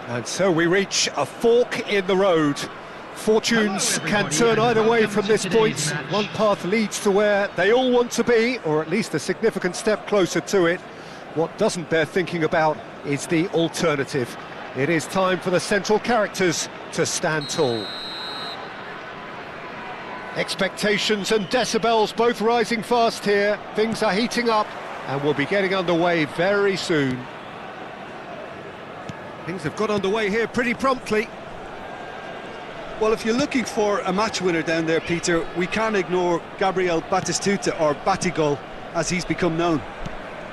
And so we reach a fork in the road. Fortunes can turn either way from this point. One path leads to where they all want to be, or at least a significant step closer to it. What doesn't bear thinking about is the alternative. It is time for the central characters to stand tall. Expectations and decibels both rising fast here. Things are heating up and we'll be getting underway very soon. Things have got underway here pretty promptly. Well, if you're looking for a match winner down there, Peter, we can't ignore Gabriel Batistuta, or Batigol, as he's become known.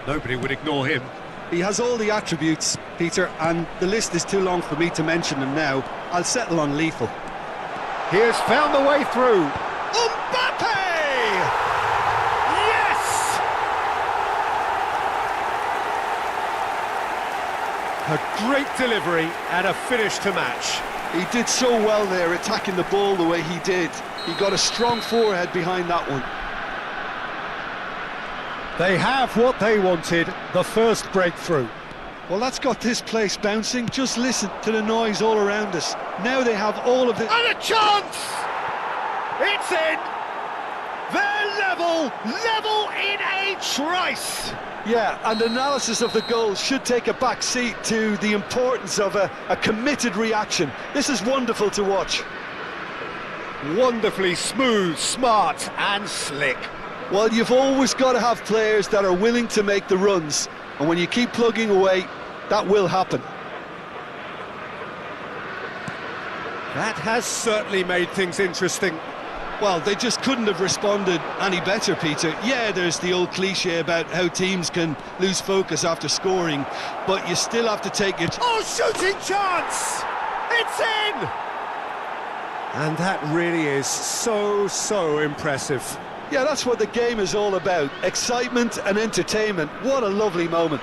Nobody would ignore him. He has all the attributes, Peter, and the list is too long for me to mention them now. I'll settle on lethal. He has found the way through. Mbappe! Yes! A great delivery and a finish to match. He did so well there, attacking the ball the way he did. He got a strong forehead behind that one. They have what they wanted, the first breakthrough. Well, that's got this place bouncing. Just listen to the noise all around us. Now they have all of the... And a chance! It's in! They're level in a trice! Yeah, and analysis of the goal should take a back seat to the importance of a committed reaction. This is wonderful to watch. Wonderfully smooth, smart and slick. Well, you've always got to have players that are willing to make the runs, and when you keep plugging away, that will happen. That has certainly made things interesting. Well, they just couldn't have responded any better, Peter. Yeah, there's the old cliche about how teams can lose focus after scoring, but you still have to take it. Oh, shooting chance! It's in! And that really is so impressive. Yeah, that's what the game is all about. Excitement and entertainment. What a lovely moment.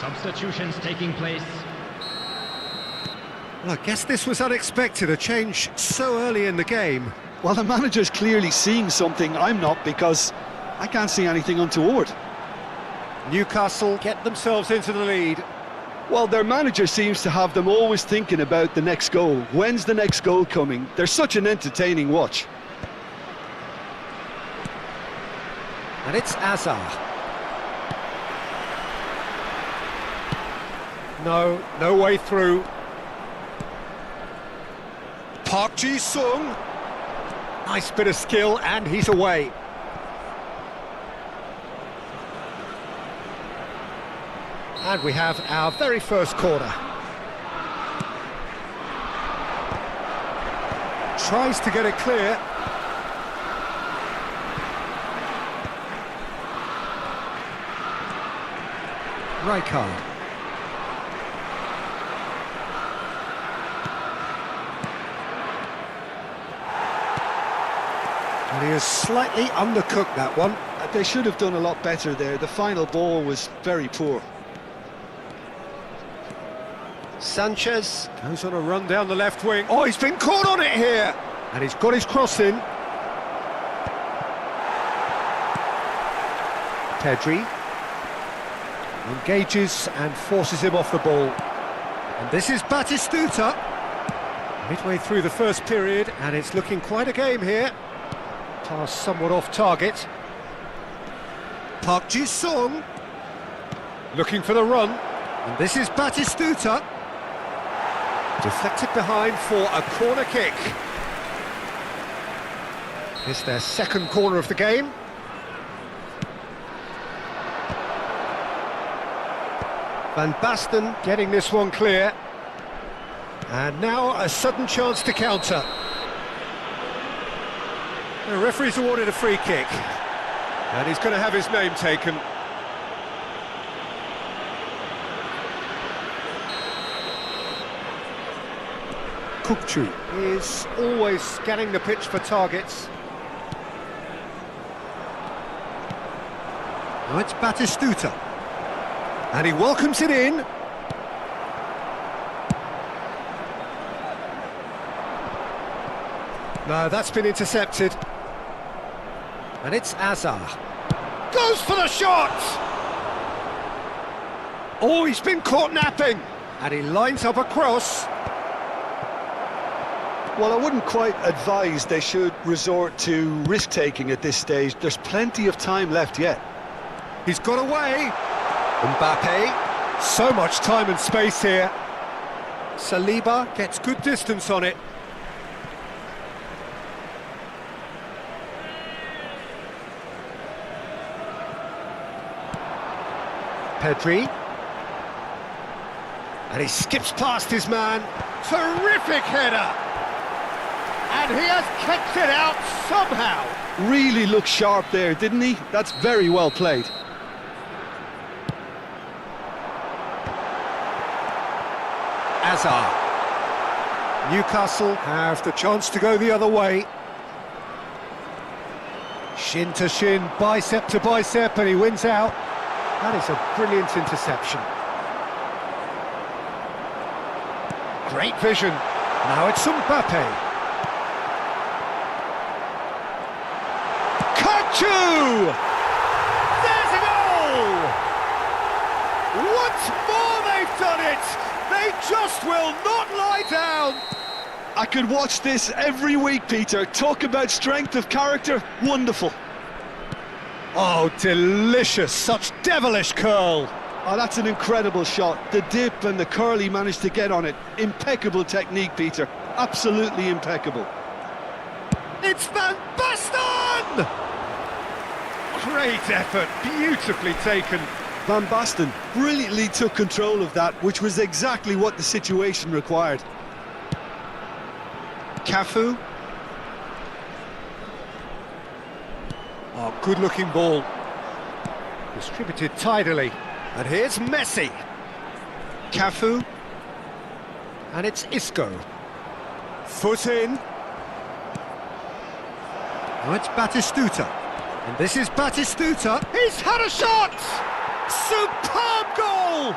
Substitutions taking place. Well, I guess this was unexpected, a change so early in the game. Well, the manager's clearly seeing something I'm not, because I can't see anything untoward. Newcastle get themselves into the lead. Well, their manager seems to have them always thinking about the next goal. When's the next goal coming? They're such an entertaining watch. And it's Azar. No way through. Park Ji-sung. Nice bit of skill, and he's away. And we have our very first corner. Tries to get it clear. Rijkaard. And he has slightly undercooked that one. They should have done a lot better there. The final ball was very poor. Sanchez goes on a run down the left wing. Oh, he's been caught on it here! And he's got his cross in. Pedri engages and forces him off the ball. And this is Batistuta. Midway through the first period, and it's looking quite a game here. Pass somewhat off target. Park Ji-sung looking for the run, and this is Batistuta. Deflected behind for a corner kick. It's their second corner of the game. Van Basten getting this one clear. And now a sudden chance to counter. The referee's awarded a free kick. And he's going to have his name taken. Kukcu is always scanning the pitch for targets. Now it's Batistuta. And he welcomes it in. No, that's been intercepted. And it's Azar. Goes for the shot! Oh, he's been caught napping. And he lines up a cross. Well, I wouldn't quite advise they should resort to risk-taking at this stage. There's plenty of time left yet. He's got away. Mbappe. So much time and space here. Saliba gets good distance on it. Pedri. And he skips past his man. Terrific header. And he has kicked it out somehow. Really looked sharp there, didn't he? That's very well played. Azar. Newcastle have the chance to go the other way. Shin to shin, bicep to bicep, and he wins out. That is a brilliant interception. Great vision. Now it's Mbappe. Kukcu! There's a goal! Once more they've done it! They just will not lie down! I could watch this every week, Peter. Talk about strength of character. Wonderful. Oh, delicious. Such devilish curl. Oh, that's an incredible shot. The dip and the curl he managed to get on it. Impeccable technique, Peter. Absolutely impeccable. It's Van Basten! Great effort, beautifully taken. Van Basten brilliantly took control of that, which was exactly what the situation required. Cafu. Oh, good-looking ball. Distributed tidily. And here's Messi. Cafu. And it's Isco. Foot in. Now it's Batistuta. And this is Batistuta. He's had a shot! Superb goal!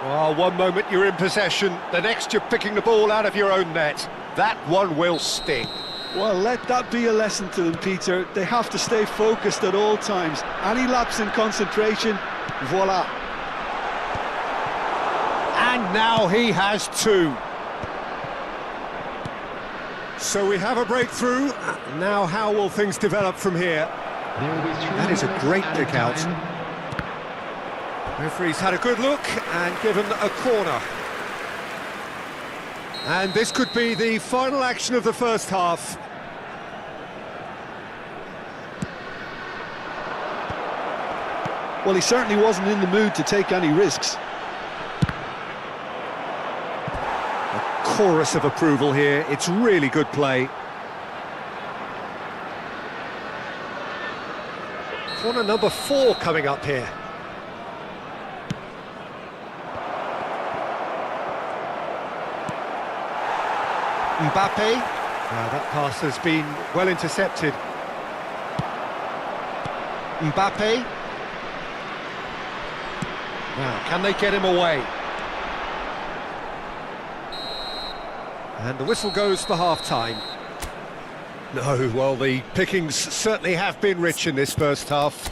Well, one moment you're in possession, the next you're picking the ball out of your own net. That one will sting. Well, let that be a lesson to them, Peter. They have to stay focused at all times. Any lapse in concentration, voila. And now he has two. So we have a breakthrough. Now how will things develop from here? That is a great pick out. Referee's had a good look and given a corner. And this could be the final action of the first half. Well, he certainly wasn't in the mood to take any risks. A chorus of approval here. It's really good play. Corner number 4 coming up here. Mbappe. That pass has been well intercepted. Mbappe. Now, can they get him away? And the whistle goes for half-time. No, well, the pickings certainly have been rich in this first half.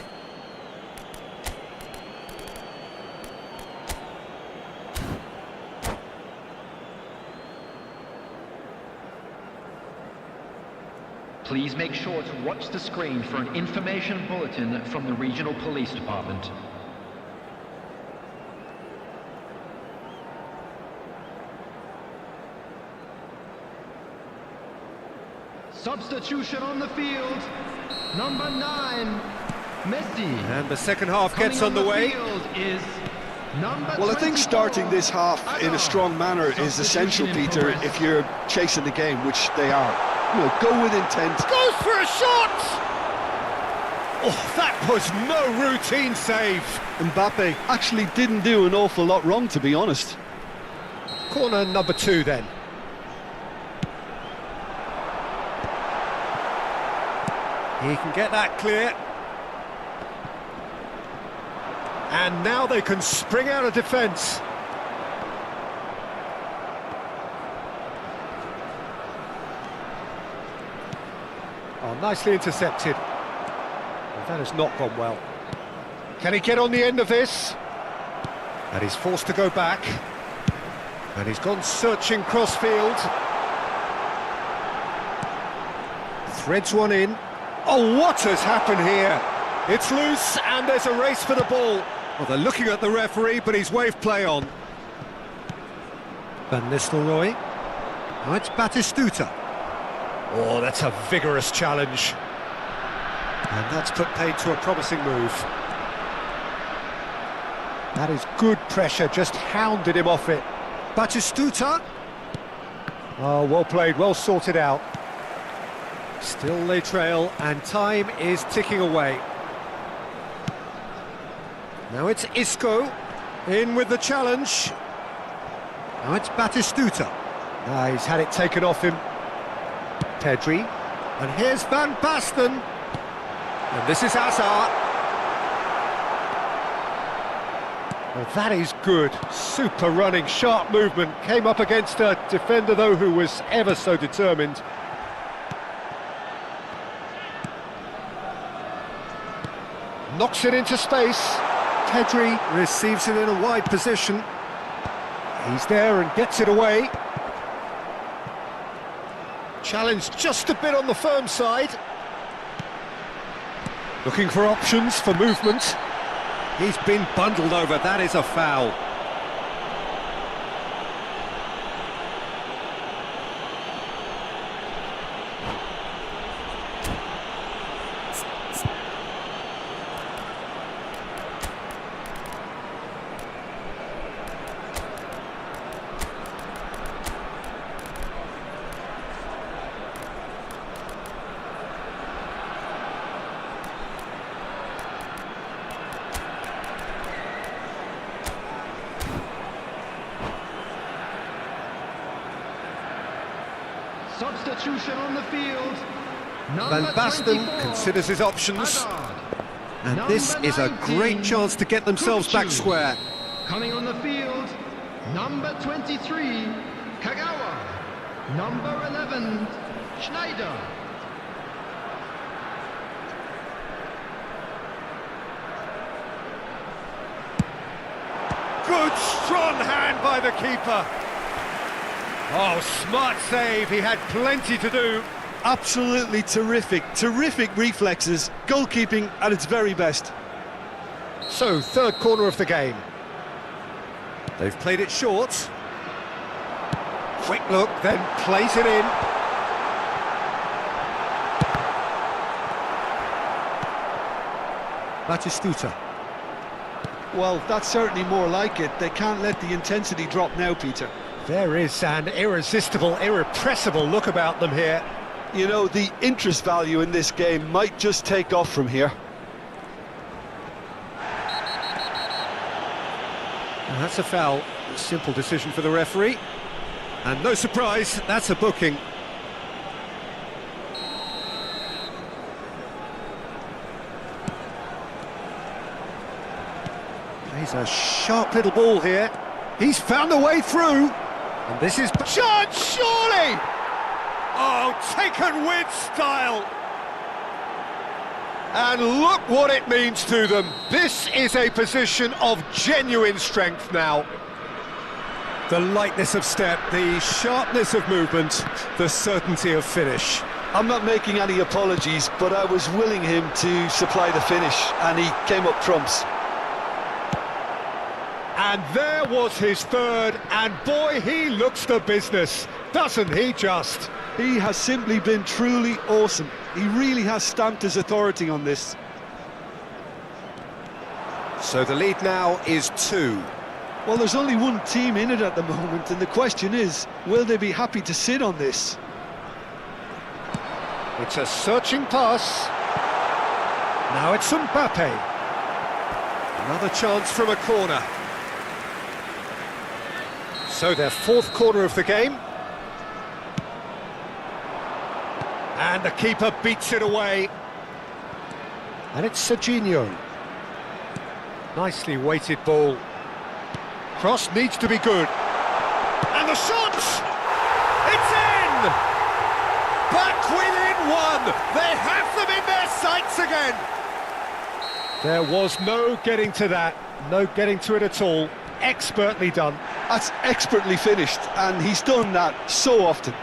Please make sure to watch the screen for an information bulletin from the Regional Police Department. Substitution on the field. Number 9, Messi. And the second half gets underway. Well, I think starting this half in a strong manner is essential, Peter, if you're chasing the game, which they are. You know, go with intent. Goes for a shot! Oh, that was no routine save. Mbappe actually didn't do an awful lot wrong, to be honest. Corner number 2 then. He can get that clear. And now they can spring out of defence. Oh, nicely intercepted. Well, that has not gone well. Can he get on the end of this? And he's forced to go back. And he's gone searching cross-field. Threads one in. Oh, what has happened here? It's loose, and there's a race for the ball. Well, they're looking at the referee, but he's waved play on. Van Nistelrooy. Now it's Batistuta. Oh, that's a vigorous challenge. And that's put paid to a promising move. That is good pressure, just hounded him off it. Batistuta. Oh, well played, well sorted out. Still they trail, and time is ticking away. Now it's Isco, in with the challenge. Now it's Batistuta. He's had it taken off him. Pedri, and here's Van Basten. And this is Hazard. Well, that is good. Super running, sharp movement. Came up against a defender, though, who was ever so determined. Knocks it into space. Pedri receives it in a wide position. He's there and gets it away. Challenged just a bit on the firm side. Looking for options for movement. He's been bundled over, that is a foul. Substitution on the field. Van Basten considers his options. And this is a great chance to get themselves back square. Coming on the field, number 23, Kagawa. Number 11, Schneider. Good strong hand by the keeper. Oh, smart save, he had plenty to do. Absolutely terrific reflexes, goalkeeping at its very best. So, third corner of the game. They've played it short. Quick look, then plays it in. Batistuta. Well, that's certainly more like it. They can't let the intensity drop now, Peter. There is an irresistible, irrepressible look about them here. You know, the interest value in this game might just take off from here. And that's a foul. A simple decision for the referee. And no surprise, that's a booking. Plays a sharp little ball here. He's found a way through. And this is chance, surely! Oh, taken with style. And look what it means to them. This is a position of genuine strength now. The lightness of step, the sharpness of movement, the certainty of finish. I'm not making any apologies, but I was willing him to supply the finish, and he came up trumps. And there was his third, and boy, he looks the business, doesn't he just? He has simply been truly awesome. He really has stamped his authority on this. So the lead now is 2. Well, there's only one team in it at the moment, and the question is, will they be happy to sit on this? It's a searching pass. Now it's Mbappe. Another chance from a corner. So their 4th corner of the game. And the keeper beats it away. And it's Serginho. Nicely weighted ball. Cross needs to be good. And the shot! It's in! Back within 1! They have them in their sights again! There was no getting to that. No getting to it at all. Expertly done. That's expertly finished, and he's done that so often.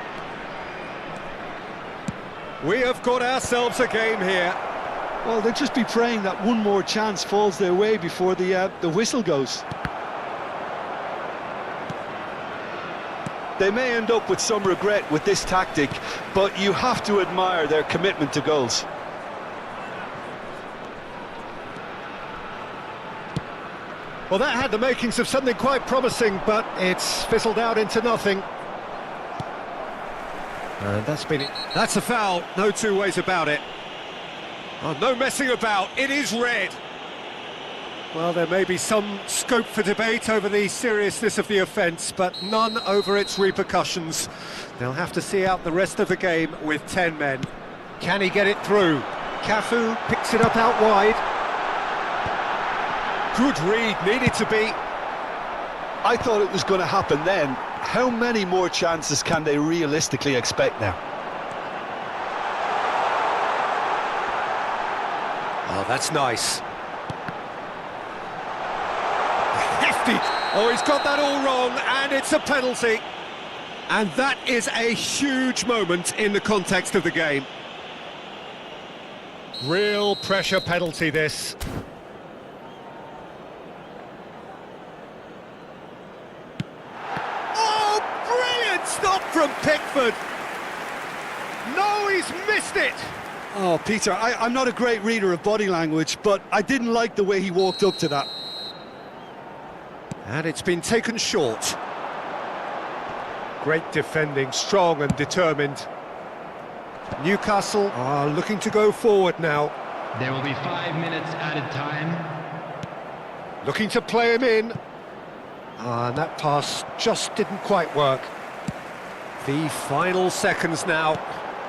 We have got ourselves a game here. Well, they'll just be praying that one more chance falls their way before the whistle goes. They may end up with some regret with this tactic, but you have to admire their commitment to goals. Well, that had the makings of something quite promising, but it's fizzled out into nothing. And that's a foul, no two ways about it. Oh, no messing about, it is red. Well, there may be some scope for debate over the seriousness of the offence, but none over its repercussions. They'll have to see out the rest of the game with 10 men. Can he get it through? Cafu picks it up out wide. Good read, needed to be. I thought it was going to happen then. How many more chances can they realistically expect now? Oh, that's nice. Hefty. Oh, he's got that all wrong, and it's a penalty. And that is a huge moment in the context of the game. Real pressure penalty, this. Oh, brilliant stop from Pickford. No, he's missed it. Oh, Peter, I'm not a great reader of body language, but I didn't like the way he walked up to that. And it's been taken short. Great defending, strong and determined. Newcastle are looking to go forward now. There will be 5 minutes added time. Looking to play him in. And that pass just didn't quite work. The final seconds now.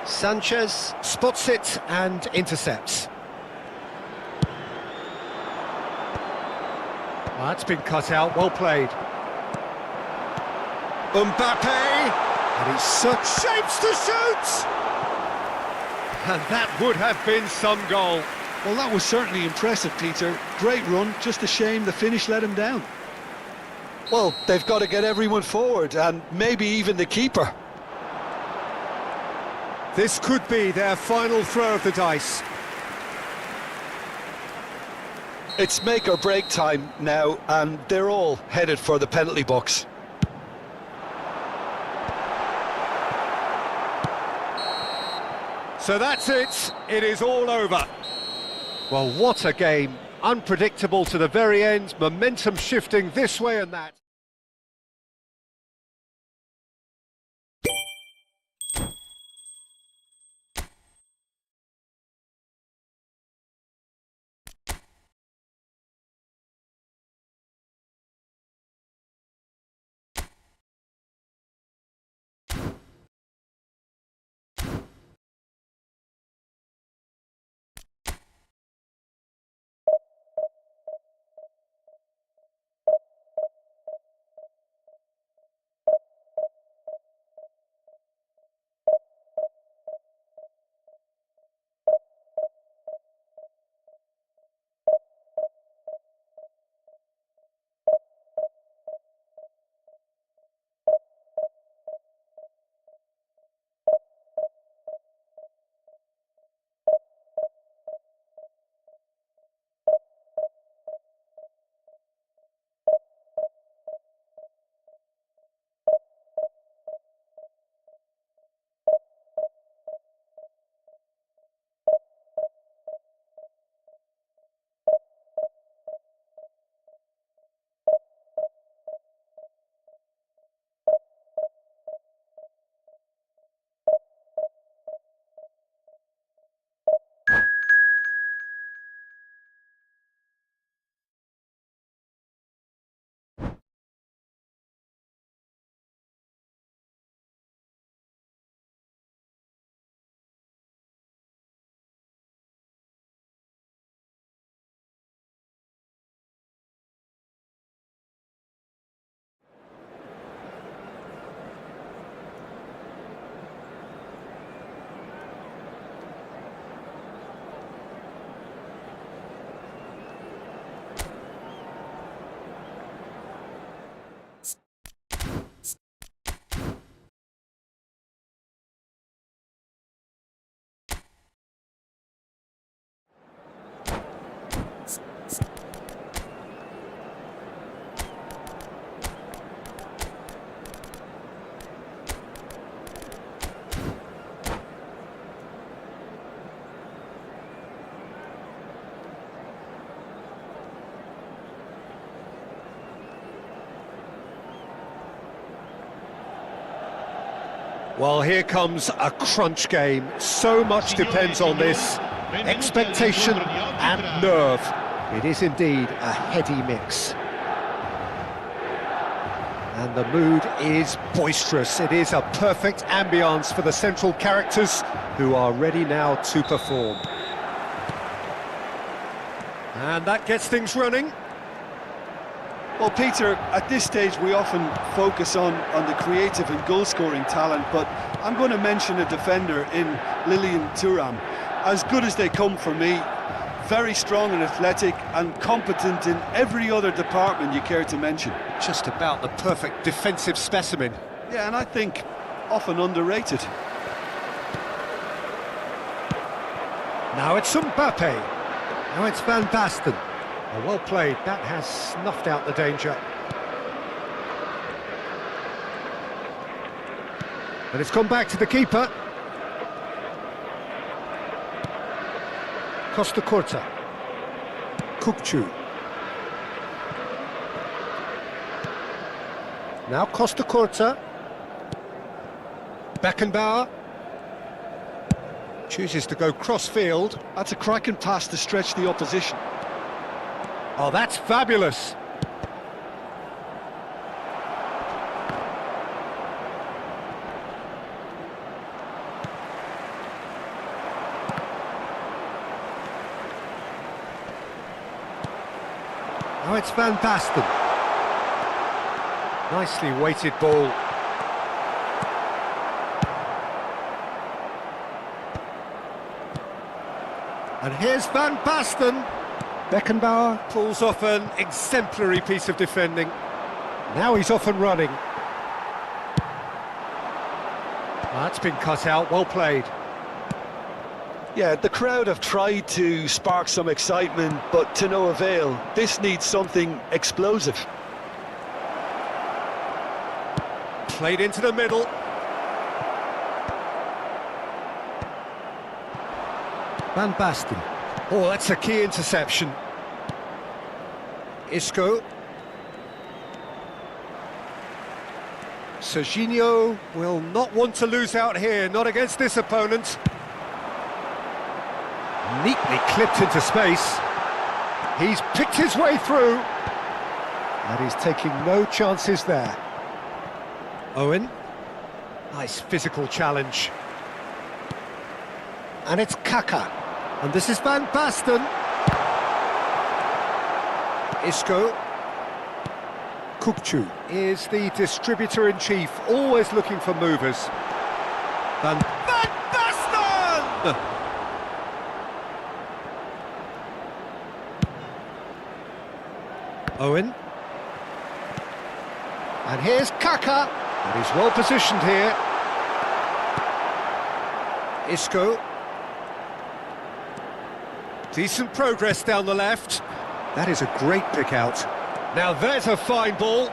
Sanchez spots it and intercepts. Well, that's been cut out, well played. Mbappe! And he's such shapes to shoot! And that would have been some goal. Well, that was certainly impressive, Peter. Great run, just a shame the finish let him down. Well, they've got to get everyone forward, and maybe even the keeper. This could be their final throw of the dice. It's make or break time now, and they're all headed for the penalty box. So that's it. It is all over. Well, what a game. Unpredictable to the very end. Momentum shifting this way and that. Well, here comes a crunch game. So much depends on this. Expectation and nerve. It is indeed a heady mix. And the mood is boisterous. It is a perfect ambience for the central characters who are ready now to perform. And that gets things running. Well, Peter, at this stage we often focus on the creative and goal-scoring talent, but I'm going to mention a defender in Lilian Thuram. As good as they come for me, very strong and athletic and competent in every other department you care to mention. Just about the perfect defensive specimen. Yeah, and I think often underrated. Now it's Mbappe. Now it's Van Basten. Oh, well played. That has snuffed out the danger. And it's gone back to the keeper. Costa Curta. Kukcu. Now Costa Curta. Beckenbauer. Chooses to go cross-field. That's a cracking pass to stretch the opposition. Oh, that's fabulous. Now it's Van Basten. Nicely weighted ball. And here's Van Basten. Beckenbauer pulls off an exemplary piece of defending. Now he's off and running. That's been cut out, well played. Yeah, the crowd have tried to spark some excitement, but to no avail. This needs something explosive. Played into the middle. Van Basten. Oh, that's a key interception. Isco. Serginho will not want to lose out here, not against this opponent. Neatly clipped into space. He's picked his way through. And he's taking no chances there. Owen. Nice physical challenge. And it's Kaka. And this is Van Basten. Isco. Kukcu is the distributor-in-chief, always looking for movers. Van Basten! Owen. And here's Kaka. And he's well positioned here. Isco. Decent progress down the left. That is a great pick out. Now there's a fine ball.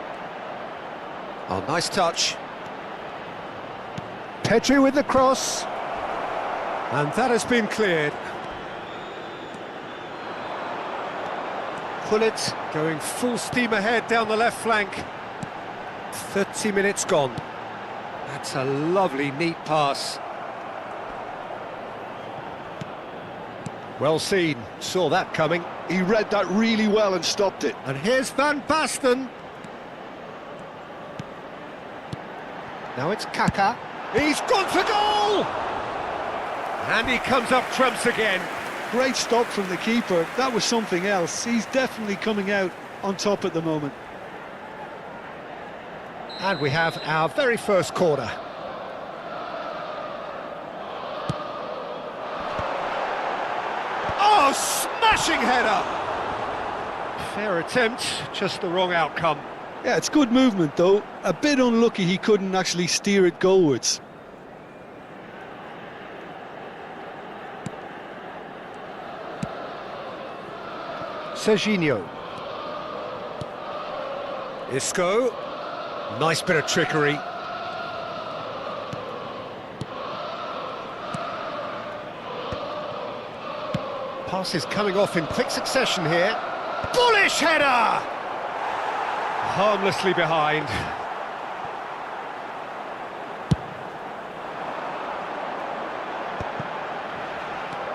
Oh, nice touch. Pedri with the cross. And that has been cleared. Gullit going full steam ahead down the left flank. 30 minutes gone. That's a lovely, neat pass. Well seen, saw that coming. He read that really well and stopped it. And here's Van Basten. Now it's Kaka. He's gone for goal! And he comes up trumps again. Great stop from the keeper. That was something else. He's definitely coming out on top at the moment. And we have our very first corner. Oh, smashing header! Fair attempt, just the wrong outcome. Yeah, it's good movement though. A bit unlucky he couldn't actually steer it goalwards. Serginho. Isco. Nice bit of trickery. Passes coming off in quick succession here. Bullish header! Harmlessly behind.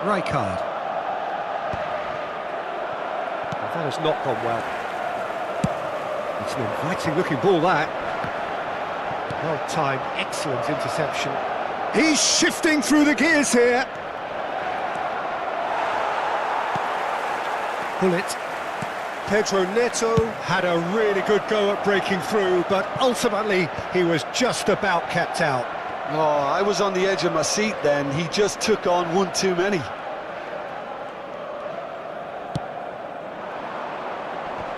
Rijkaard. That has not gone well. It's an inviting looking ball, that. Well timed, excellent interception. He's shifting through the gears here. Pull it. Pedro Neto had a really good go at breaking through, but ultimately he was just about kept out. Oh, I was on the edge of my seat then. He just took on one too many.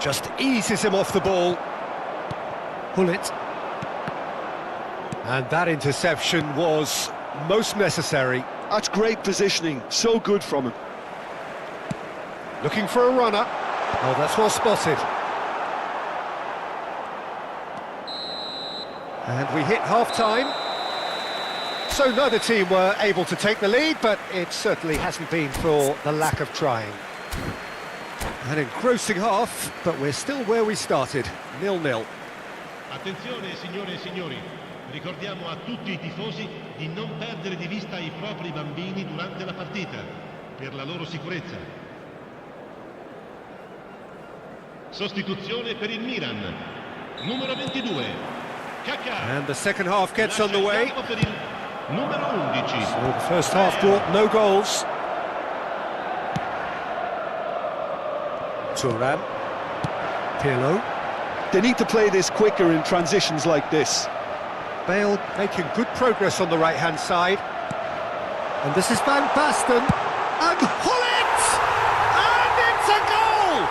Just eases him off the ball. Pull it. And that interception was most necessary. That's great positioning, so good from him. Looking for a runner. Oh, that's well spotted. And we hit half-time. So neither team were able to take the lead, but it certainly hasn't been for the lack of trying. An engrossing half, but we're still where we started, 0-0. Attenzione signore e signori, ricordiamo a tutti i tifosi di non perdere di vista i propri bambini durante la partita, per la loro sicurezza. Sostituzione per il Milan, numero 22, Kaká. And the second half gets on the way. Per il numero 11. So the first half brought no goals. Thuram. Pirlo. They need to play this quicker in transitions like this. Bale making good progress on the right-hand side. And this is Van Basten. And Hullet! And it's a goal!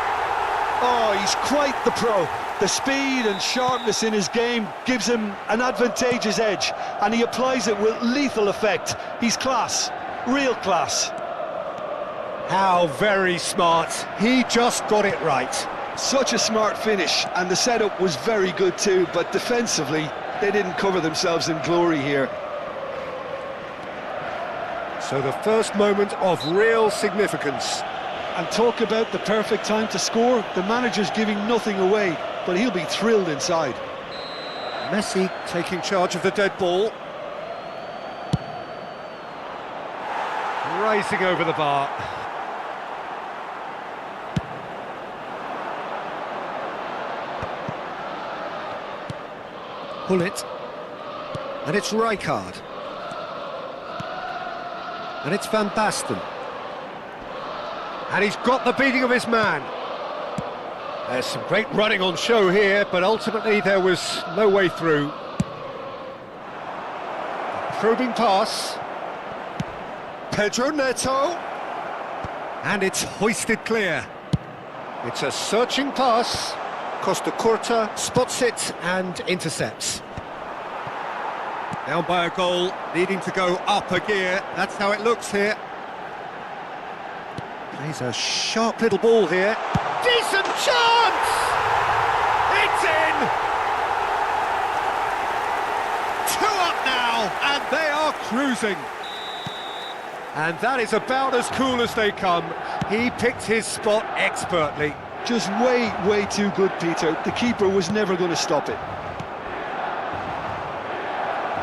Oh, he's quite the pro. The speed and sharpness in his game gives him an advantageous edge, and he applies it with lethal effect. He's class, real class. How very smart. He just got it right. Such a smart finish, and the setup was very good too, but defensively, they didn't cover themselves in glory here. So the first moment of real significance. And talk about the perfect time to score. The manager's giving nothing away, but he'll be thrilled inside. Messi taking charge of the dead ball. Rising over the bar. Pull it. And it's Rijkaard. And it's Van Basten. And he's got the beating of his man. There's some great running on show here, but ultimately there was no way through. Probing pass. Pedro Neto. And it's hoisted clear. It's a searching pass. Costa Curta spots it and intercepts. Down by a goal, needing to go up a gear. That's how it looks here. Plays a sharp little ball here. Decent chance! It's in! 2 up now, and they are cruising. And that is about as cool as they come. He picked his spot expertly. Just way too good, Peter. The keeper was never going to stop it.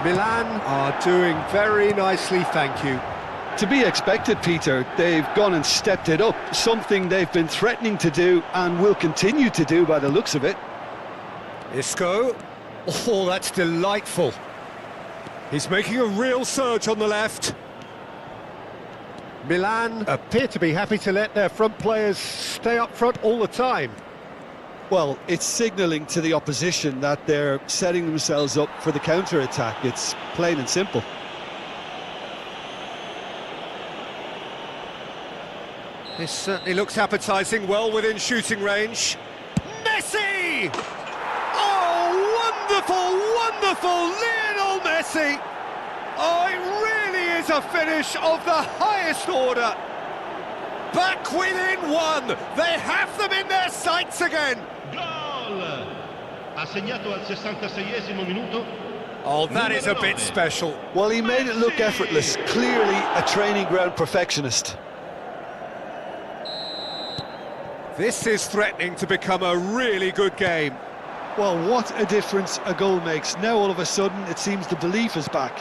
Milan are doing very nicely, thank you. To be expected, Peter. They've gone and stepped it up, something they've been threatening to do and will continue to do by the looks of it. Isco. Oh, that's delightful. He's making a real surge on the left. Milan appear to be happy to let their front players stay up front all the time. Well, it's signalling to the opposition that they're setting themselves up for the counter-attack. It's plain and simple. This certainly looks appetising, well within shooting range. Messi! Oh, wonderful, Lionel Messi! Oh, it really is a finish of the highest order. Back within 1. They have them in their sights again. Gol! Ha segnato al 66esimo minuto. Oh, that is a bit special. Well, he made it look effortless. Clearly a training ground perfectionist. This is threatening to become a really good game. Well, what a difference a goal makes. Now all of a sudden it seems the belief is back.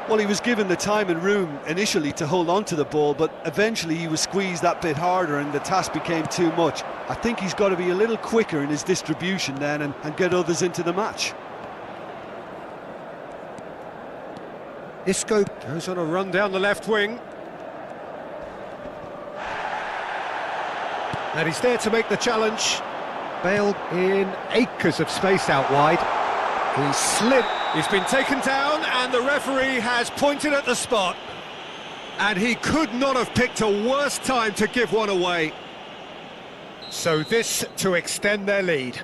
Well, he was given the time and room initially to hold on to the ball, but eventually he was squeezed that bit harder and the task became too much. I think he's got to be a little quicker in his distribution then and get others into the match. Isco goes on a run down the left wing. And he's there to make the challenge. Bale in acres of space out wide. He slid. He's been taken down and the referee has pointed at the spot. And he could not have picked a worse time to give one away. So this to extend their lead.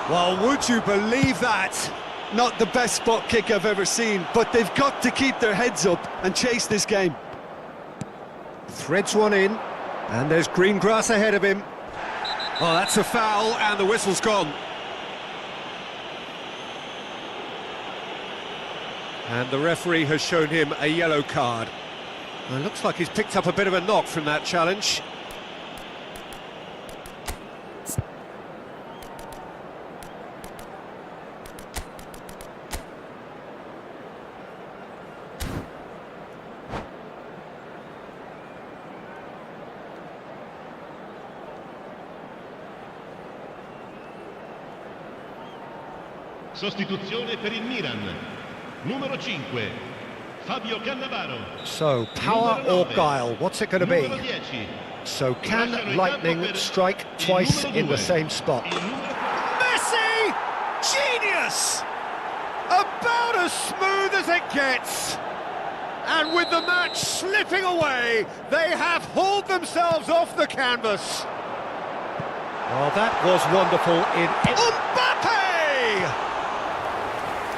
Well, would you believe that? Not the best spot kick I've ever seen, but they've got to keep their heads up and chase this game. Threads one in, and there's green grass ahead of him. Oh, that's a foul, and the whistle's gone. And the referee has shown him a yellow card. Well, it looks like he's picked up a bit of a knock from that challenge. Sostituzione per il Milan. Numero 5, Fabio Cannavaro. So, power or guile, what's it going to be? Numero 10. So, can lightning strike twice in the same spot? Messi! Genius! About as smooth as it gets. And with the match slipping away, they have hauled themselves off the canvas. Well, that was wonderful in Mbappe!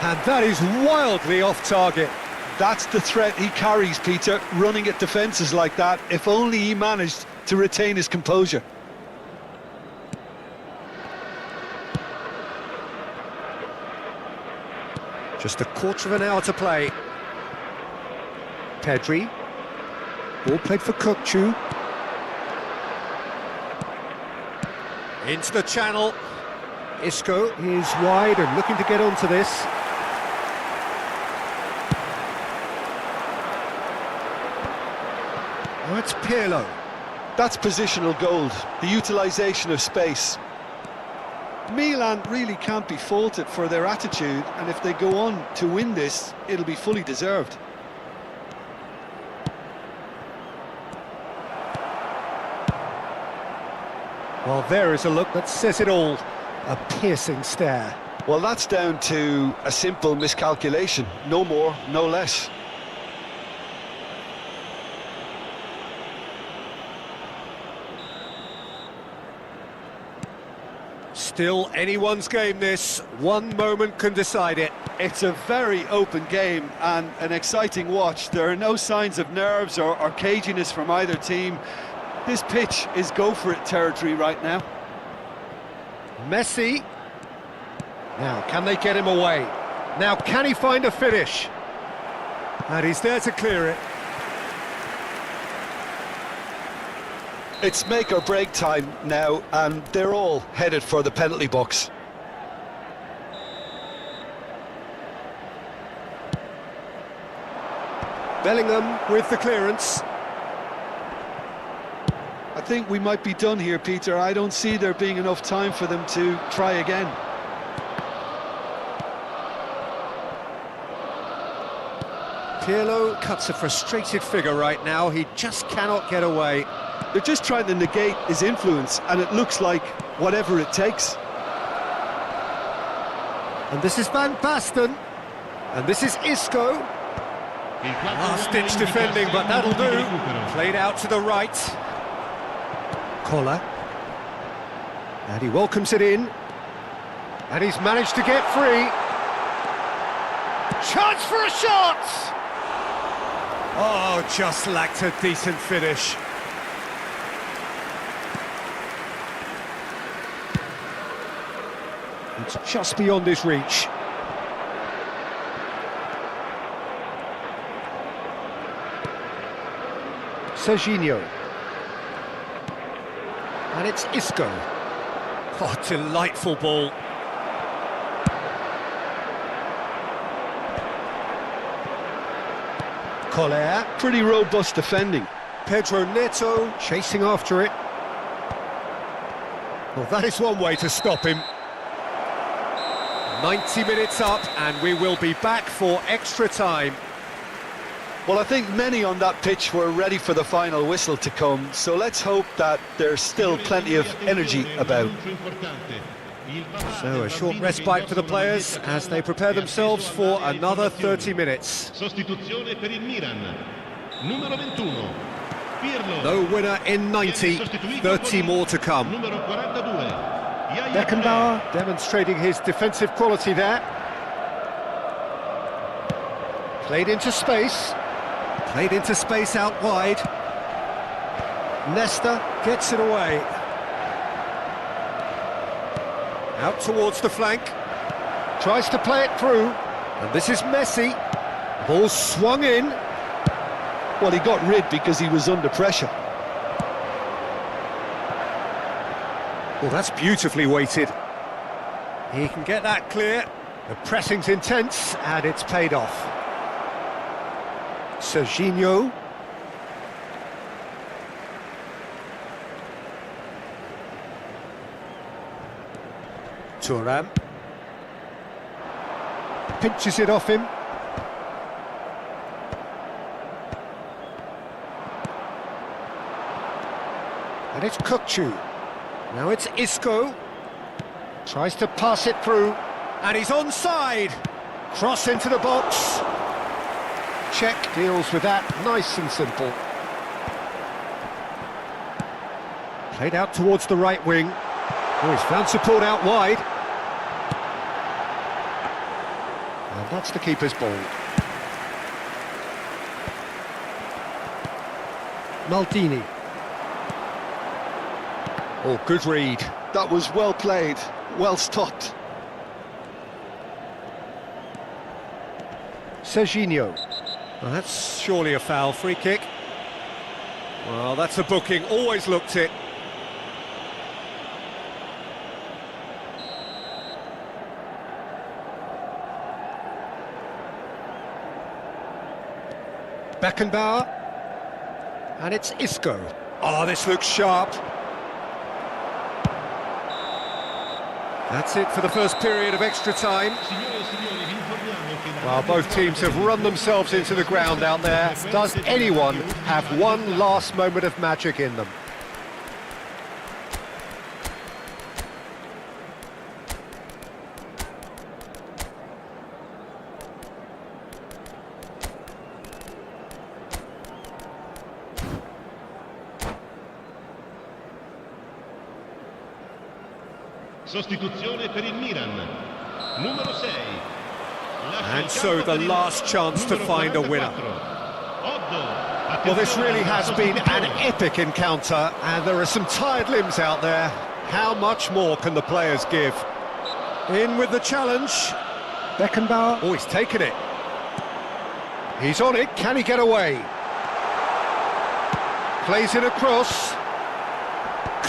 And that is wildly off target. That's the threat he carries, Peter, running at defences like that. If only he managed to retain his composure. Just a quarter of an hour to play. Pedri. Ball played for Kukçu. Into the channel. Isco is wide and looking to get onto this. Oh, it's Pirlo. That's positional gold, the utilisation of space. Milan really can't be faulted for their attitude, and if they go on to win this, it'll be fully deserved. Well, there is a look that says it all. A piercing stare. Well, that's down to a simple miscalculation. No more, no less. Still anyone's game, this. One moment can decide it. It's a very open game and an exciting watch. There are no signs of nerves or caginess from either team. This pitch is go-for-it territory right now. Messi. Now, can they get him away? Now, can he find a finish? And he's there to clear it. It's make or break time now, and they're all headed for the penalty box. Bellingham with the clearance. I think we might be done here, Peter. I don't see there being enough time for them to try again. Pirlo cuts a frustrated figure right now. He just cannot get away. They're just trying to negate his influence, and it looks like whatever it takes. And this is Van Basten. And this is Isco. Last-ditch defending, but that'll do. Played out to the right. Collar. And he welcomes it in. And he's managed to get free. Chance for a shot! Oh, just lacked a decent finish. It's just beyond his reach. Serginho. And it's Isco. Oh, delightful ball. Collier. Pretty robust defending. Pedro Neto chasing after it. Well, that is one way to stop him. 90 minutes up, and we will be back for extra time. Well, I think many on that pitch were ready for the final whistle to come, so let's hope that there's still plenty of energy about. So a short respite for the players as they prepare themselves for another 30 minutes. Sostituzione per il Milan. Numero 21. Pirlo. No winner in 90, 30 more to come. Numero 42. Beckenbauer demonstrating his defensive quality there. Played into space out wide. Nesta gets it away. Out towards the flank. Tries to play it through. And this is Messi. Ball swung in. Well, he got rid because he was under pressure. Well, that's beautifully weighted. He can get that clear. The pressing's intense, and it's paid off. Serginho. Thuram. Pinches it off him. And it's Kukçu. Now it's Isco. Tries to pass it through. And he's onside. Cross into the box. Czech deals with that, nice and simple. Played out towards the right wing. Oh, he's found support out wide. And that's the keeper's ball. Maldini. Oh, good read. That was well played, well stopped. Serginho. Well, that's surely a foul. Free kick. Well, that's a booking. Always looked it. Beckenbauer. And it's Isco. Oh, this looks sharp. That's it for the first period of extra time. Well, both teams have run themselves into the ground out there. Does anyone have one last moment of magic in them? Sostituzione per il Milan. Numero 6. And so the last chance to find a winner. Well, this really has been an epic encounter, and there are some tired limbs out there. How much more can the players give? In with the challenge. Beckenbauer. Oh, he's taken it. He's on it. Can he get away? Plays it across.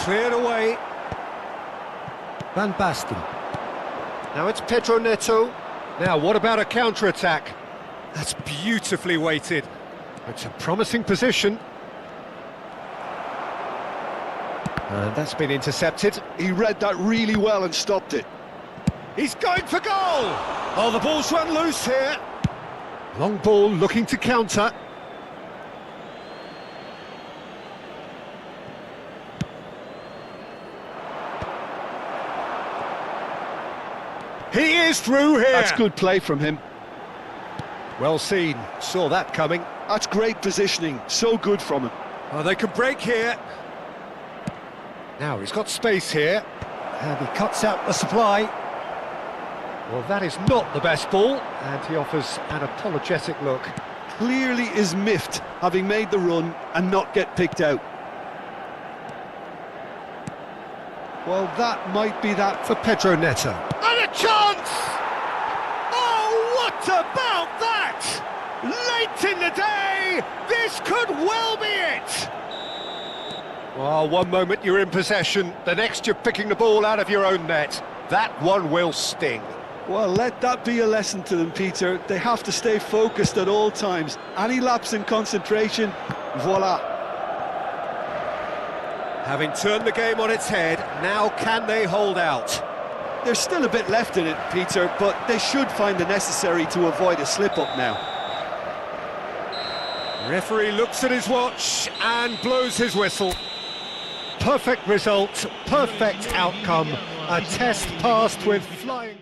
Cleared away. Van Basten. Now it's Pedro Neto. Now, what about a counter-attack? That's beautifully weighted. It's a promising position. And that's been intercepted. He read that really well and stopped it. He's going for goal! Oh, the ball's run loose here. Long ball looking to counter. He is through here. That's good play from him. Well seen. Saw that coming. That's great positioning. So good from him. Oh, they could break here. Now he's got space here. And he cuts out the supply. Well, that is not the best ball. And he offers an apologetic look. Clearly is miffed, having made the run and not get picked out. Well, that might be that for Pedro Neto. And a chance! Oh, what about that? Late in the day, this could well be it! Well, one moment you're in possession, the next you're picking the ball out of your own net. That one will sting. Well, let that be a lesson to them, Peter. They have to stay focused at all times. Any lapse in concentration, voila. Having turned the game on its head, now can they hold out? There's still a bit left in it, Peter, but they should find the necessary to avoid a slip-up now. Referee looks at his watch and blows his whistle. Perfect result, perfect outcome. A test passed with flying...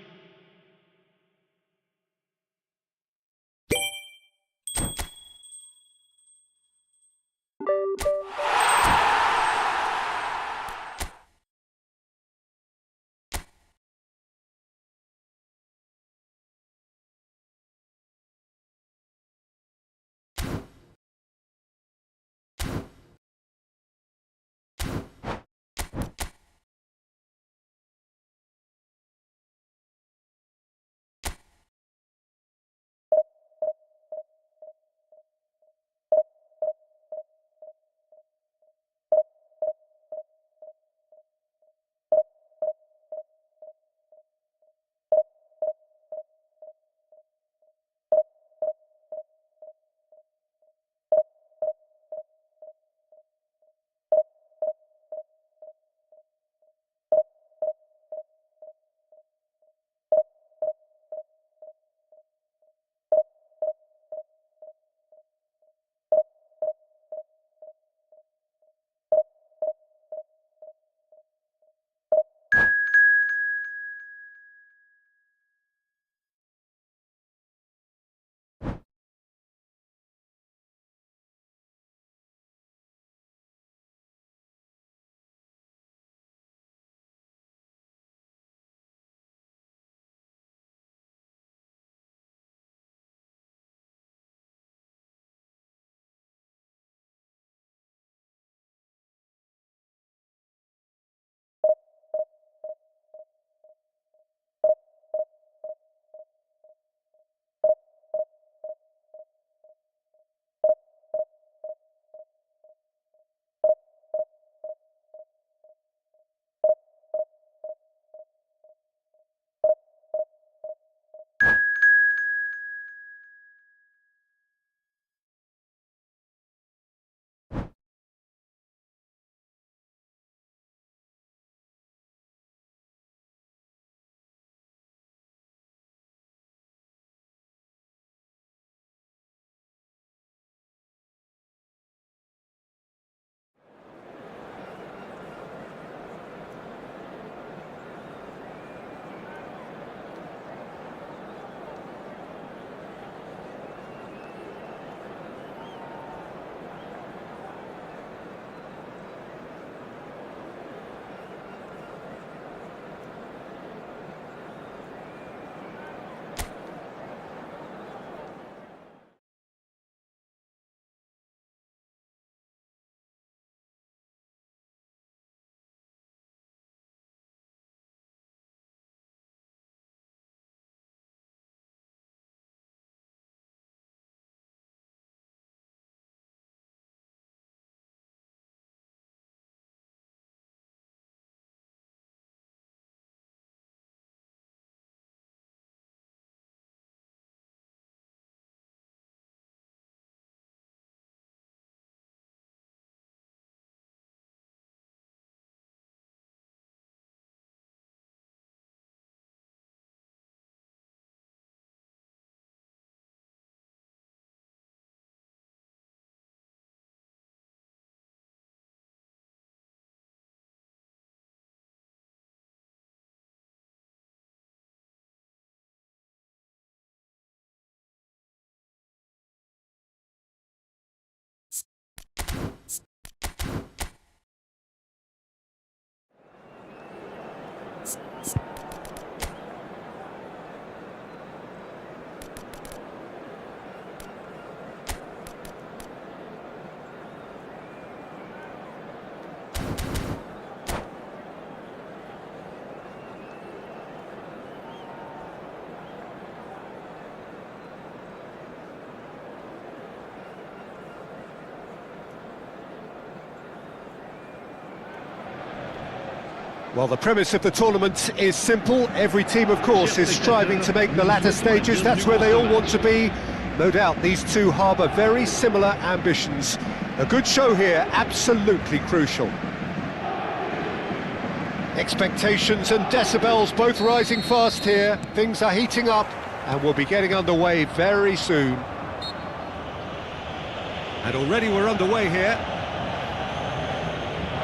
Well, the premise of the tournament is simple. Every team, of course, is striving to make the latter stages. That's where they all want to be. No doubt these two harbour very similar ambitions. A good show here, absolutely crucial. Expectations and decibels both rising fast here. Things are heating up and we'll be getting underway very soon. And already we're underway here.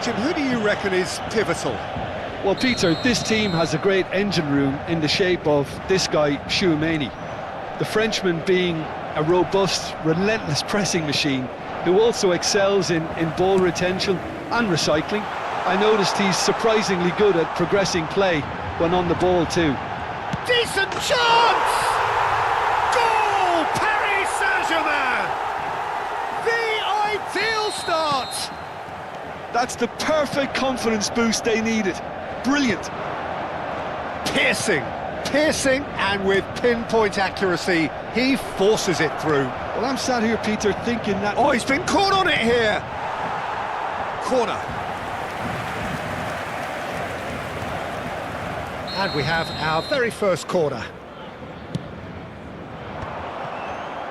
Jim, who do you reckon is pivotal? Well, Peter, this team has a great engine room in the shape of this guy, Tchouaméni. The Frenchman being a robust, relentless pressing machine who also excels in ball retention and recycling. I noticed he's surprisingly good at progressing play when on the ball too. Decent chance! Goal! Paris Saint-Germain! The ideal start! That's the perfect confidence boost they needed. Brilliant. Piercing, and with pinpoint accuracy, he forces it through. Well, I'm sat here, Peter, thinking that... Oh, he's been caught on it here! Corner. And we have our very first corner.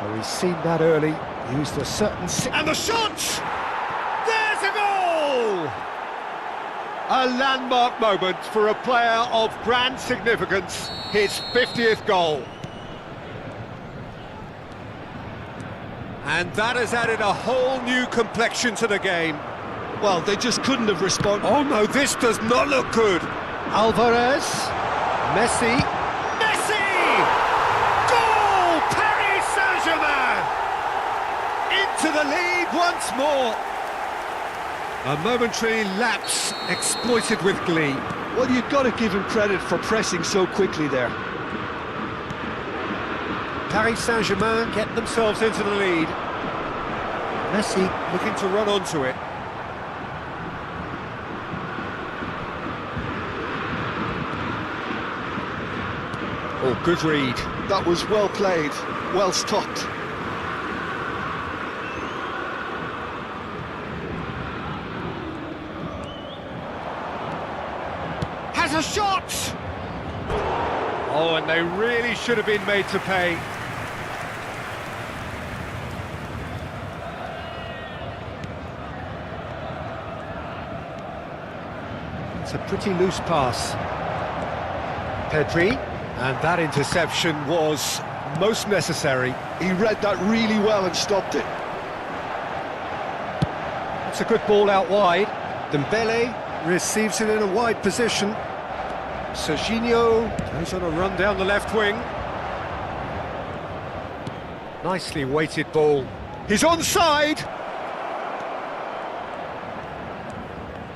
Oh, he's seen that early, used a certain... And the shot! There's a goal! A landmark moment for a player of grand significance, his 50th goal. And that has added a whole new complexion to the game. Well, they just couldn't have responded. Oh no, this does not look good. Alvarez, Messi, goal! Paris Saint-Germain! Into the lead once more. A momentary lapse exploited with glee. Well, you've got to give him credit for pressing so quickly there. Paris Saint-Germain get themselves into the lead. Messi looking to run onto it. Oh, good read. That was well played, well stopped. Has a shot! Oh, and they really should have been made to pay. It's a pretty loose pass. Pedri, and that interception was most necessary. He read that really well and stopped it. That's a good ball out wide. Dembele receives it in a wide position. Serginho goes on a run down the left wing. Nicely weighted ball. He's onside!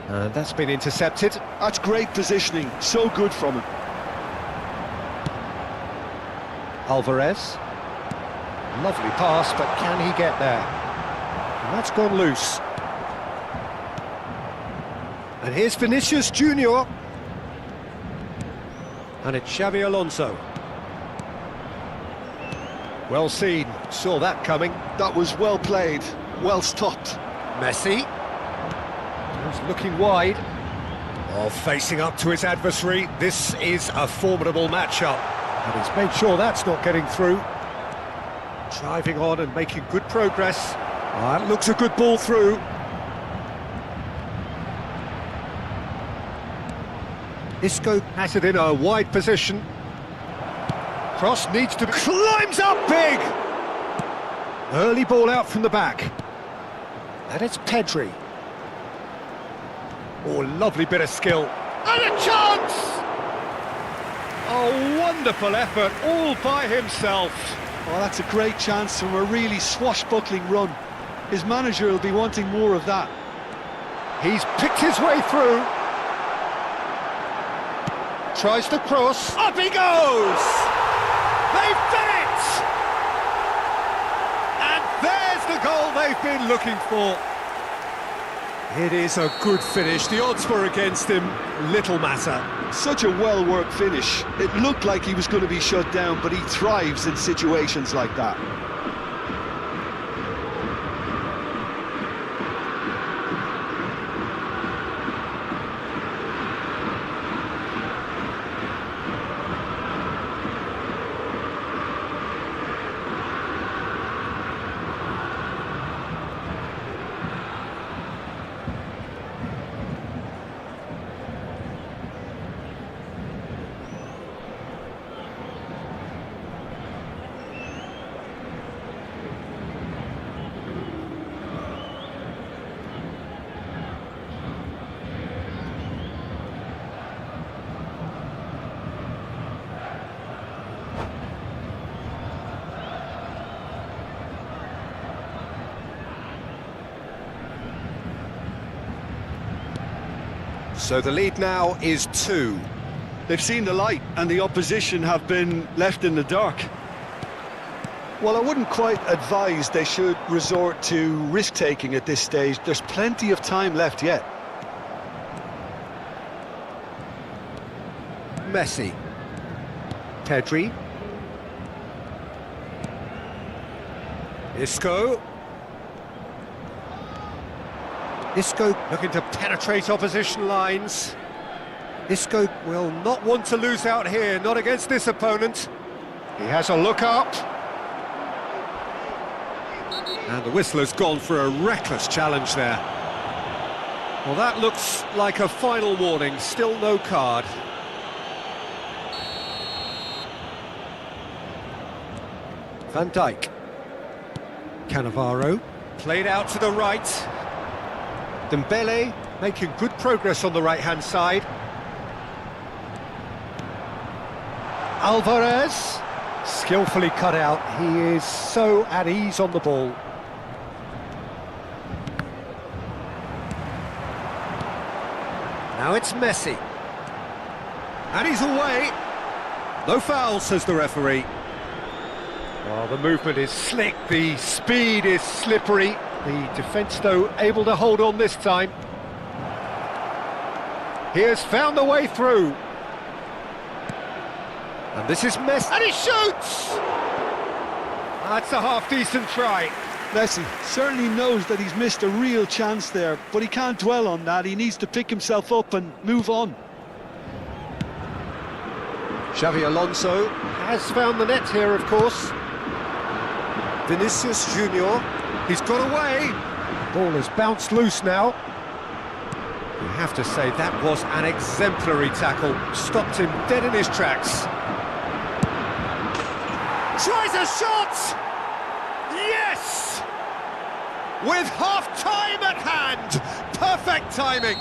And that's been intercepted. That's great positioning, so good from him. Alvarez. Lovely pass, but can he get there? And that's gone loose. And here's Vinicius Junior. And it's Xavi Alonso. Well seen, saw that coming. That was well played, well stopped. Messi. He's looking wide. Oh, facing up to his adversary. This is a formidable matchup. And he's made sure that's not getting through. Driving on and making good progress. That looks a good ball through. Isco has it in a wide position. Cross needs to... climbs up big! Early ball out from the back. And it's Pedri. Oh, lovely bit of skill. And a chance! Oh, wonderful effort, all by himself. Oh, that's a great chance from a really swashbuckling run. His manager will be wanting more of that. He's picked his way through. Tries to cross. Up he goes! They've done it! And there's the goal they've been looking for. It is a good finish. The odds were against him. Little matter. Such a well-worked finish. It looked like he was going to be shut down, but he thrives in situations like that. So the lead now is 2. They've seen the light and the opposition have been left in the dark. Well, I wouldn't quite advise they should resort to risk-taking at this stage. There's plenty of time left yet. Messi. Pedri. Isco. Isco looking to penetrate opposition lines. Isco will not want to lose out here, not against this opponent. He has a look up. And the whistler's gone for a reckless challenge there. Well, that looks like a final warning, still no card. Van Dijk. Cannavaro, played out to the right. Dembele making good progress on the right-hand side. Alvarez, skillfully cut out. He is so at ease on the ball. Now it's Messi. And he's away. No foul, says the referee. Well, the movement is slick, the speed is slippery. The defence, though, able to hold on this time. He has found the way through. And this is Messi, and he shoots! That's a half-decent try. Messi certainly knows that he's missed a real chance there, but he can't dwell on that. He needs to pick himself up and move on. Xavi Alonso has found the net here, of course. Vinicius Junior, he's got away. Ball has bounced loose now. You have to say that was an exemplary tackle. Stopped him dead in his tracks. Tries a shot! Yes! With half-time at hand. Perfect timing.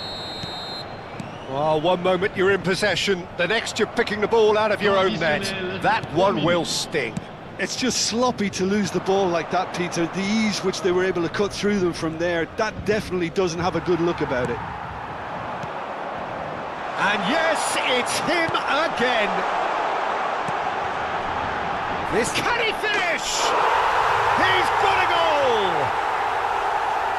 Well, one moment you're in possession, the next you're picking the ball out of your own net. That one will sting. It's just sloppy to lose the ball like that, Peter. The ease which they were able to cut through them from there, that definitely doesn't have a good look about it. And yes, it's him again. This can he finish? He's got a goal!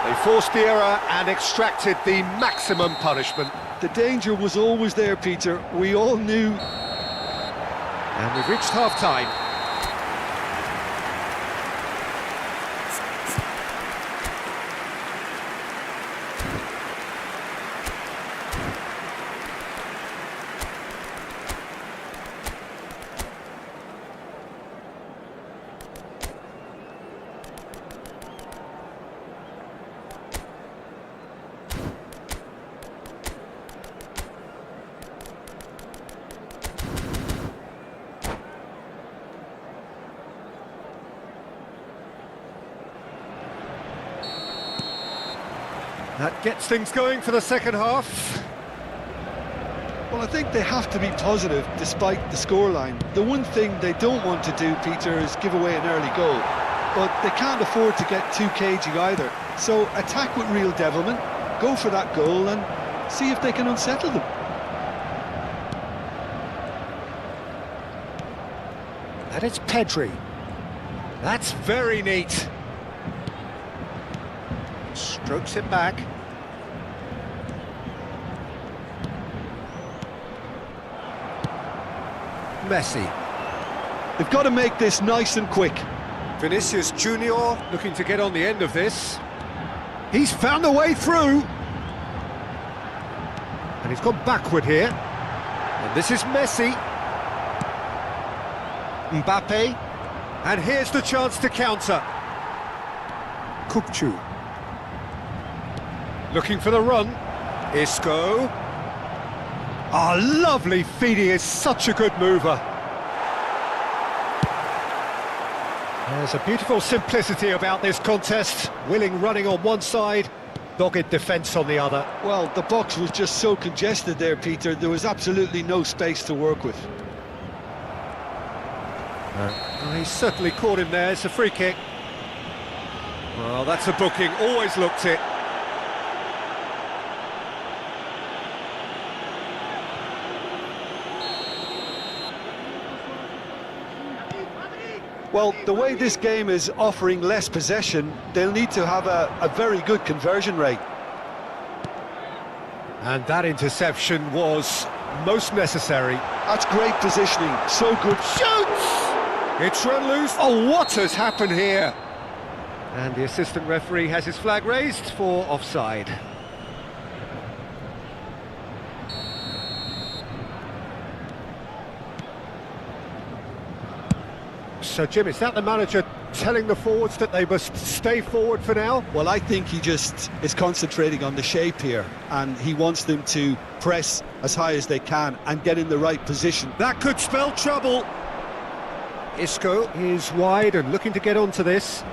They forced the error and extracted the maximum punishment. The danger was always there, Peter. We all knew. And we've reached half-time. That gets things going for the second half. Well, I think they have to be positive despite the scoreline. The one thing they don't want to do, Peter, is give away an early goal. But they can't afford to get too cagey either. So attack with real devilment, go for that goal and see if they can unsettle them. And it's Pedri. That's very neat. Strokes it back. Messi. They've got to make this nice and quick. Vinicius Junior looking to get on the end of this. He's found a way through. And he's gone backward here. And this is Messi. Mbappe. And here's the chance to counter. Kupchu. Looking for the run. Isco. Ah, lovely feed. He is such a good mover. There's a beautiful simplicity about this contest. Willing running on one side, dogged defence on the other. Well, the box was just so congested there, Peter. There was absolutely no space to work with. He certainly caught him there. It's a free kick. Well, that's a booking. Always looked it. Well, the way this game is offering less possession, they'll need to have a very good conversion rate. And that interception was most necessary. That's great positioning, so good. Shoots! It's run loose. Oh, what has happened here? And the assistant referee has his flag raised for offside. So, Jim, is that the manager telling the forwards that they must stay forward for now? Well, I think he just is concentrating on the shape here, and he wants them to press as high as they can and get in the right position. That could spell trouble. Isco is wide and looking to get onto this.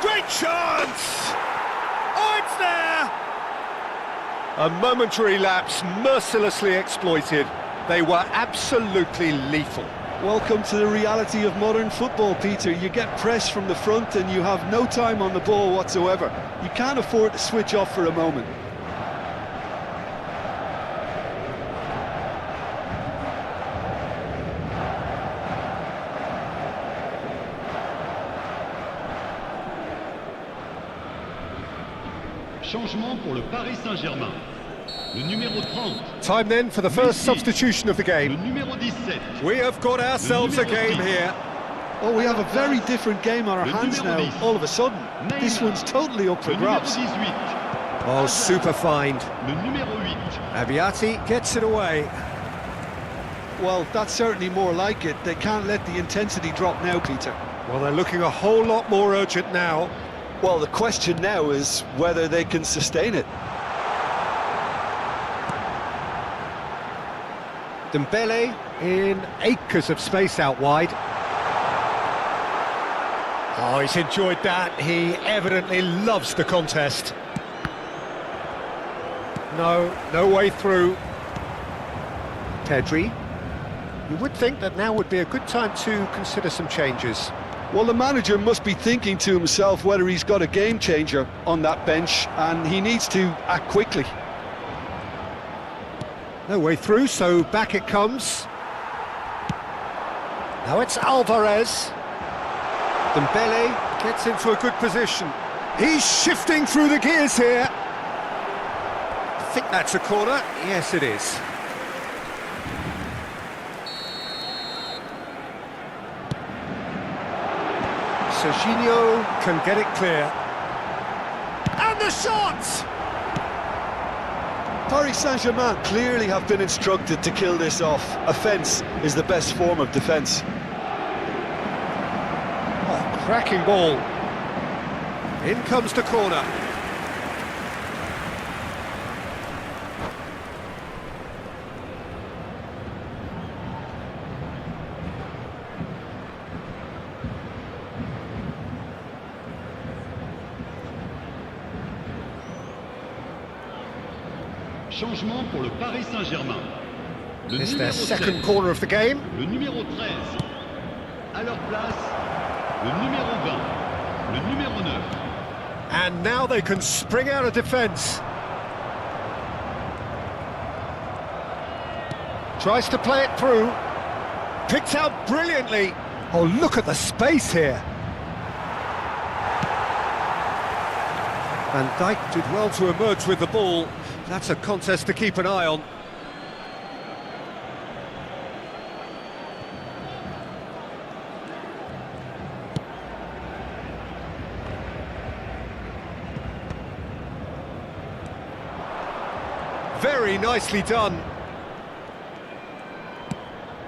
Great chance! Oh, it's there! A momentary lapse mercilessly exploited. They were absolutely lethal. Welcome to the reality of modern football, Peter. You get pressed from the front and you have no time on the ball whatsoever. You can't afford to switch off for a moment. Changement pour le Paris Saint-Germain. Le numéro 30. Time then for the first substitution of the Le game. numéro 17. We have got ourselves a game here. Oh, we have a very different game on our hands now, all of a sudden. This one's totally up for Le numéro grabs. 18. Oh, super find. Le numéro 8. Abiati gets it away. Well, that's certainly more like it. They can't let the intensity drop now, Peter. Well, they're looking a whole lot more urgent now. Well, the question now is whether they can sustain it. Dembele in acres of space out wide. Oh, he's enjoyed that. He evidently loves the contest. No way through. Pedri. You would think that now would be a good time to consider some changes. Well, the manager must be thinking to himself whether he's got a game changer on that bench, and he needs to act quickly. No way through, so back it comes. Now it's Alvarez. Dembele gets into a good position. He's shifting through the gears here. I think that's a corner. Yes, it is. Serginho can get it clear. And the shot! Paris Saint-Germain clearly have been instructed to kill this off. Offence is the best form of defence. Oh, cracking ball. In comes the corner. Changement pour le Paris Saint-Germain. Le It's their numéro second 16. corner of the game. Le numéro 13. À leur place, le numéro 20. Le numéro 9. And now they can spring out of defence. Tries to play it through. Picked out brilliantly. Oh, look at the space here. Van Dijk did well to emerge with the ball. That's a contest to keep an eye on. Very nicely done.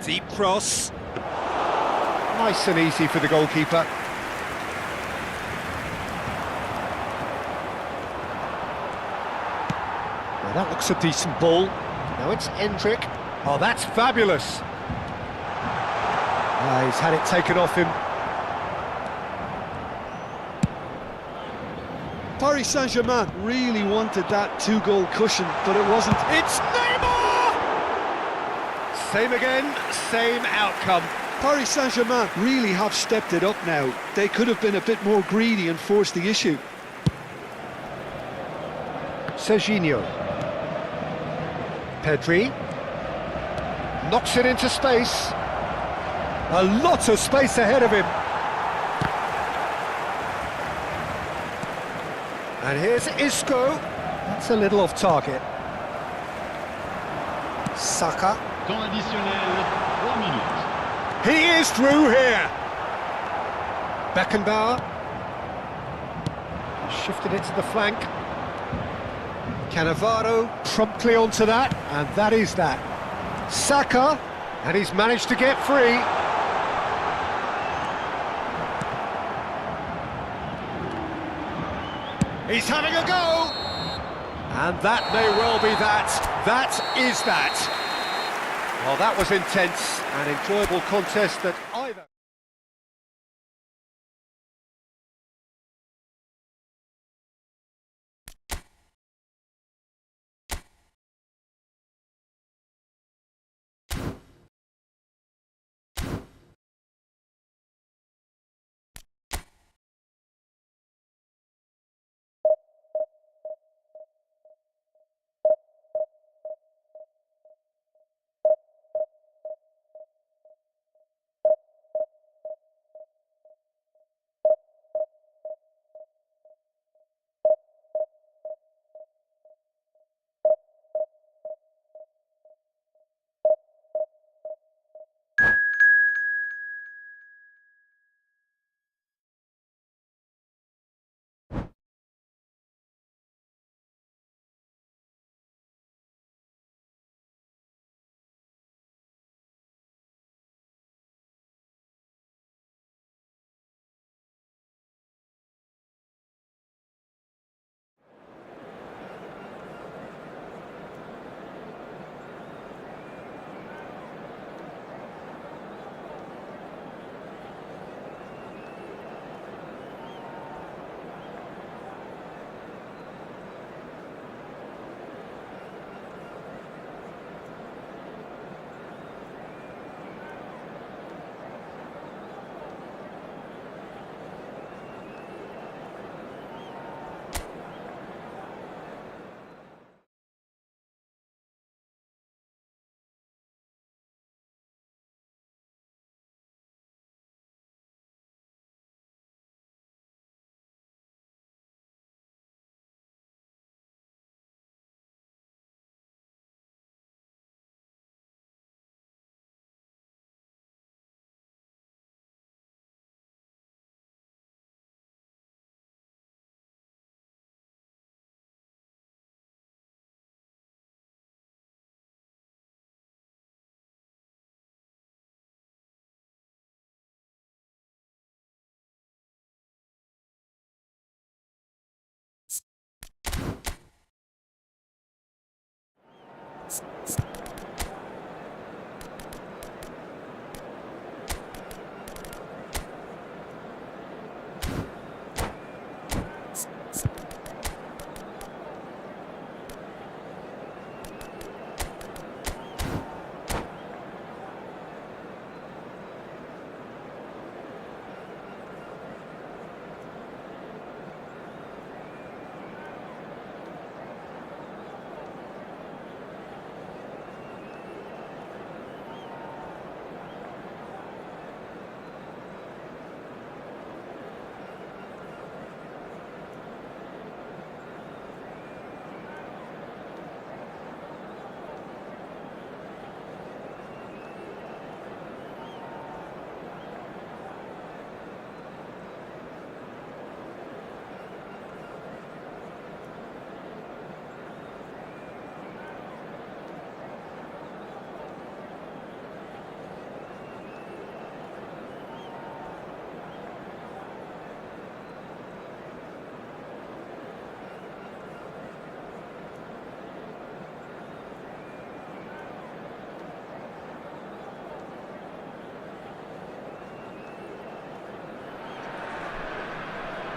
Deep cross. Nice and easy for the goalkeeper. Well, that looks a decent ball. Now it's Endrick. Oh, that's fabulous. He's had it taken off him. Paris Saint-Germain really wanted that two-goal cushion, but it wasn't. It's Neymar! Same again, same outcome. Paris Saint-Germain really have stepped it up now. They could have been a bit more greedy and forced the issue. Serginho. Pedri. Knocks it into space. A lot of space ahead of him. And here's Isco. That's a little off target. Saka. Temps additionnel, 3 minutes. He is through here. Beckenbauer. Shifted it to the flank. Cannavaro promptly onto that, and that is that. Saka, and he's managed to get free. He's having a go! And that may well be that. That is that. Well, that was intense, an enjoyable contest that either...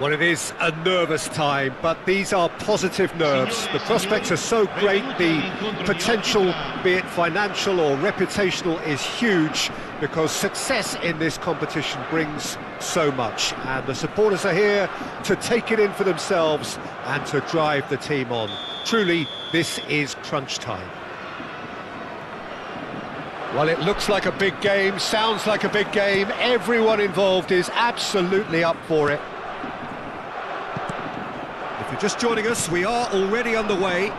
Well, it is a nervous time, but these are positive nerves. The prospects are so great, the potential, be it financial or reputational, is huge because success in this competition brings so much. And the supporters are here to take it in for themselves and to drive the team on. Truly, this is crunch time. Well, it looks like a big game, sounds like a big game. Everyone involved is absolutely up for it. If you're just joining us, we are already underway.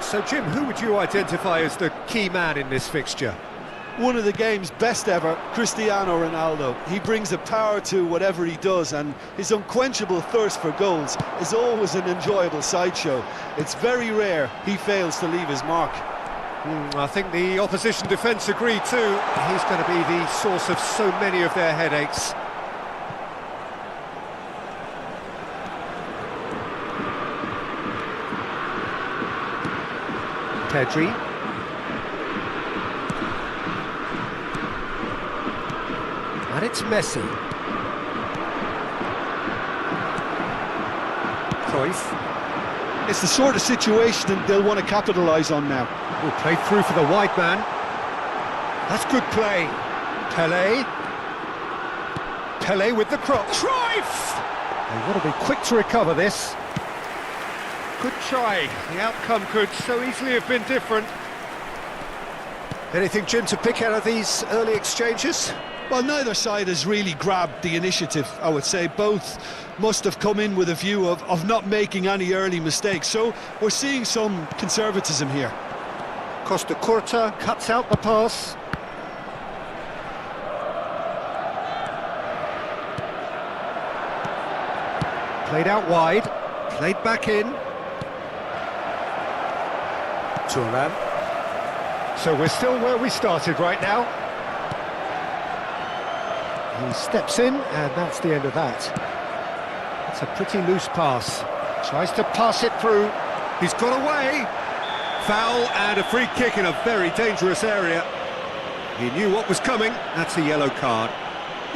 So, Jim, who would you identify as the key man in this fixture? One of the game's best ever, Cristiano Ronaldo. He brings a power to whatever he does, and his unquenchable thirst for goals is always an enjoyable sideshow. It's very rare he fails to leave his mark. I think the opposition defence agree too. He's going to be the source of so many of their headaches. Pedri. And it's Messi. Cruyff. It's the sort of situation they'll want to capitalise on now. Oh, played through for the wide man. That's good play. Pele with the cross. Cruyff! They want to be quick to recover this. Good try. The outcome could so easily have been different. Anything, Jim, to pick out of these early exchanges? Well, neither side has really grabbed the initiative, I would say. Both must have come in with a view of not making any early mistakes. So we're seeing some conservatism here. Costa Curta cuts out the pass. Played out wide, played back in. Thuram. So we're still where we started right now. He steps in, and that's the end of that. It's a pretty loose pass. Tries to pass it through. He's got away. Foul and a free kick in a very dangerous area. He knew what was coming. That's a yellow card.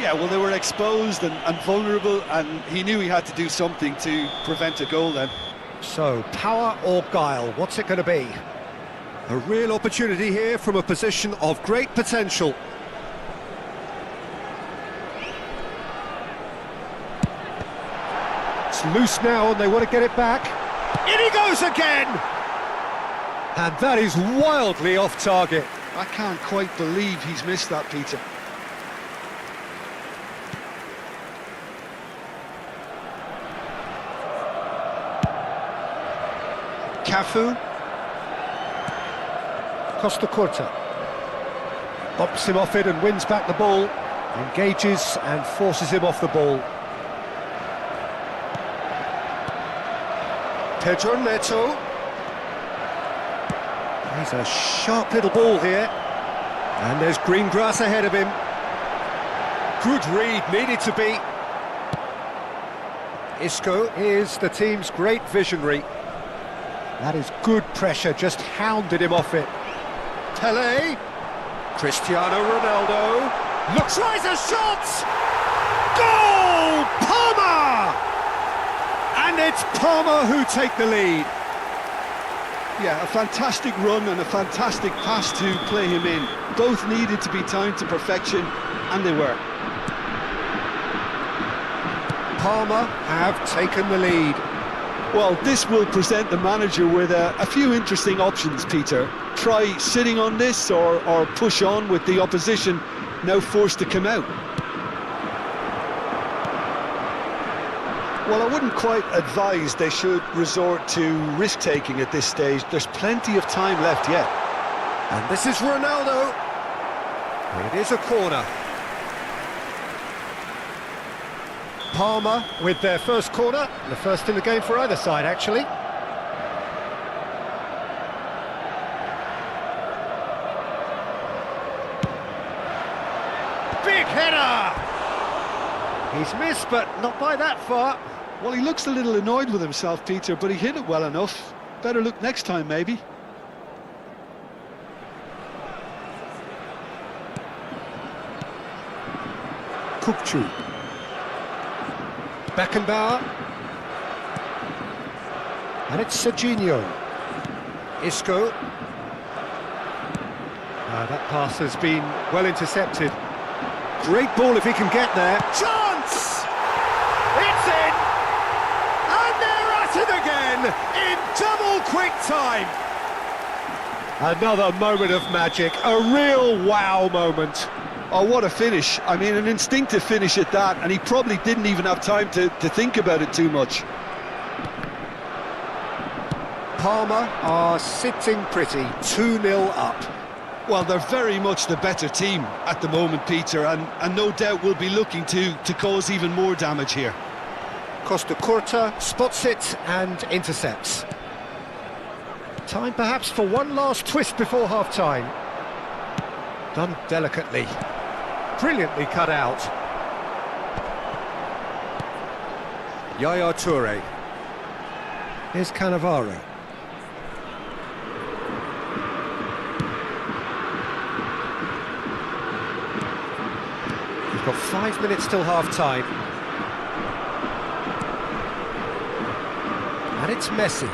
Yeah, well, they were exposed and vulnerable, and he knew he had to do something to prevent a goal then. So, power or guile, what's it going to be? A real opportunity here from a position of great potential. It's loose now and they want to get it back. In he goes again! And that is wildly off target. I can't quite believe he's missed that, Peter. Cafu. Costa Curta. Bumps him off it and wins back the ball. Engages and forces him off the ball. Pedro Neto. He's a sharp little ball here. And there's green grass ahead of him. Good read, needed to be. Isco is the team's great visionary. That is good pressure, just hounded him off it. Pele. Cristiano Ronaldo. Looks like a shot! Goal! Palmer! And it's Palmer who take the lead. Yeah, a fantastic run and a fantastic pass to play him in. Both needed to be timed to perfection, and they were. Palmer have taken the lead. Well, this will present the manager with a few interesting options, Peter. Try sitting on this or push on with the opposition now forced to come out. Well, I wouldn't quite advise they should resort to risk-taking at this stage. There's plenty of time left yet. And this is Ronaldo. It is a corner. Palmer with their first corner, the first in the game for either side, actually. Big header! He's missed, but not by that far. Well, he looks a little annoyed with himself, Peter, but he hit it well enough. Better look next time, maybe. Kukcu. Beckenbauer. And it's Serginho. Isco. That pass has been well intercepted. Great ball if he can get there. Chance! It's in! And they're at it again in double quick time. Another moment of magic, a real wow moment. Oh, what a finish. I mean, an instinctive finish at that, and he probably didn't even have time to think about it too much. Parma are sitting pretty, 2-0 up. Well, they're very much the better team at the moment, Peter, and no doubt will be looking to cause even more damage here. Costa Curta spots it and intercepts. Time perhaps for one last twist before half-time. Done delicately. Brilliantly cut out. Yaya Toure. Here's Cannavaro. We've got 5 minutes till half-time. And it's Messi.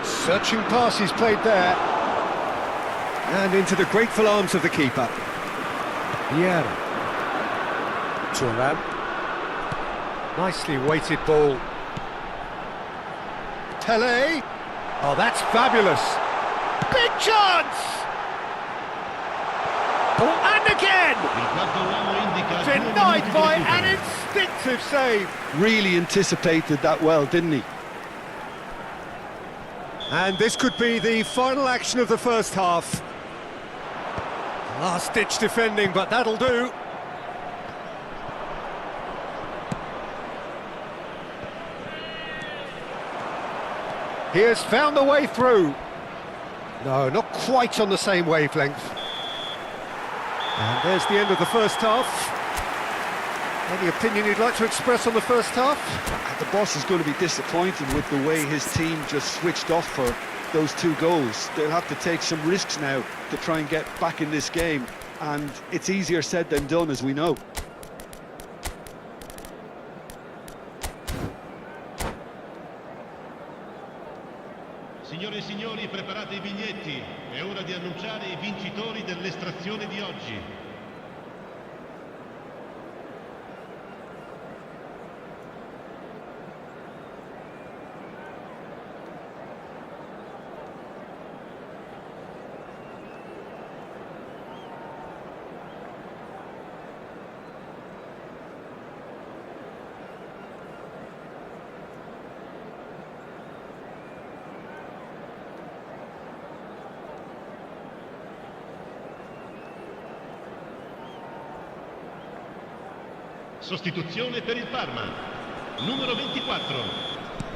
Searching pass he's played there. And into the grateful arms of the keeper. Yeah. Turan. Nicely weighted ball. Tele. Oh, that's fabulous. Big chance! Oh, and again! Denied by an instinctive save. Really anticipated that well, didn't he? And this could be the final action of the first half. Last-ditch defending, but that'll do. He has found the way through. No, not quite on the same wavelength. And there's the end of the first half. Any opinion you'd like to express on the first half? The boss is going to be disappointed with the way his team just switched off for those 2 goals. They'll have to take some risks now to try and get back in this game, and it's easier said than done, as we know. Signore e signori, preparate I biglietti. È ora di annunciare I vincitori dell'estrazione di oggi. Sostituzione per il Parma. Numero 24.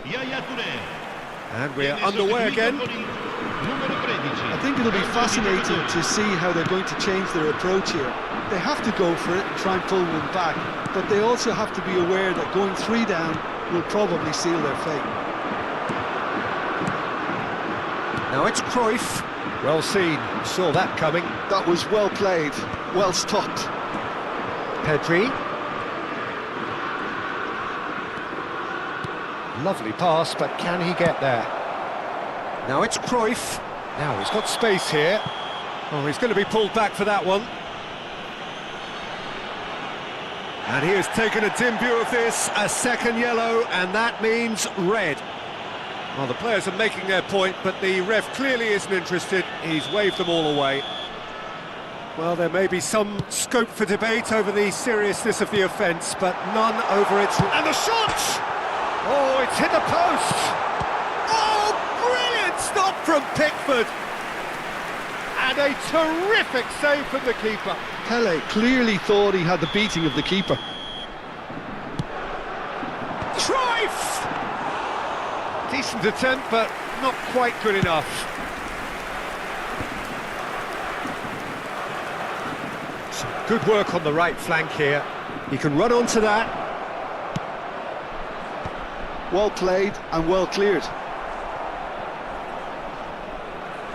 Yaya Toure. And we're underway again. Numero 13. I think it'll be fascinating to see how they're going to change their approach here. They have to go for it and try and pull one back, but they also have to be aware that going 3 down will probably seal their fate. Now it's Cruyff. Well seen, saw that coming. That was well played, well stopped. Pedri. Lovely pass, but can he get there? Now it's Cruyff. Now he's got space here. Oh, he's going to be pulled back for that one. And he has taken a dim view of this, a second yellow, and that means red. Well, the players are making their point, but the ref clearly isn't interested. He's waved them all away. Well, there may be some scope for debate over the seriousness of the offence, but none over its... And the shot! Oh, it's hit the post! Oh, brilliant stop from Pickford! And a terrific save from the keeper. Pele clearly thought he had the beating of the keeper. Cruyff! Decent attempt, but not quite good enough. Some good work on the right flank here. He can run onto that. Well played and well cleared.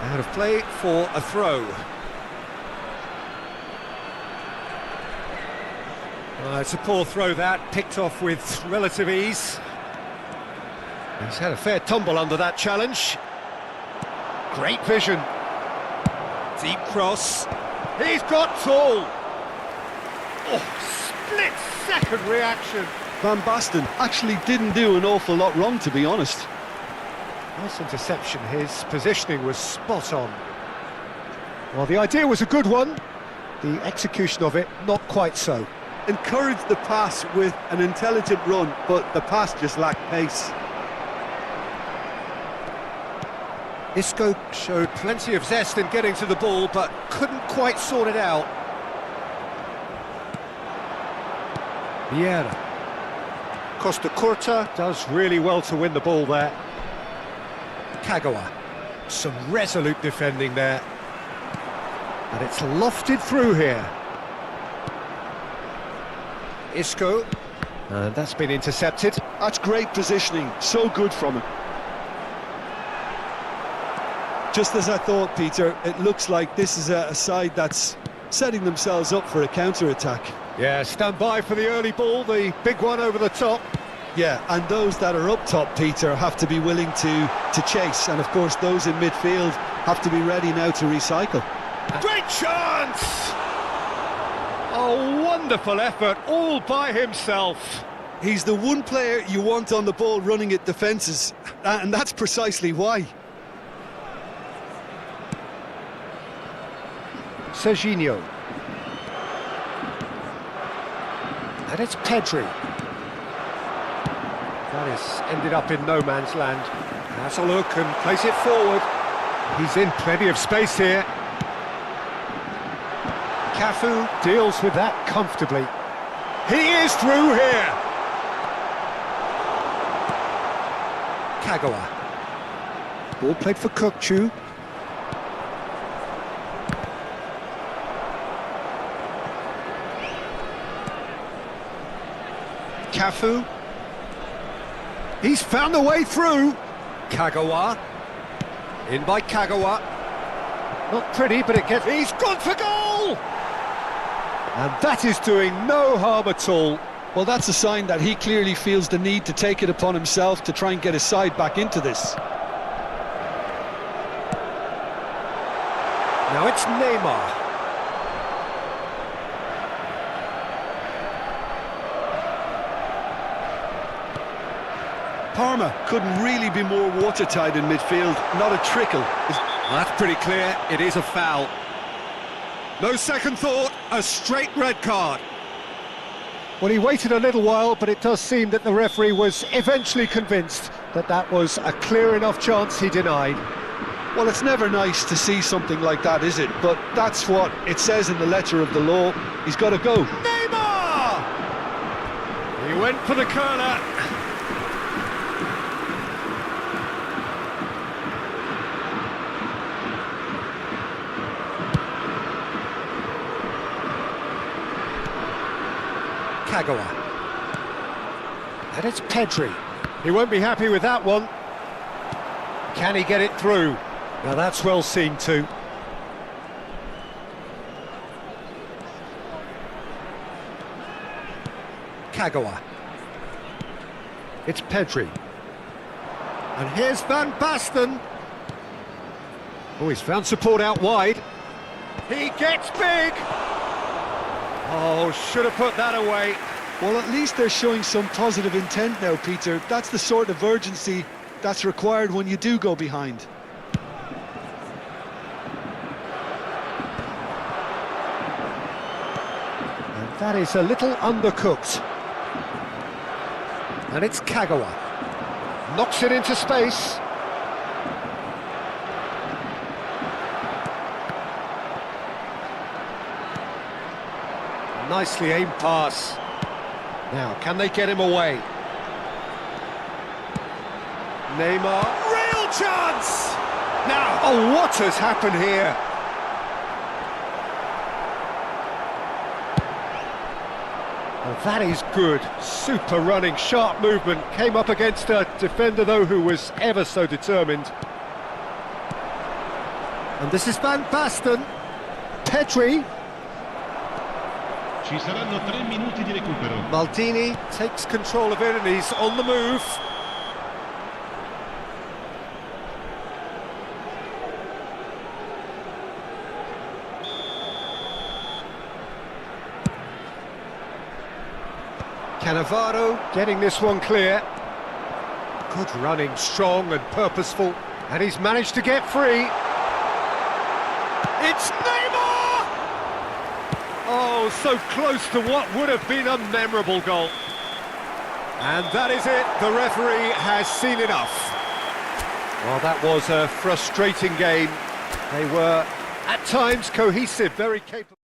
Out of play for a throw. It's a poor throw that, picked off with relative ease. He's had a fair tumble under that challenge. Great vision. Deep cross. He's got tall. Oh, split-second reaction. Van Basten actually didn't do an awful lot wrong, to be honest. Nice interception, his positioning was spot on. Well, the idea was a good one, the execution of it not quite so. Encouraged the pass with an intelligent run, but the pass just lacked pace. Isco showed plenty of zest in getting to the ball, but couldn't quite sort it out. Vieira. Costa Curta does really well to win the ball there. Kagawa. Some resolute defending there. And it's lofted through here. Isco. And that's been intercepted. That's great positioning, so good from him. Just as I thought, Peter, it looks like this is a side that's setting themselves up for a counter-attack. Yeah, stand by for the early ball, the big one over the top. Yeah, and those that are up top, Peter, have to be willing to chase. And, of course, those in midfield have to be ready now to recycle. Great chance! Oh, wonderful effort, all by himself. He's the one player you want on the ball running at defences, and that's precisely why. Serginho. And it's Pedri. That has ended up in no man's land. Has a look and plays it forward. He's in plenty of space here. Cafu deals with that comfortably. He is through here. Kagawa. Ball played for Kukçu. Cafu. He's found a way through. Kagawa. In by Kagawa. Not pretty, but it gets... He's gone for goal! And that is doing no harm at all. Well, that's a sign that he clearly feels the need to take it upon himself to try and get his side back into this. Now it's Neymar. Parma couldn't really be more watertight in midfield, not a trickle. Well, that's pretty clear, it is a foul. No second thought, a straight red card. Well, he waited a little while, but it does seem that the referee was eventually convinced that that was a clear enough chance he denied. Well, it's never nice to see something like that, is it? But that's what it says in the letter of the law. He's got to go. Neymar! He went for the corner. Kagawa. And it's Pedri. He won't be happy with that one. Can he get it through? Now that's well seen too. Kagawa. It's Pedri. And here's Van Basten. Oh, he's found support out wide. He gets big! Oh, should have put that away. Well, at least they're showing some positive intent now, Peter. That's the sort of urgency that's required when you do go behind. And that is a little undercooked. And it's Kagawa. Knocks it into space. Nicely aimed pass. Now, can they get him away? Neymar, real chance! Now, oh, what has happened here? Well, that is good. Super running, sharp movement. Came up against a defender, though, who was ever so determined. And this is Van Basten. Pedri. Ci saranno 3 minuti di recupero. Maldini takes control of it and he's on the move. Cannavaro getting this one clear. Good running, strong and purposeful, and he's managed to get free. It's Neymar! Oh, so close to what would have been a memorable goal. And that is it, the referee has seen enough. Well, that was a frustrating game. They were, at times, cohesive, very capable.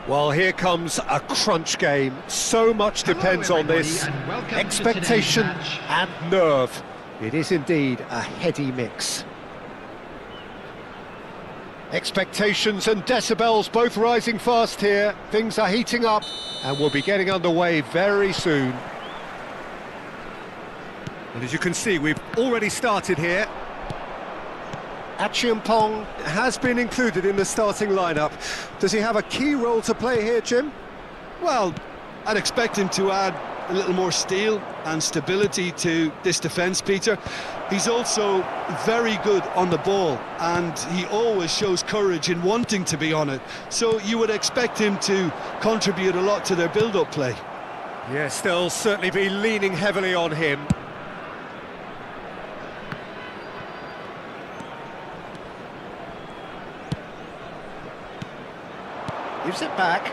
Well, here comes a crunch game. So much depends on this. Expectation and nerve. It is indeed a heady mix. Expectations and decibels both rising fast here. Things are heating up and we'll be getting underway very soon. And as you can see, we've already started here. Pong has been included in the starting lineup. Does he have a key role to play here, Jim? Well, I'd expect him to add a little more steel and stability to this defence, Peter. He's also very good on the ball and he always shows courage in wanting to be on it. So you would expect him to contribute a lot to their build-up play. Yes, they'll certainly be leaning heavily on him. Gives it back.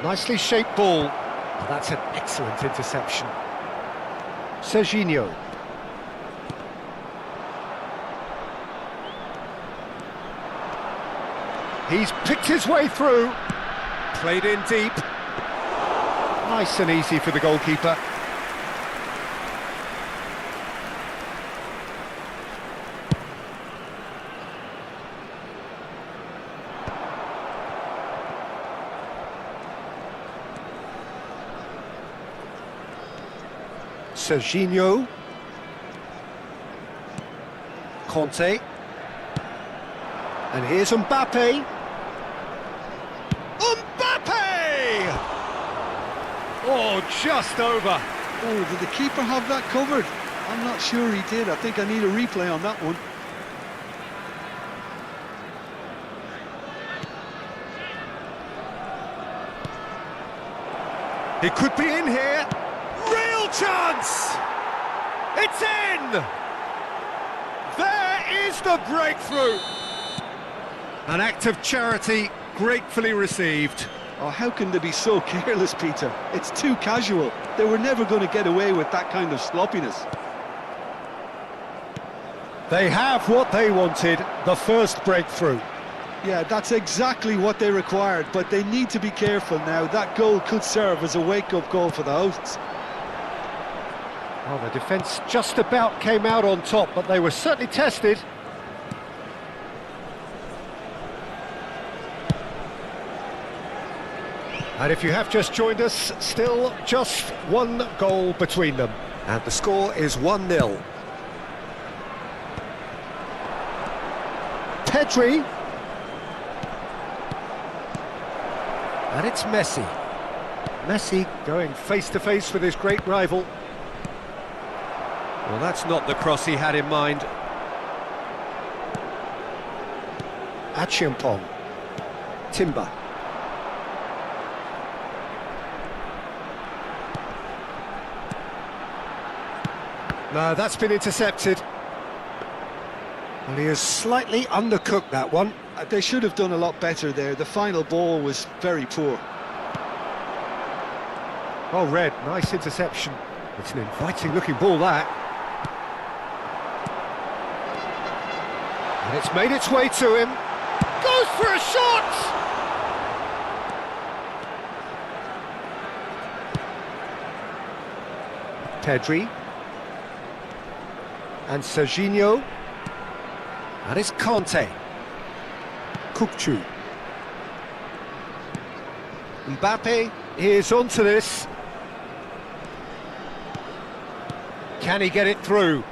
Nicely shaped ball. Oh, that's an excellent interception. Serginho. He's picked his way through. Played in deep. Nice and easy for the goalkeeper. Serginho. Conte. And here's Mbappe. Mbappe! Oh, just over. Oh, did the keeper have that covered? I'm not sure he did. I think I need a replay on that one. He could be in here. Real chance! It's in! There is the breakthrough! An act of charity gratefully received. Oh, how can they be so careless, Peter? It's too casual. They were never going to get away with that kind of sloppiness. They have what they wanted, the first breakthrough. Yeah, that's exactly what they required, but they need to be careful now. That goal could serve as a wake-up call for the hosts. Well, the defence just about came out on top, but they were certainly tested. And if you have just joined us, still just one goal between them. And the score is 1-0. Pedri. And it's Messi. Messi going face-to-face with his great rival. Well, that's not the cross he had in mind. Achiampong. Timber. No, that's been intercepted. Well, he has slightly undercooked that one. They should have done a lot better there. The final ball was very poor. Oh, Red, nice interception. It's an inviting-looking ball, that. And it's made its way to him. Goes for a shot! Pedri. And Serginho. And it's Conte. Kukçu. Mbappe is onto this. Can he get it through?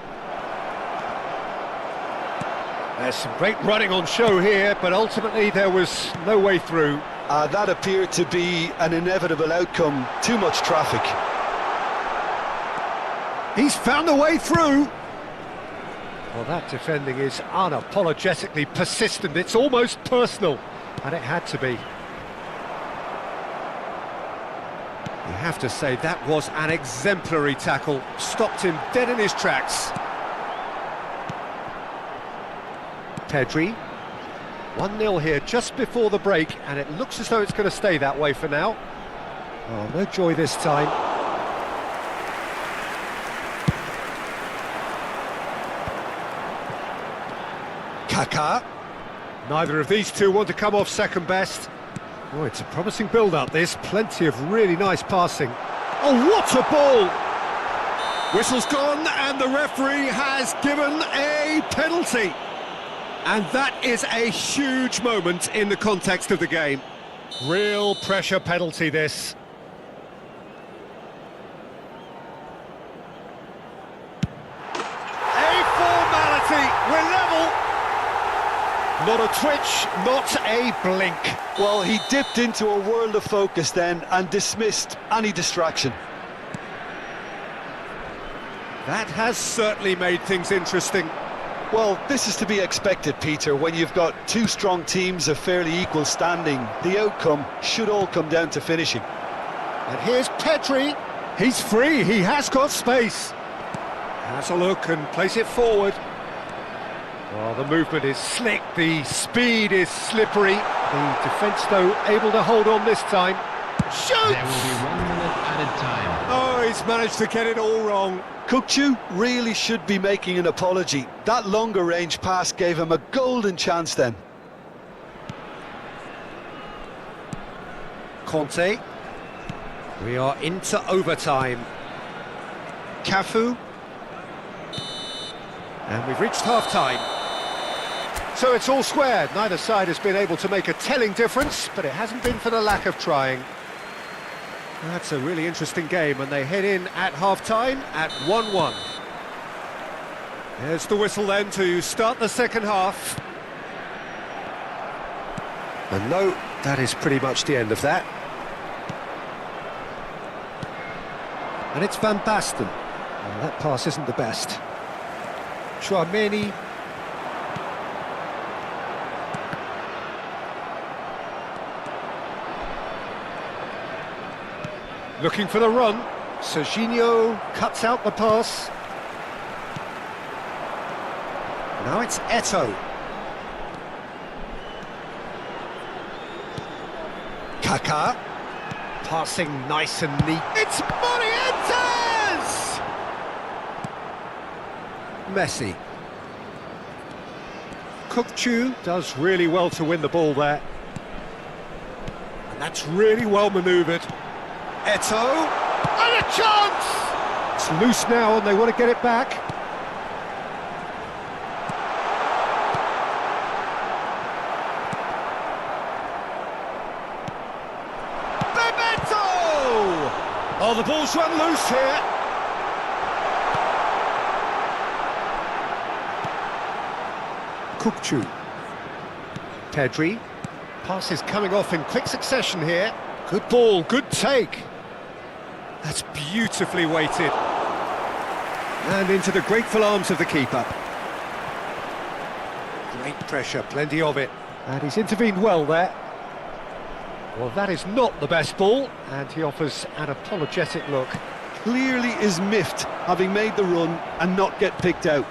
There's some great running on show here, but ultimately there was no way through. That appeared to be an inevitable outcome. Too much traffic. He's found a way through. Well, that defending is unapologetically persistent. It's almost personal, and it had to be. You have to say that was an exemplary tackle. Stopped him dead in his tracks. Pedri. 1-0 here just before the break, and it looks as though it's going to stay that way for now. Oh, no joy this time. Kaká. Neither of these two want to come off second best. Oh, it's a promising build-up, this. Plenty of really nice passing. Oh, what a ball! Whistle's gone, and the referee has given a penalty. And that is a huge moment in the context of the game. Real pressure penalty, this. A formality, we're level. Not a twitch, not a blink. Well, he dipped into a world of focus then and dismissed any distraction. That has certainly made things interesting. Well, this is to be expected, Peter. When you've got two strong teams of fairly equal standing, the outcome should all come down to finishing. And here's Pedri. He's free, he has got space. Has a look and plays it forward. Well, the movement is slick, the speed is slippery. The defence, though, able to hold on this time. Shoots! There will be 1 minute added time. Oh, he's managed to get it all wrong. Kukçu really should be making an apology. That longer range pass gave him a golden chance then. Conte. We are into overtime. Cafu. And we've reached half-time. So it's all square. Neither side has been able to make a telling difference, but it hasn't been for the lack of trying. That's a really interesting game, and they head in at half-time at 1-1. There's the whistle then to start the second half. And no, that is pretty much the end of that. And it's Van Basten. Well, that pass isn't the best. Chouameni. Looking for the run. Serginho cuts out the pass. Now it's Eto'o. Kaká. Passing nice and neat. It's Morientes! Messi. Kukçu does really well to win the ball there. And that's really well manoeuvred. Eto'o. And a chance! It's loose now and they want to get it back. Oh, the ball's run loose here. Kukçu. Pedri. Pass is coming off in quick succession here. Good ball, good take. That's beautifully weighted. And into the grateful arms of the keeper. Great pressure, plenty of it. And he's intervened well there. Well, that is not the best ball, and he offers an apologetic look. Clearly is miffed, having made the run and not get picked out.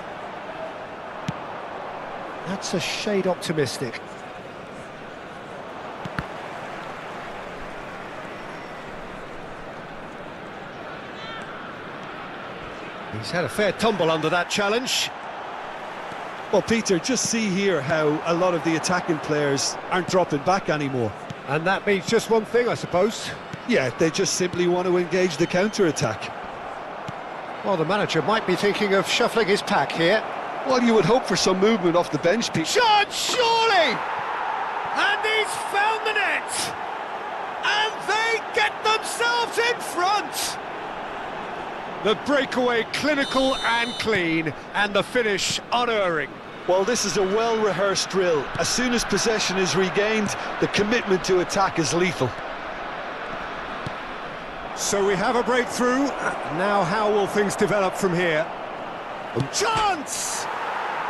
That's a shade optimistic. He's had a fair tumble under that challenge. Well, Peter, just see here how a lot of the attacking players aren't dropping back anymore. And that means just one thing, I suppose. Yeah, they just simply want to engage the counter-attack. Well, the manager might be thinking of shuffling his pack here. Well, you would hope for some movement off the bench, Peter. Shot, surely! And he's found the net! And they get themselves in front! The breakaway clinical and clean, and the finish unerring. Well, this is a well-rehearsed drill. As soon as possession is regained, the commitment to attack is lethal. So we have a breakthrough. Now how will things develop from here? Chance!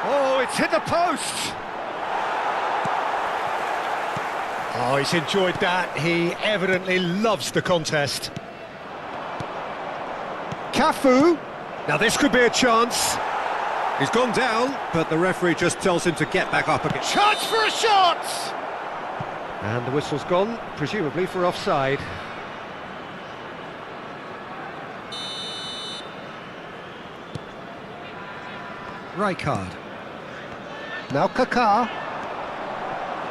Oh, it's hit the post! Oh, he's enjoyed that. He evidently loves the contest. Cafu. Now this could be a chance. He's gone down, but the referee just tells him to get back up again. Chance for a shot! And the whistle's gone, presumably for offside. Rijkaard. Now Kaká.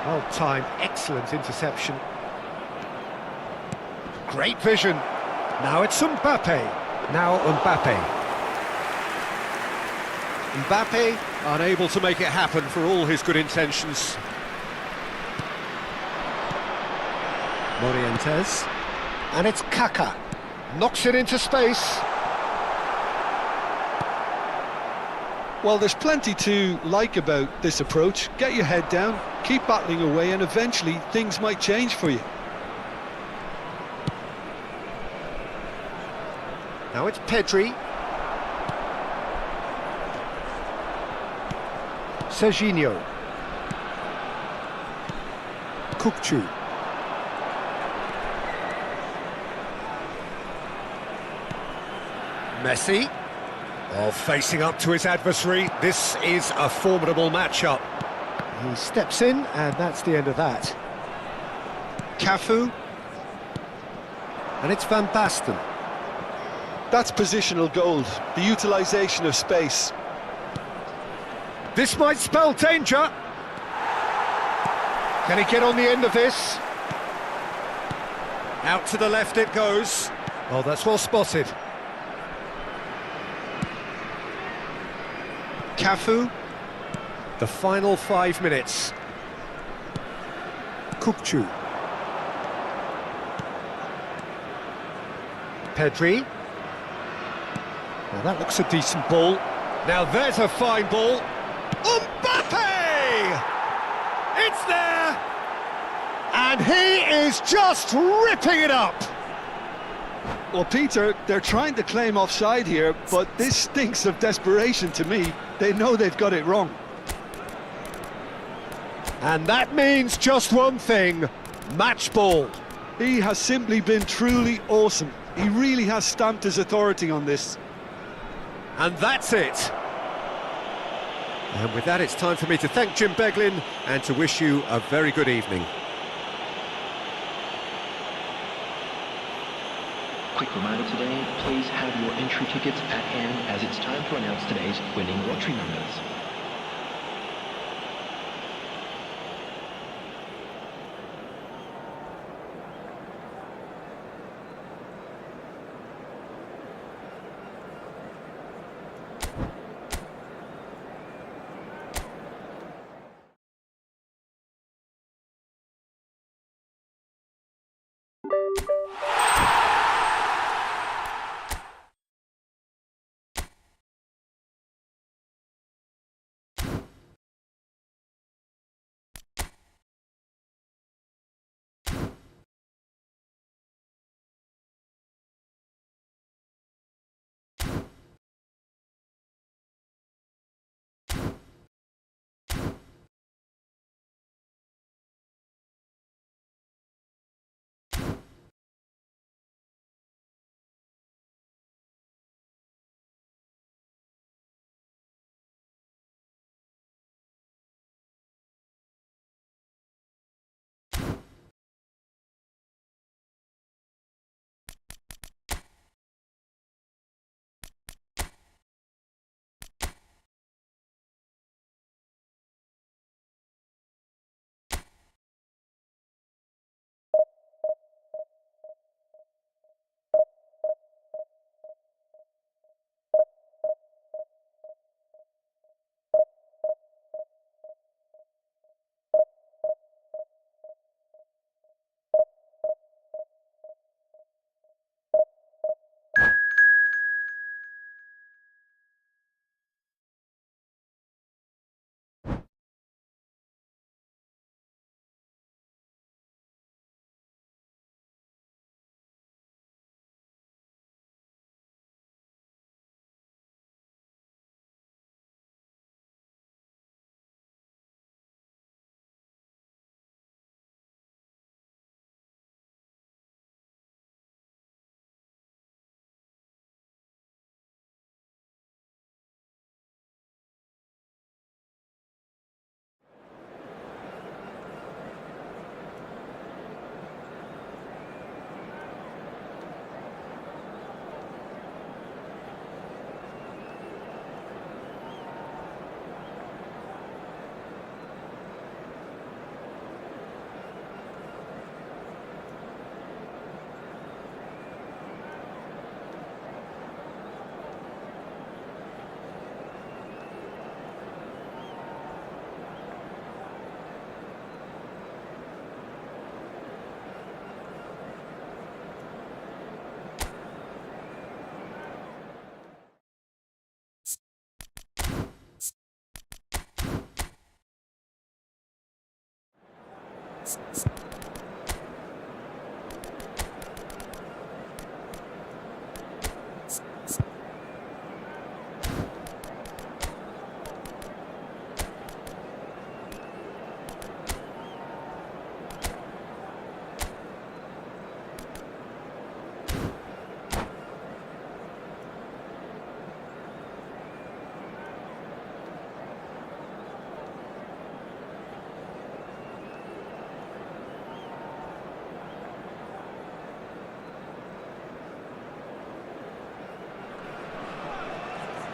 Well timed, excellent interception. Great vision. Now it's Mbappe. Now Mbappe. Mbappe unable to make it happen for all his good intentions. Morientes. And it's Kaká. Knocks it into space. Well, there's plenty to like about this approach. Get your head down, keep battling away, and eventually things might change for you. Now it's Pedri. Serginho. Kukçu. Messi. Oh, facing up to his adversary. This is a formidable matchup. He steps in, and that's the end of that. Cafu. And it's Van Basten. That's positional gold, the utilisation of space. This might spell danger. Can he get on the end of this? Out to the left it goes. Oh, that's well spotted. Cafu. The final 5 minutes. Kukçu. Pedri. Now that looks a decent ball. Now there's a fine ball. Mbappe! It's there! And he is just ripping it up! Well, Peter, they're trying to claim offside here, but this stinks of desperation to me. They know they've got it wrong. And that means just one thing, match ball. He has simply been truly awesome. He really has stamped his authority on this. And that's it. And with that, it's time for me to thank Jim Beglin and to wish you a very good evening. Quick reminder today, please have your entry tickets at hand as it's time to announce today's winning lottery numbers.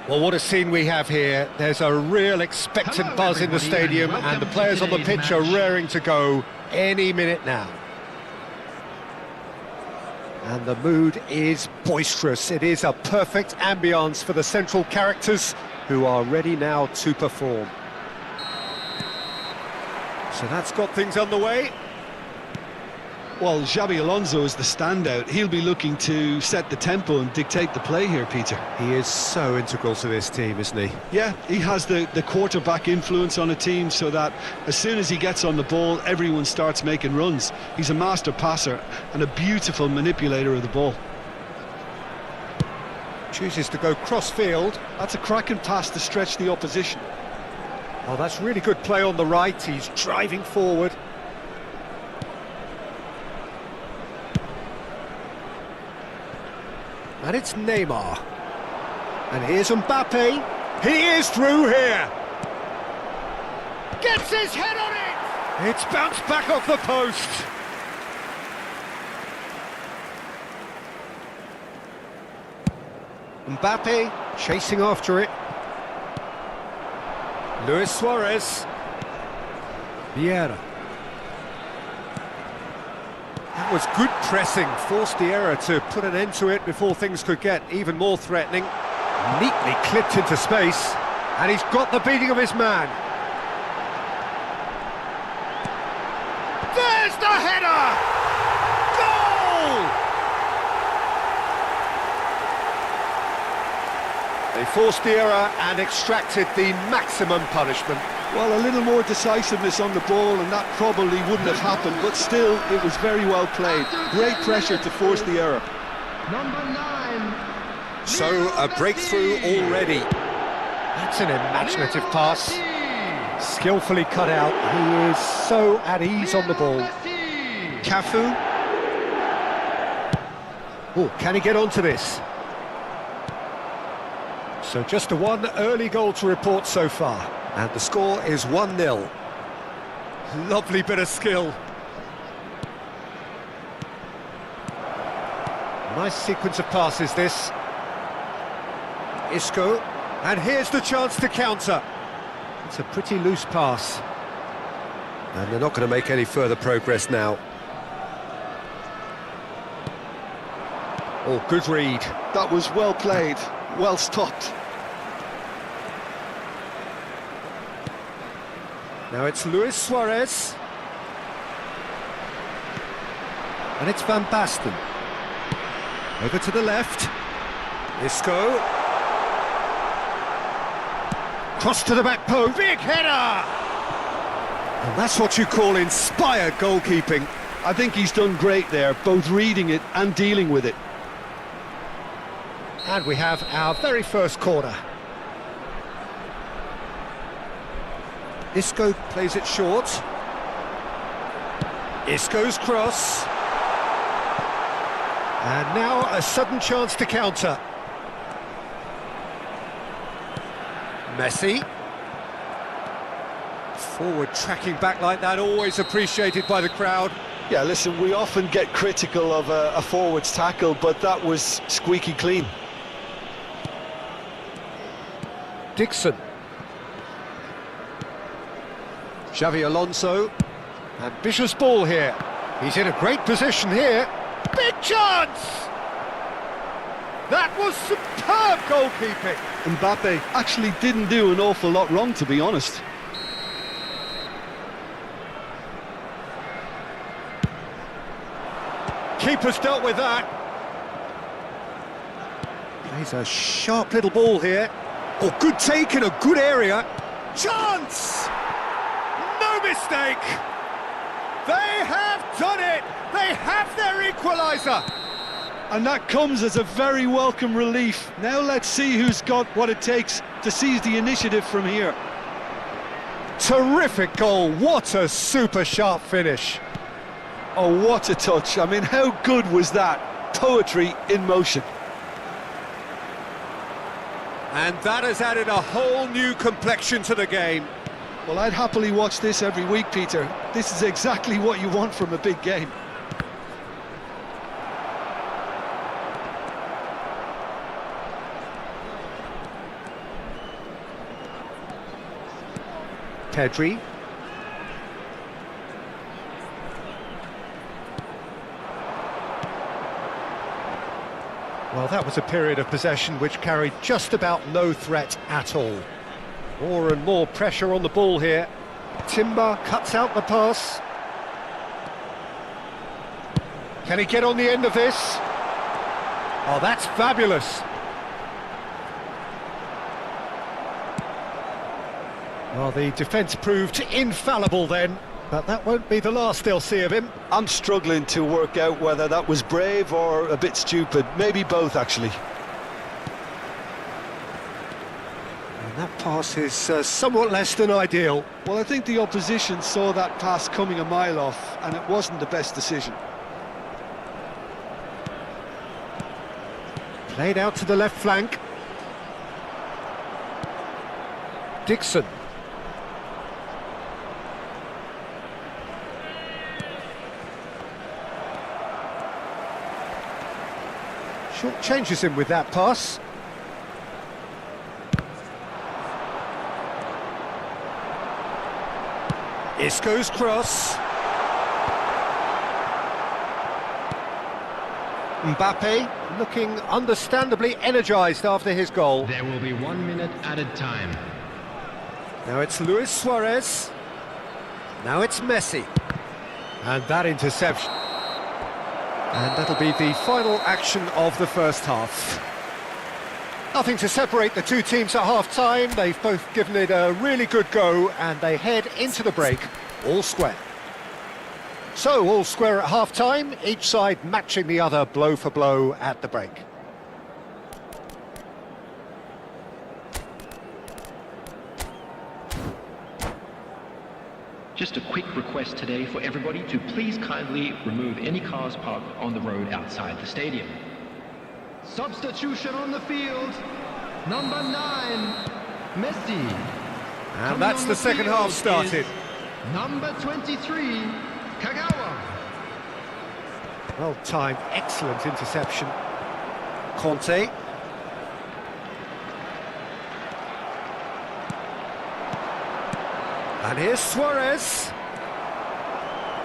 Well, what a scene we have here. There's a real expectant buzz in the stadium, and the players on the pitch are raring to go any minute now. And the mood is boisterous. It is a perfect ambience for the central characters who are ready now to perform. So that's got things underway. Well, Xabi Alonso is the standout. He'll be looking to set the tempo and dictate the play here, Peter. He is so integral to this team, isn't he? Yeah, he has the quarterback influence on a team so that as soon as he gets on the ball, everyone starts making runs. He's a master passer and a beautiful manipulator of the ball. Chooses to go cross-field. That's a cracking pass to stretch the opposition. Oh, that's really good play on the right. He's driving forward. And it's Neymar. And here's Mbappe. He is through here. Gets his head on it! It's bounced back off the post. Mbappe chasing after it. Luis Suarez. Vieira. That was good pressing, forced the error to put an end to it before things could get even more threatening. Neatly clipped into space, and he's got the beating of his man. There's the header! Goal! They forced the error and extracted the maximum punishment. Well, a little more decisiveness on the ball and that probably wouldn't have happened, but still, it was very well played. Great pressure to force the error. Number 9. So, a breakthrough already. That's an imaginative pass. Skillfully cut out. He is so at ease on the ball. Cafu. Oh, can he get onto this? So just one early goal to report so far. And the score is 1-0. Lovely bit of skill. Nice sequence of passes, this. Isco. And here's the chance to counter. It's a pretty loose pass. And they're not going to make any further progress now. Oh, good read. That was well played, well stopped. Now it's Luis Suarez. And it's Van Basten. Over to the left. Isco. Cross to the back post. Big header! And that's what you call inspired goalkeeping. I think he's done great there, both reading it and dealing with it. And we have our very first corner. Isco plays it short. Isco's cross. And now a sudden chance to counter. Messi. Forward tracking back like that, always appreciated by the crowd. Yeah, listen, we often get critical of a forward's tackle, but that was squeaky clean. Dixon. Xabi Alonso. Ambitious ball here. He's in a great position here. Big chance! That was superb goalkeeping. Mbappe actually didn't do an awful lot wrong, to be honest. Keeper's dealt with that. Plays a sharp little ball here. Oh, good take in a good area. Chance! No mistake! They have done it! They have their equaliser! And that comes as a very welcome relief. Now let's see who's got what it takes to seize the initiative from here. Terrific goal, what a super sharp finish. Oh, what a touch. I mean, how good was that? Poetry in motion. And that has added a whole new complexion to the game. Well, I'd happily watch this every week, Peter. This is exactly what you want from a big game. Pedri. Well, that was a period of possession which carried just about no threat at all. More and more pressure on the ball here. Timber cuts out the pass. Can he get on the end of this? Oh, that's fabulous. Well, the defence proved infallible then, but that won't be the last they'll see of him. I'm struggling to work out whether that was brave or a bit stupid. Maybe both, actually. And that pass is somewhat less than ideal. Well, I think the opposition saw that pass coming a mile off, and it wasn't the best decision. Played out to the left flank. Dixon. Short changes him with that pass. Isco's cross. Mbappe looking understandably energised after his goal. There will be 1 minute added time. Now it's Luis Suarez. Now it's Messi. And that interception. And that'll be the final action of the first half. Nothing to separate the two teams at half-time. They've both given it a really good go, and they head into the break all square. So, all square at half-time, each side matching the other blow for blow at the break. Just a quick request today for everybody to please kindly remove any cars parked on the road outside the stadium. Substitution on the field, number 9, Messi. And that's the second half started. Number 23, Kagawa. Well timed, excellent interception. Conte. And here's Suarez.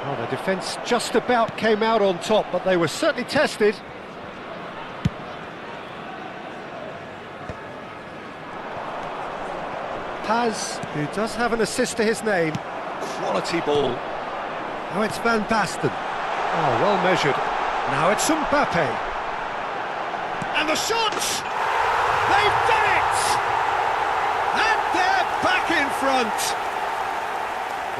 Well, the defence just about came out on top, but they were certainly tested. Paz, who does have an assist to his name. Quality ball. Now it's Van Basten. Oh, well measured. Now it's Mbappe. And the shot! They've done it! And they're back in front.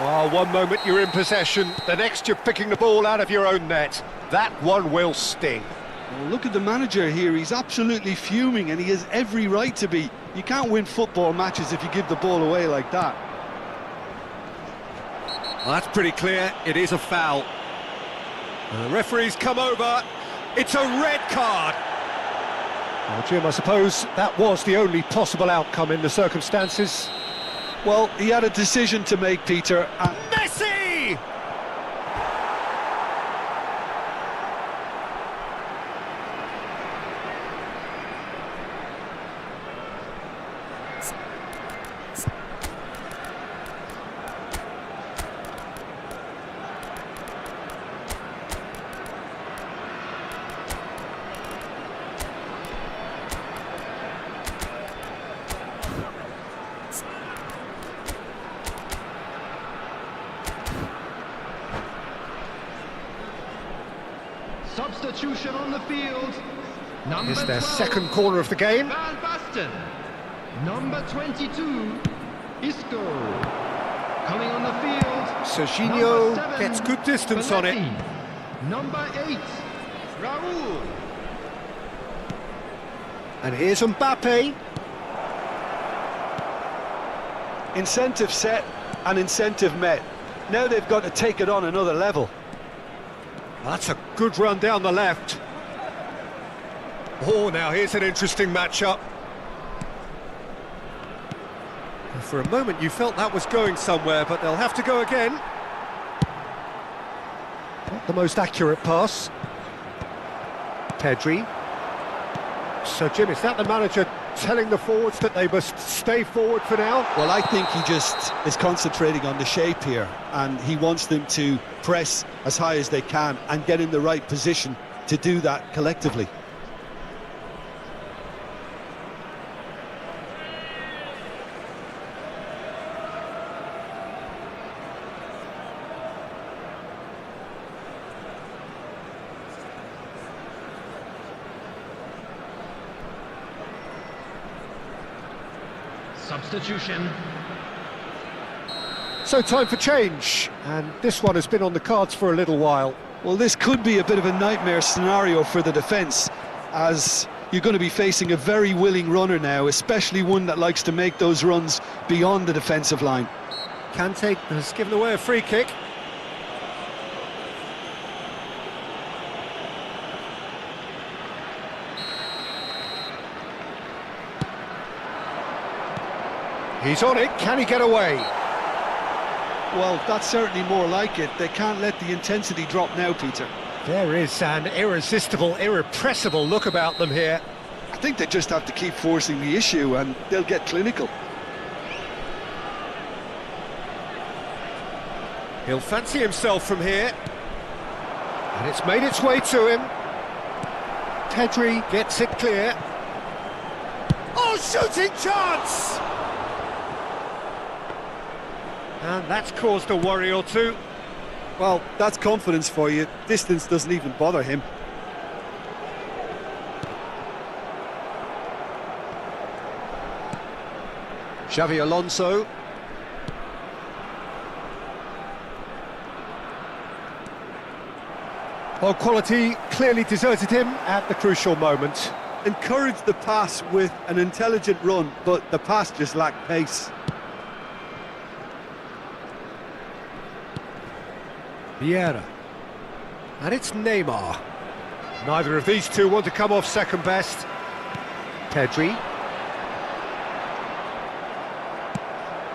Oh, one moment you're in possession, the next you're picking the ball out of your own net. That one will sting. Well, look at the manager here, he's absolutely fuming, and he has every right to be. You can't win football matches if you give the ball away like that. Well, that's pretty clear, it is a foul. The referee's come over, it's a red card. Well, Jim, I suppose that was the only possible outcome in the circumstances. Well, he had a decision to make, Peter. Messi! Substitution on the field. It's their second corner of the game. Van Basten. Number 22, Isco. Coming on the field. Serginho Number 7, gets good distance on it. Number 8, Raul. And here's Mbappe. Incentive set and incentive met. Now they've got to take it on another level. That's a good run down the left. Oh, now here's an interesting matchup. For a moment you felt that was going somewhere, but they'll have to go again. Not the most accurate pass. Pedri. So, Jim, is that the manager telling the forwards that they must stay forward for now? Well, I think he just is concentrating on the shape here, and he wants them to press as high as they can and get in the right position to do that collectively. Substitution. So time for change, and this one has been on the cards for a little while. Well, this could be a bit of a nightmare scenario for the defence, as you're going to be facing a very willing runner now, especially one that likes to make those runs beyond the defensive line. Kante has given away a free kick. He's on it, can he get away? Well, that's certainly more like it. They can't let the intensity drop now, Peter. There is an irresistible, irrepressible look about them here. I think they just have to keep forcing the issue and they'll get clinical. He'll fancy himself from here. And it's made its way to him. Pedri gets it clear. Oh, shooting chance! And that's caused a worry or two. Well, that's confidence for you. Distance doesn't even bother him. Xavi Alonso. Well, quality clearly deserted him at the crucial moment. Encouraged the pass with an intelligent run, but the pass just lacked pace. Vieira. And it's Neymar. Neither of these two want to come off second best. Pedri.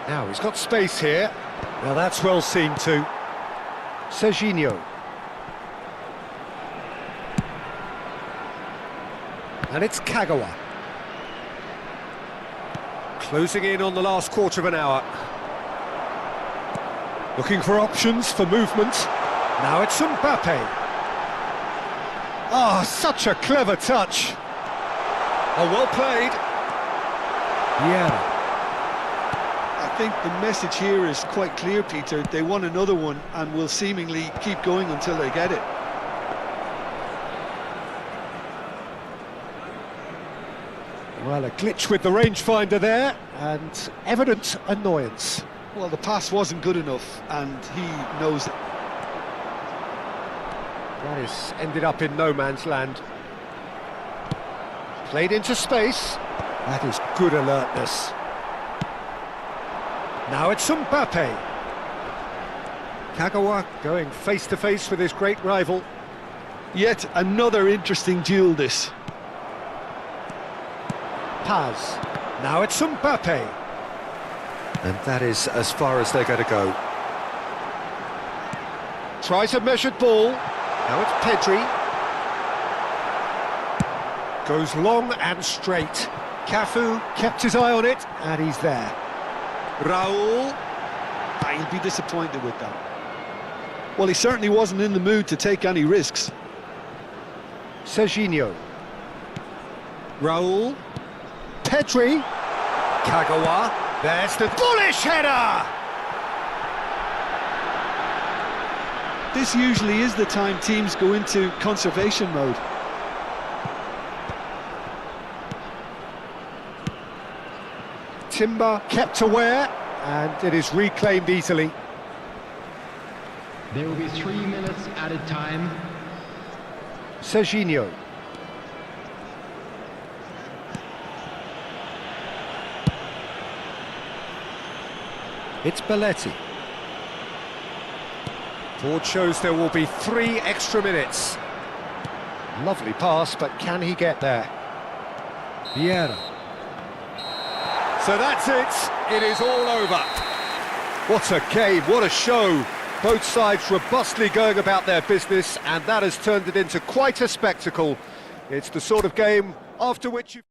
Now he's got space here. Well, that's well seen too. Serginho. And it's Kagawa. Closing in on the last quarter of an hour. Looking for options for movement. Now it's Mbappe. Ah, such a clever touch. Oh, well played. Yeah. I think the message here is quite clear, Peter. They want another one and will seemingly keep going until they get it. Well, a glitch with the rangefinder there, and evident annoyance. Well, the pass wasn't good enough, and he knows it. That is ended up in no man's land. Played into space. That is good alertness. Now it's Mbappe. Kagawa going face-to-face with his great rival. Yet another interesting duel, this. Paz. Now it's Mbappe. And that is as far as they're going to go. Tries a measured ball. Now it's Pedri. Goes long and straight. Cafu kept his eye on it, and he's there. Raul. He'll be disappointed with that. Well, he certainly wasn't in the mood to take any risks. Serginho. Raul. Pedri. Kagawa. There's the bullish header! This usually is the time teams go into conservation mode. Timber kept aware, and it is reclaimed easily. There will be 3 minutes added time. Serginho. It's Belletti. Board shows there will be 3 extra minutes. Lovely pass, but can he get there? Vieira. So that's it. It is all over. What a game, what a show. Both sides robustly going about their business, and that has turned it into quite a spectacle. It's the sort of game after which you...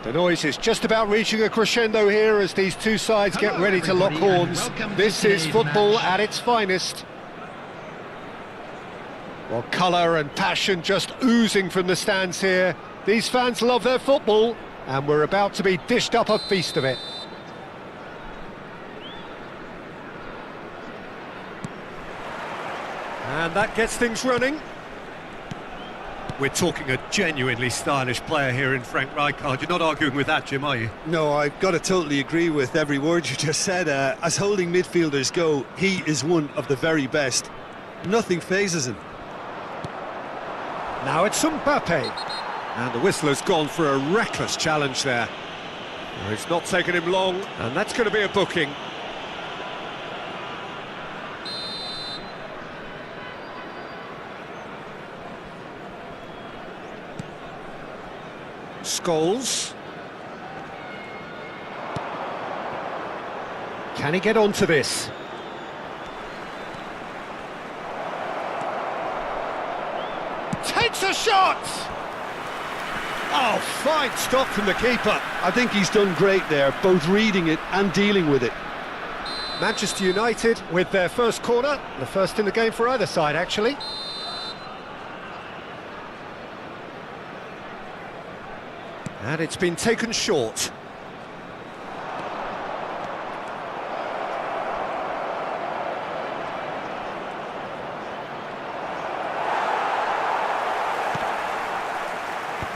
The noise is just about reaching a crescendo here as these two sides get ready to lock horns. This is football at its finest. Well, colour and passion just oozing from the stands here. These fans love their football, and we're about to be dished up a feast of it. And that gets things running. We're talking a genuinely stylish player here in Frank Rijkaard. You're not arguing with that, Jim, are you? No, I've got to totally agree with every word you just said. As holding midfielders go, he is one of the very best. Nothing phases him. Now it's Mbappe. And the whistler's gone for a reckless challenge there. Well, it's not taken him long, and that's going to be a booking. Scholes. Can he get onto this? Takes a shot! Oh, fine stop from the keeper. I think he's done great there, both reading it and dealing with it. Manchester United with their first corner, the first in the game for either side, actually. And it's been taken short.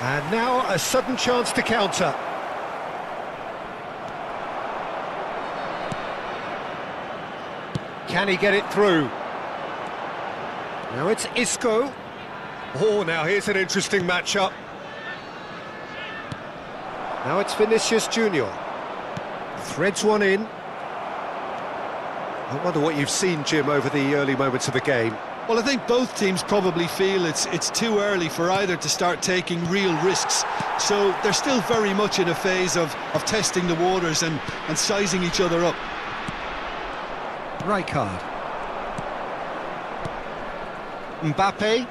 And now a sudden chance to counter. Can he get it through? Now it's Isco. Oh, now here's an interesting matchup. Now it's Vinicius Junior. Threads one in. I wonder what you've seen, Jim, over the early moments of the game. Well, I think both teams probably feel it's too early for either to start taking real risks. So they're still very much in a phase of testing the waters and sizing each other up. Rijkaard. Mbappe.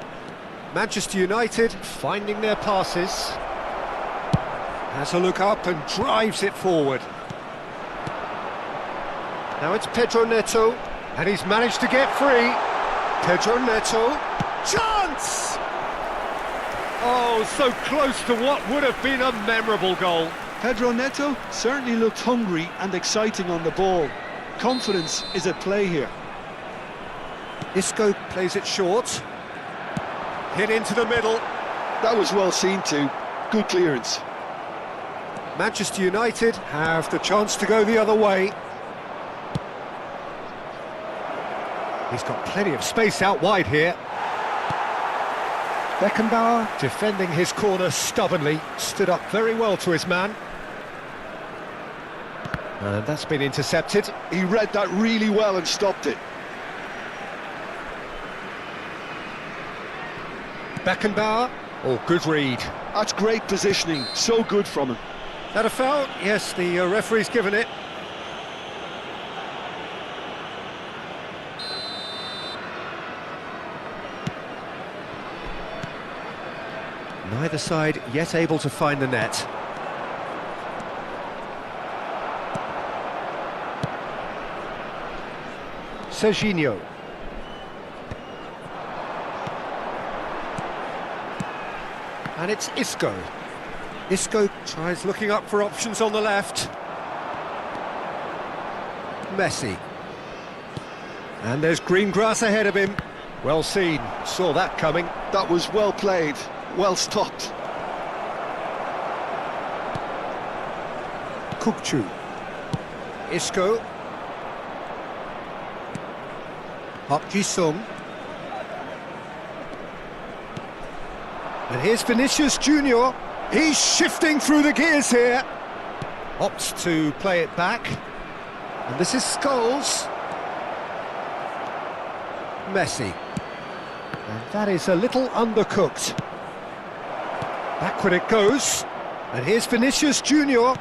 Manchester United finding their passes. Has a look up and drives it forward. Now it's Pedro Neto, and he's managed to get free. Pedro Neto, chance! Oh, so close to what would have been a memorable goal. Pedro Neto certainly looked hungry and exciting on the ball. Confidence is at play here. Isco plays it short. Hit into the middle. That was well seen too. Good clearance. Manchester United have the chance to go the other way. He's got plenty of space out wide here. Beckenbauer defending his corner stubbornly, stood up very well to his man. And that's been intercepted. He read that really well and stopped it. Beckenbauer, oh, good read. That's great positioning, so good from him. That a foul? Yes, the referee's given it. Neither side yet able to find the net. Serginho. And it's Isco. Isco tries looking up for options on the left. Messi. And there's green grass ahead of him. Well seen, saw that coming. That was well played, well stopped. Kukçu. Isco. Park Ji-sung. And here's Vinicius Junior. He's shifting through the gears here. Opts to play it back. And this is Scholes. Messi. And that is a little undercooked. Backward it goes. And here's Vinicius Junior.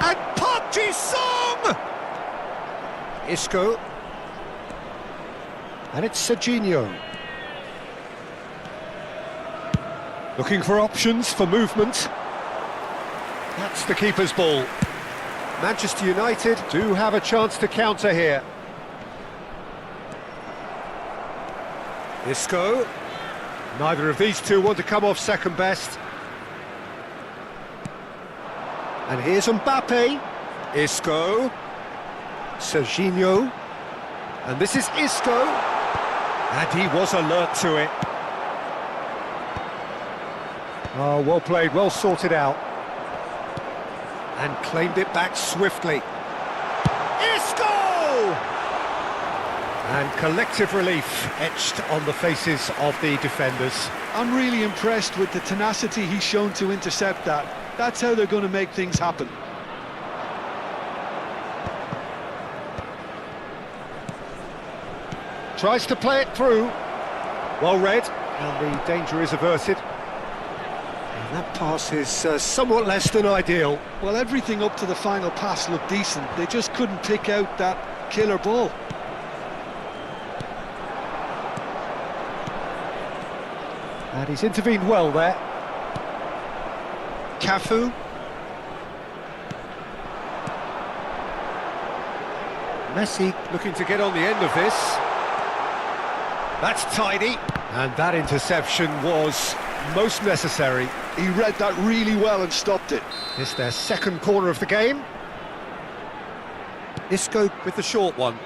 And Park Ji-sung! Isco. And it's Serginho. Looking for options for movement. That's the keeper's ball. Manchester United do have a chance to counter here. Isco. Neither of these two want to come off second best. And here's Mbappe. Isco. Serginho. And this is Isco. And he was alert to it. Oh, well played, well sorted out. And claimed it back swiftly. Isco! And collective relief etched on the faces of the defenders. I'm really impressed with the tenacity he's shown to intercept that. That's how they're going to make things happen. Tries to play it through. Well read, and the danger is averted. And that pass is somewhat less than ideal. Well, everything up to the final pass looked decent. They just couldn't pick out that killer ball. And he's intervened well there. Cafu. Messi looking to get on the end of this. That's tidy. And that interception was most necessary. He read that really well and stopped it. It's their second corner of the game. Isco with the short one.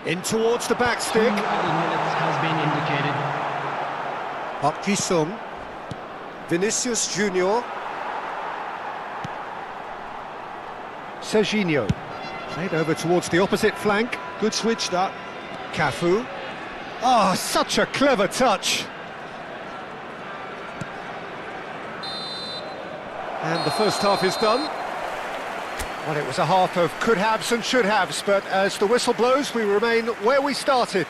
In towards the back stick. 2 added minutes has been indicated. Park Ji-sung. Vinicius Junior. Serginho. Played over towards the opposite flank. Good switch, that. Cafu. Oh, such a clever touch. And the first half is done. Well, it was a half of could-haves and should-haves, but as the whistle blows, we remain where we started.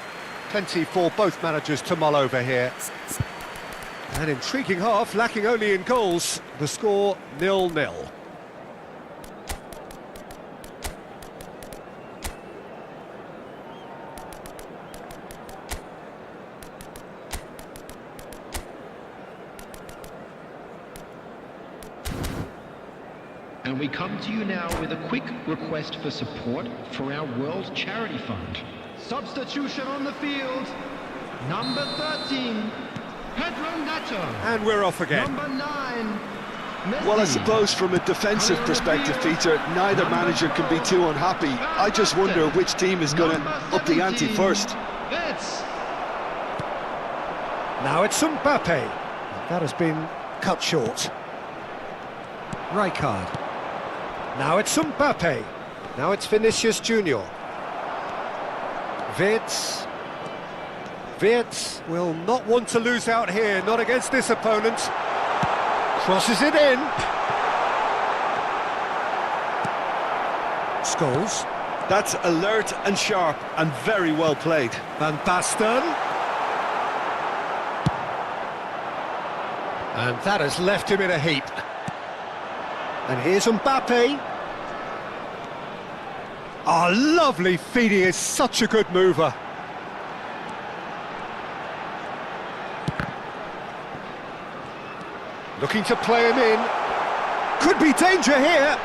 Plenty for both managers to mull over here. An intriguing half, lacking only in goals. The score 0-0. And we come to you now with a quick request for support for our World Charity Fund. Substitution on the field, number 13, Pedro Neto. And we're off again. Number 9, Messi. Well, I suppose from a defensive perspective, Peter, neither manager can be too unhappy. I just wonder which team is going to up the ante first. Now it's Mbappe. That has been cut short. Rijkaard. Now it's Mbappe. Now it's Vinicius Junior. Wirtz. Wirtz will not want to lose out here, not against this opponent. Crosses it in. Scholes. That's alert and sharp and very well played. Van Basten. And that has left him in a heap. And here's Mbappe. Oh, lovely feed, he is such a good mover. Looking to play him in. Could be danger here.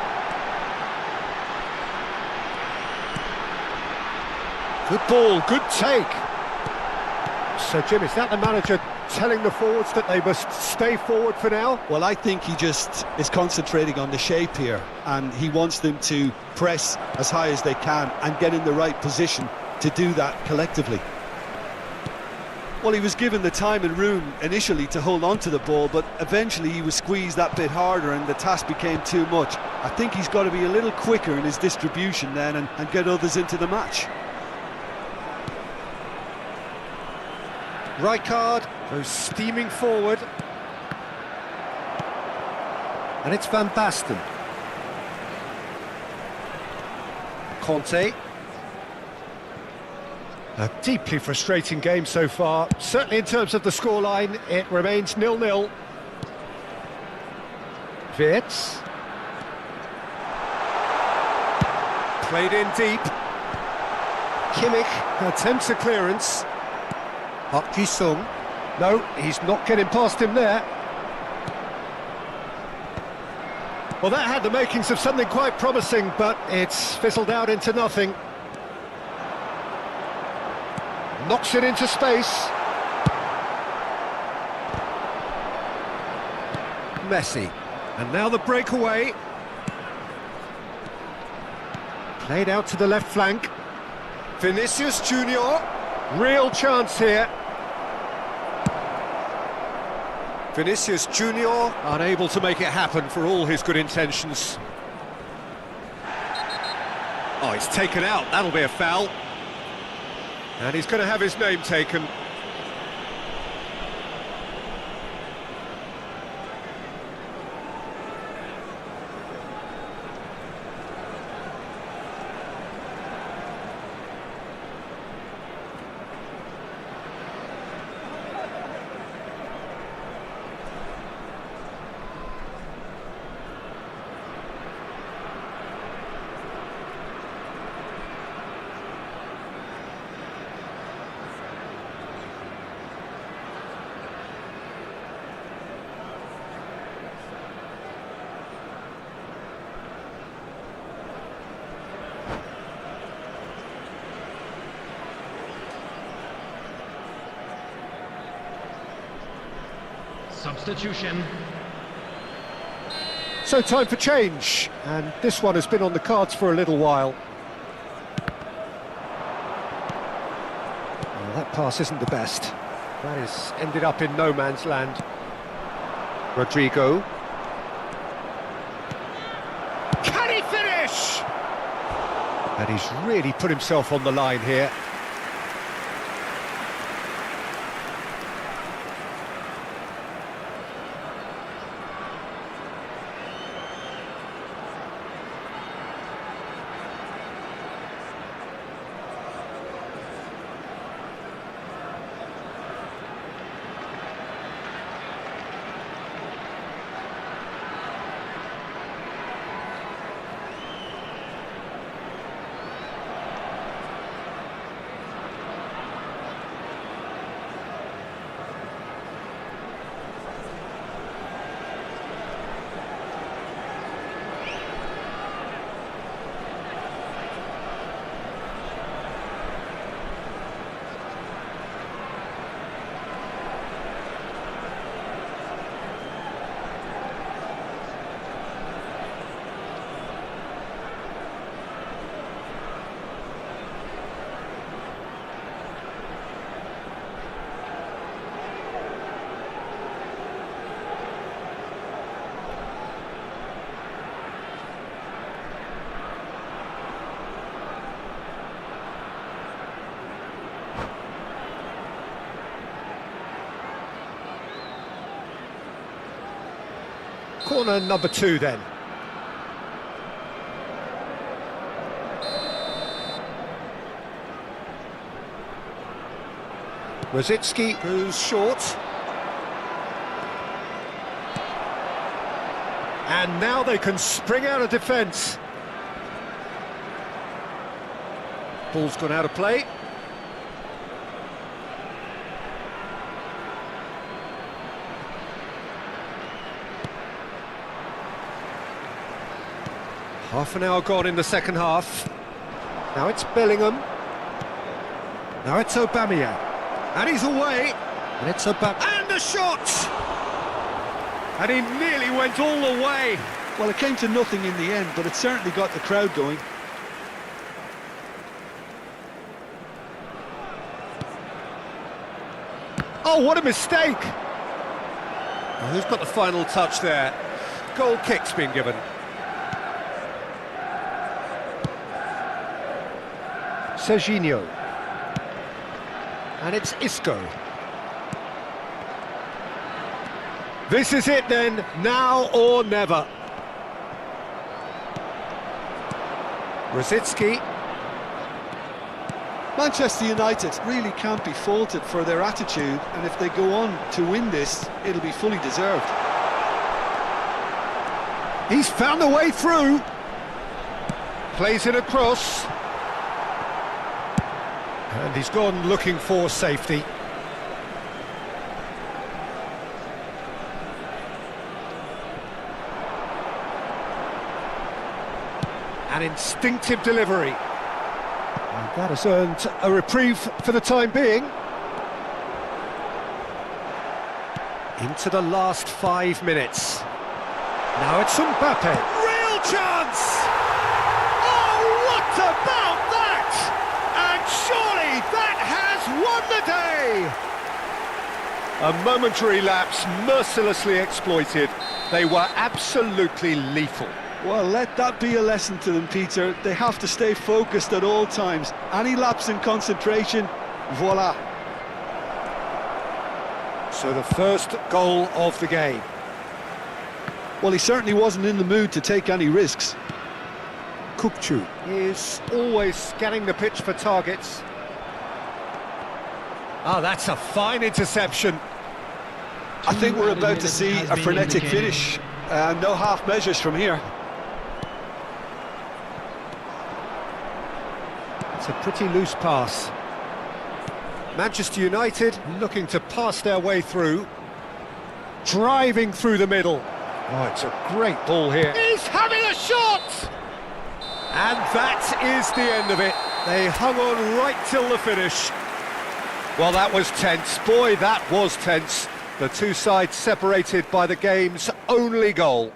Good ball, good take. So, Jim, is that the manager telling the forwards that they must stay forward for now? Well, I think he just is concentrating on the shape here, and he wants them to press as high as they can and get in the right position to do that collectively. Well, he was given the time and room initially to hold on to the ball, but eventually he was squeezed that bit harder and the task became too much. I think he's got to be a little quicker in his distribution then and get others into the match. Rijkaard goes steaming forward. And it's Van Basten. Conte. A deeply frustrating game so far. Certainly in terms of the scoreline, it remains 0-0. Wirtz. Played in deep. Kimmich attempts a clearance. Park Ji-sung. No, he's not getting past him there. Well, that had the makings of something quite promising, but it's fizzled out into nothing. Knocks it into space. Messi. And now the breakaway. Played out to the left flank. Vinicius Junior. Real chance here. Vinicius Junior unable to make it happen for all his good intentions. Oh, he's taken out. That'll be a foul. And he's going to have his name taken. Substitution. So time for change, and this one has been on the cards for a little while. Well, that pass isn't the best. That has ended up in no man's land. Rodrigo. Can he finish? And he's really put himself on the line here. Corner number 2 then. Rosicki who's short. And now they can spring out of defence. Ball's gone out of play. Half an hour gone in the second half. Now it's Bellingham. Now it's Aubameyang. And he's away. And it's Aubameyang. And the shot! And he nearly went all the way. Well, it came to nothing in the end, but it certainly got the crowd going. Oh, what a mistake! Oh, who's got the final touch there? Goal kick's been given. Serginho. And it's Isco. This is it then, now or never. Rosicki. Manchester United really can't be faulted for their attitude, and if they go on to win this, it'll be fully deserved. He's found a way through. Plays it across. And he's gone looking for safety. An instinctive delivery. And that has earned a reprieve for the time being. Into the last 5 minutes. Now it's Mbappe. Real chance! Oh, what about that? And surely that has won the day! A momentary lapse mercilessly exploited. They were absolutely lethal. Well, let that be a lesson to them, Peter. They have to stay focused at all times. Any lapse in concentration, voila. So the first goal of the game. Well, he certainly wasn't in the mood to take any risks. Kupchu is always scanning the pitch for targets. Oh, that's a fine interception. I think we're about to see a frenetic finish. No half measures from here. It's a pretty loose pass. Manchester United looking to pass their way through. Driving through the middle. Oh, it's a great ball here. He's having a shot! And that is the end of it. They hung on right till the finish. Well, that was tense. Boy, that was tense. The two sides separated by the game's only goal.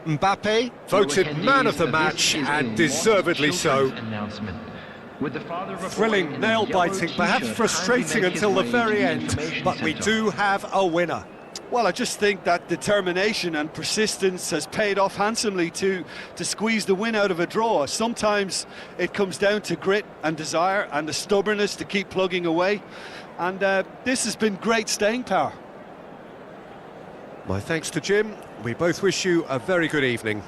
Mbappe voted man of the match, and deservedly so. Thrilling, nail-biting, perhaps frustrating until the very end, but we do have a winner. Well, I just think that determination and persistence has paid off handsomely to squeeze the win out of a draw. Sometimes it comes down to grit and desire and the stubbornness to keep plugging away. And this has been great staying power. My thanks to Jim. We both wish you a very good evening.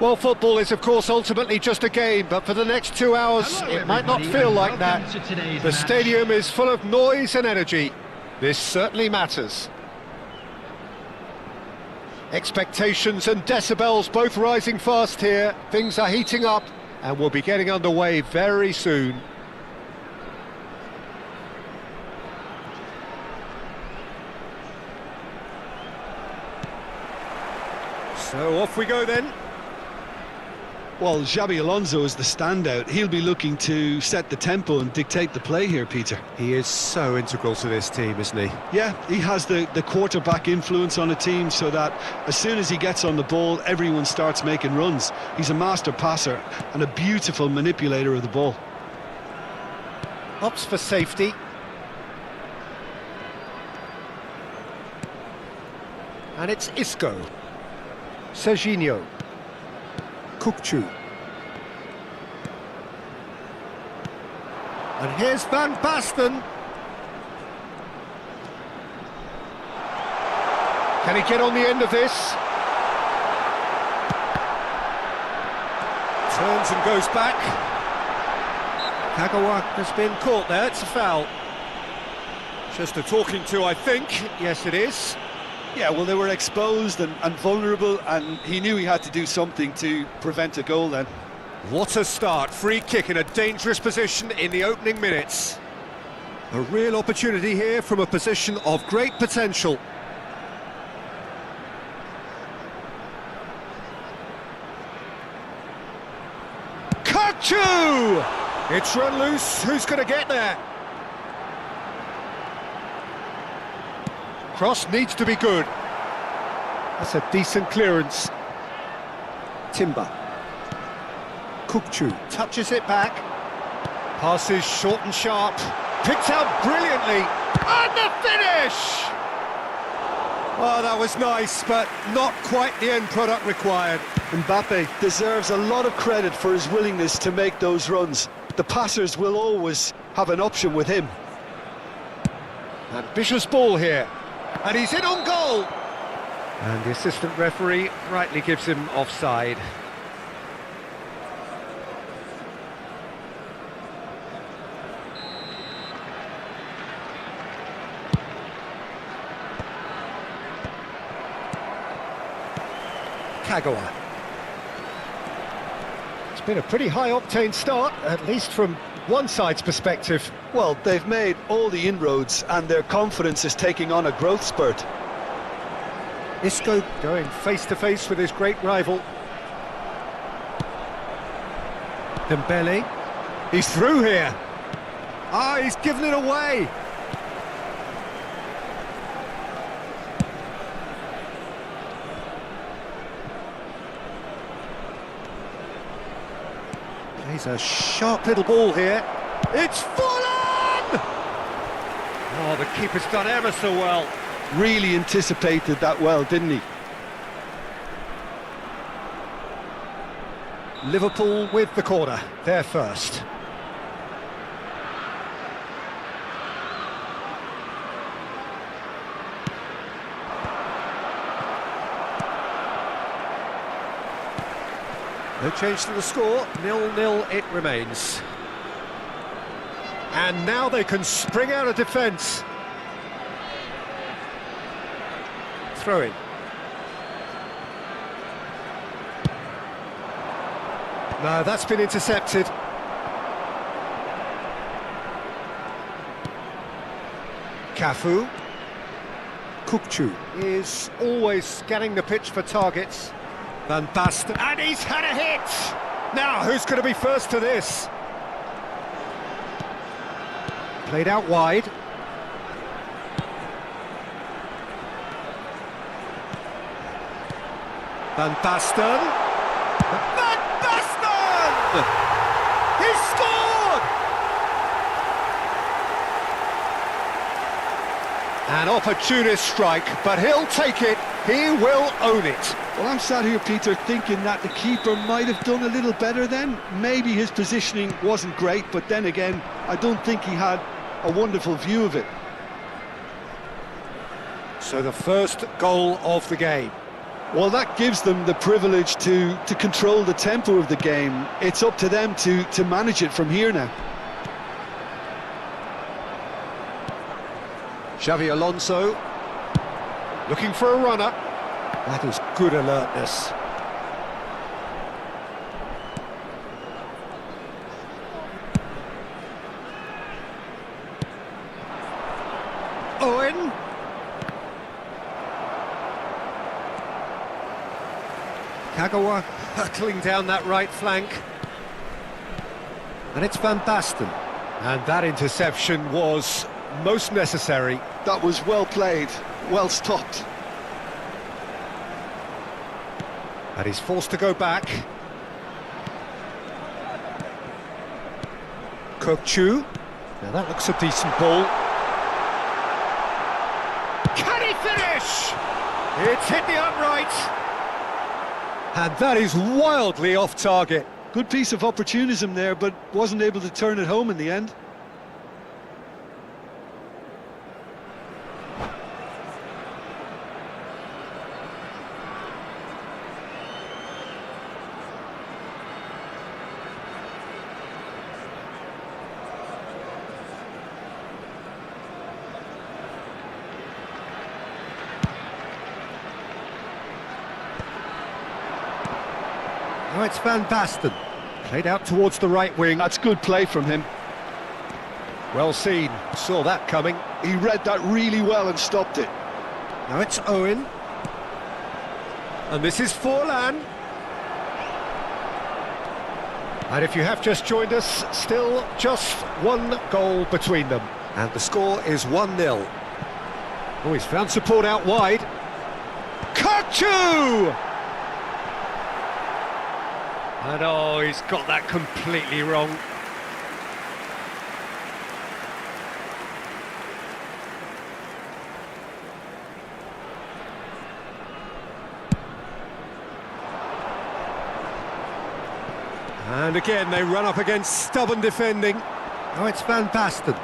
Well, football is, of course, ultimately just a game, but for the next 2 hours, it might not feel like that. The stadium is full of noise and energy. This certainly matters. Expectations and decibels both rising fast here. Things are heating up, and we'll be getting underway very soon. So off we go then. Well, Xabi Alonso is the standout. He'll be looking to set the tempo and dictate the play here, Peter. He is so integral to this team, isn't he? Yeah, he has the quarterback influence on a team so that as soon as he gets on the ball, everyone starts making runs. He's a master passer and a beautiful manipulator of the ball. Opts for safety. And it's Isco. Serginho. Kukçu. And here's Van Basten. Can he get on the end of this? Turns and goes back. Kagawa has been caught there, it's a foul. Just a talking to, I think. Yes, it is. Yeah, well, they were exposed and vulnerable, and he knew he had to do something to prevent a goal then. What a start. Free kick in a dangerous position in the opening minutes. A real opportunity here from a position of great potential. Kukçu! It's run loose. Who's going to get there? Cross needs to be good. That's a decent clearance. Timber. Kukçu touches it back. Passes short and sharp. Picked out brilliantly. And the finish! Oh, that was nice, but not quite the end product required. Mbappe deserves a lot of credit for his willingness to make those runs. The passers will always have an option with him. Ambitious ball here. And he's in on goal! And the assistant referee rightly gives him offside. Kagawa. It's been a pretty high-octane start, at least from one side's perspective. Well, they've made all the inroads and their confidence is taking on a growth spurt. Isco going face-to-face with his great rival. Dembele. He's through here. Ah, he's given it away. He's a sharp little ball here. It's fallen! Oh, the keeper's done ever so well. Really anticipated that well, didn't he? Liverpool with the corner, they're first. No change to the score, 0-0 it remains. And now they can spring out of defence. Throw in. No, that's been intercepted. Cafu. Kukçu is always scanning the pitch for targets. Van Basten, and he's had a hit! Now, who's going to be first to this? Played out wide. Van Basten. Van Basten! He scored! An opportunist strike, but he'll take it. He will own it. Well, I'm sat here, Peter, thinking that the keeper might have done a little better then. Maybe his positioning wasn't great, but then again, I don't think he had a wonderful view of it. So the first goal of the game. Well, that gives them the privilege to control the tempo of the game. It's up to them to manage it from here now. Xavi Alonso, looking for a runner. That is good alertness. Owen. Kagawa hurtling down that right flank. And it's Van Basten. And that interception was most necessary. That was well played, well stopped. And he's forced to go back. Kokchu. Now that looks a decent ball. Can he finish? It's hit the upright. And that is wildly off target. Good piece of opportunism there, but wasn't able to turn it home in the end. Now it's Van Basten, played out towards the right wing. That's good play from him. Well seen, saw that coming. He read that really well and stopped it. Now it's Owen. And this is Forlan. And if you have just joined us, still just one goal between them. And the score is 1-0. Oh, he's found support out wide. Kokchu! And oh, he's got that completely wrong. And again, they run up against stubborn defending. Oh, it's Van Basten.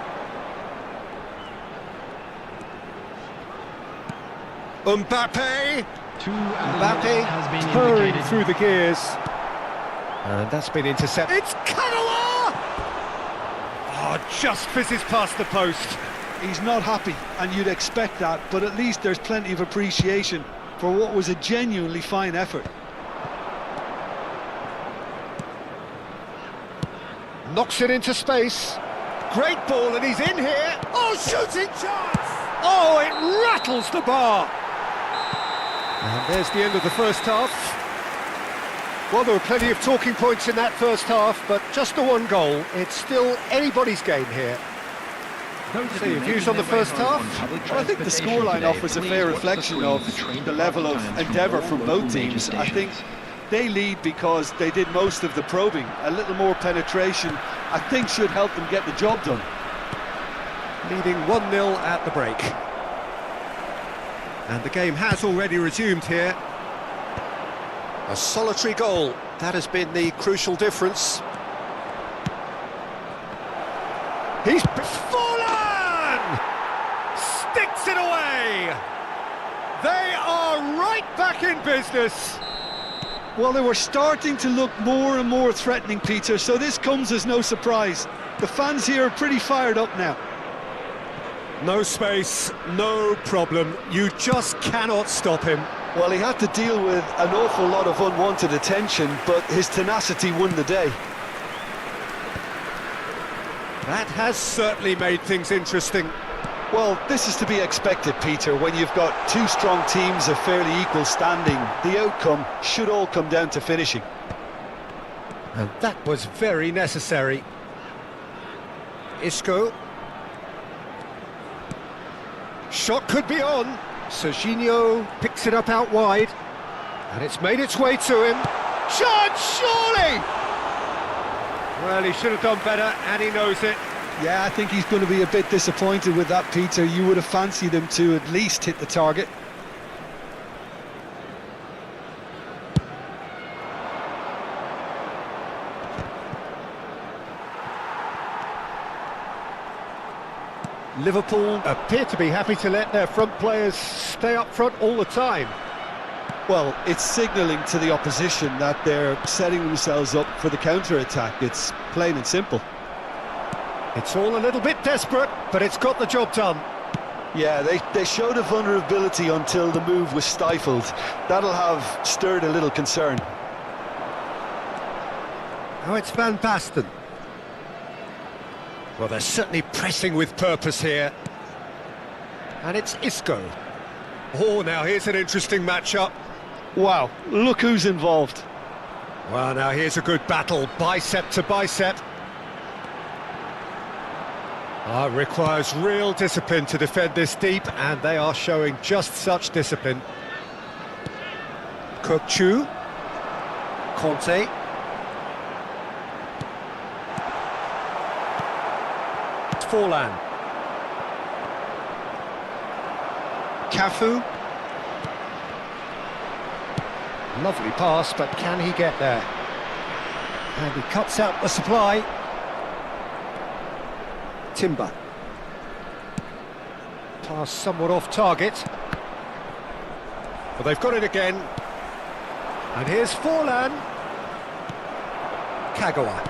Mbappe! Mbappe purring through the gears. And that's been intercepted. It's Kagawa! Oh, just fizzes past the post. He's not happy, and you'd expect that, but at least there's plenty of appreciation for what was a genuinely fine effort. Knocks it into space. Great ball, and he's in here. Oh, shooting chance! Oh, it rattles the bar. And there's the end of the first half. Well, there were plenty of talking points in that first half, but just the one goal. It's still anybody's game here. So your views on the first half? Well, I think the scoreline offers a fair reflection of the level of endeavour from both teams. I think they lead because they did most of the probing. A little more penetration, I think, should help them get the job done. Leading 1-0 at the break. And the game has already resumed here. A solitary goal, that has been the crucial difference. He's fallen! Sticks it away! They are right back in business. Well, they were starting to look more and more threatening, Peter, so this comes as no surprise. The fans here are pretty fired up now. No space, no problem. You just cannot stop him. Well, he had to deal with an awful lot of unwanted attention, but his tenacity won the day. That has certainly made things interesting. Well, this is to be expected, Peter, when you've got two strong teams of fairly equal standing. The outcome should all come down to finishing. And that was very necessary. Isco. Shot could be on. Serginho picks it up out wide. And it's made its way to him. Chance, surely! Well, he should have done better, and he knows it. Yeah, I think he's going to be a bit disappointed with that, Peter. You would have fancied him to at least hit the target. Liverpool appear to be happy to let their front players stay up front all the time. Well, it's signalling to the opposition that they're setting themselves up for the counter-attack. It's plain and simple. It's all a little bit desperate, but it's got the job done. Yeah, they showed a vulnerability until the move was stifled. That'll have stirred a little concern. Now it's Van Basten. Well, they're certainly pressing with purpose here. And it's Isco. Oh, now here's an interesting matchup. Wow, look who's involved. Well, now here's a good battle, bicep to bicep. It requires real discipline to defend this deep, and they are showing just such discipline. Kukchu. Conte. Forlan. Cafu. Lovely pass, but can he get there? And he cuts out the supply. Timber. Pass somewhat off target. Well, they've got it again. And here's Forlan. Kagawa.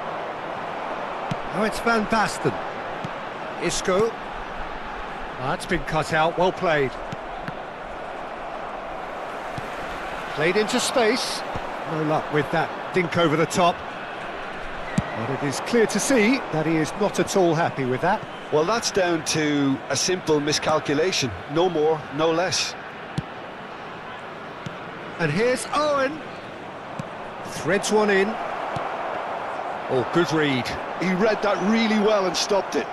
Now it's Van Basten. Isco. That's been cut out, well played. Played into space. No luck with that dink over the top. But it is clear to see that he is not at all happy with that. Well, that's down to a simple miscalculation. No more, no less. And here's Owen. Threads one in. Oh, good read. He read that really well and stopped it.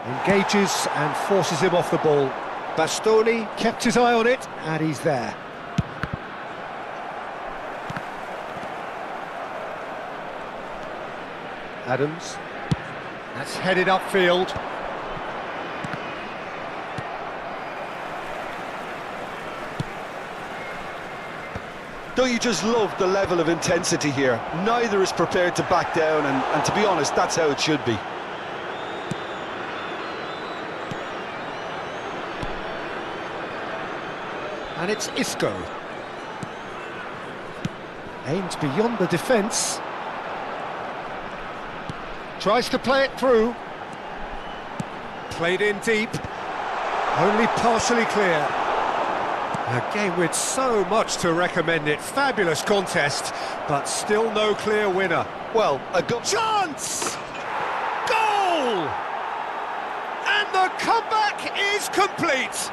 Engages and forces him off the ball. Bastoni kept his eye on it, and he's there. Adams. That's headed upfield. Don't you just love the level of intensity here? Neither is prepared to back down, and to be honest, that's how it should be. And it's Isco. Aimed beyond the defence. Tries to play it through. Played in deep. Only partially clear. A game with so much to recommend it. Fabulous contest, but still no clear winner. Well, a good chance! Goal! And the comeback is complete.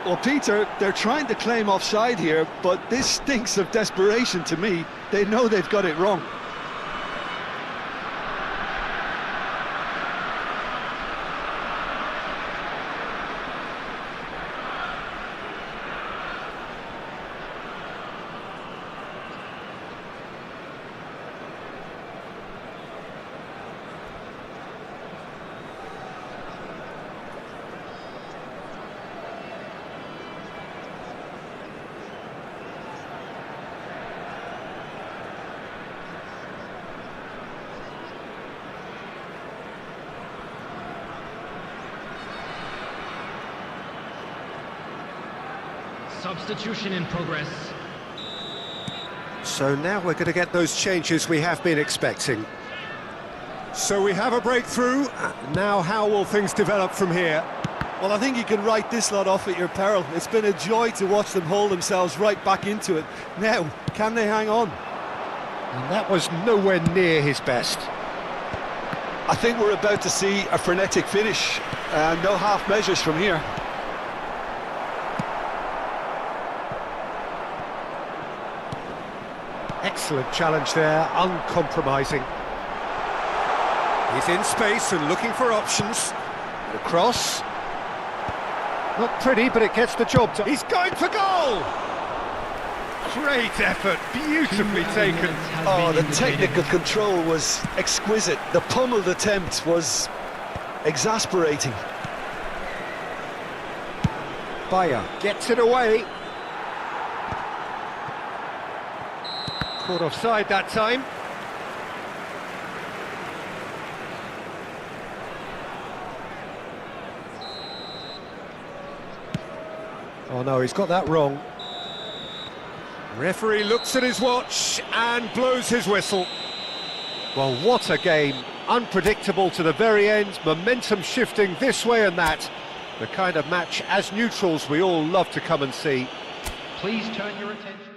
Well, Peter, they're trying to claim offside here, but this stinks of desperation to me. They know they've got it wrong. Substitution in progress. So now we're going to get those changes we have been expecting. So we have a breakthrough. Now how will things develop from here? Well, I think you can write this lot off at your peril. It's been a joy to watch them hold themselves right back into it. Now, can they hang on? And that was nowhere near his best. I think we're about to see a frenetic finish. No half measures from here. Excellent challenge there, uncompromising. He's in space and looking for options. And a cross. Not pretty, but it gets the job done. He's going for goal! Great effort, beautifully taken. Oh, the technical control was exquisite. The pummeled attempt was exasperating. Bayer gets it away. Caught offside that time. Oh no, he's got that wrong. Referee looks at his watch and blows his whistle. Well, what a game. Unpredictable to the very end, momentum shifting this way and that. The kind of match, as neutrals, we all love to come and see. Please turn your attention.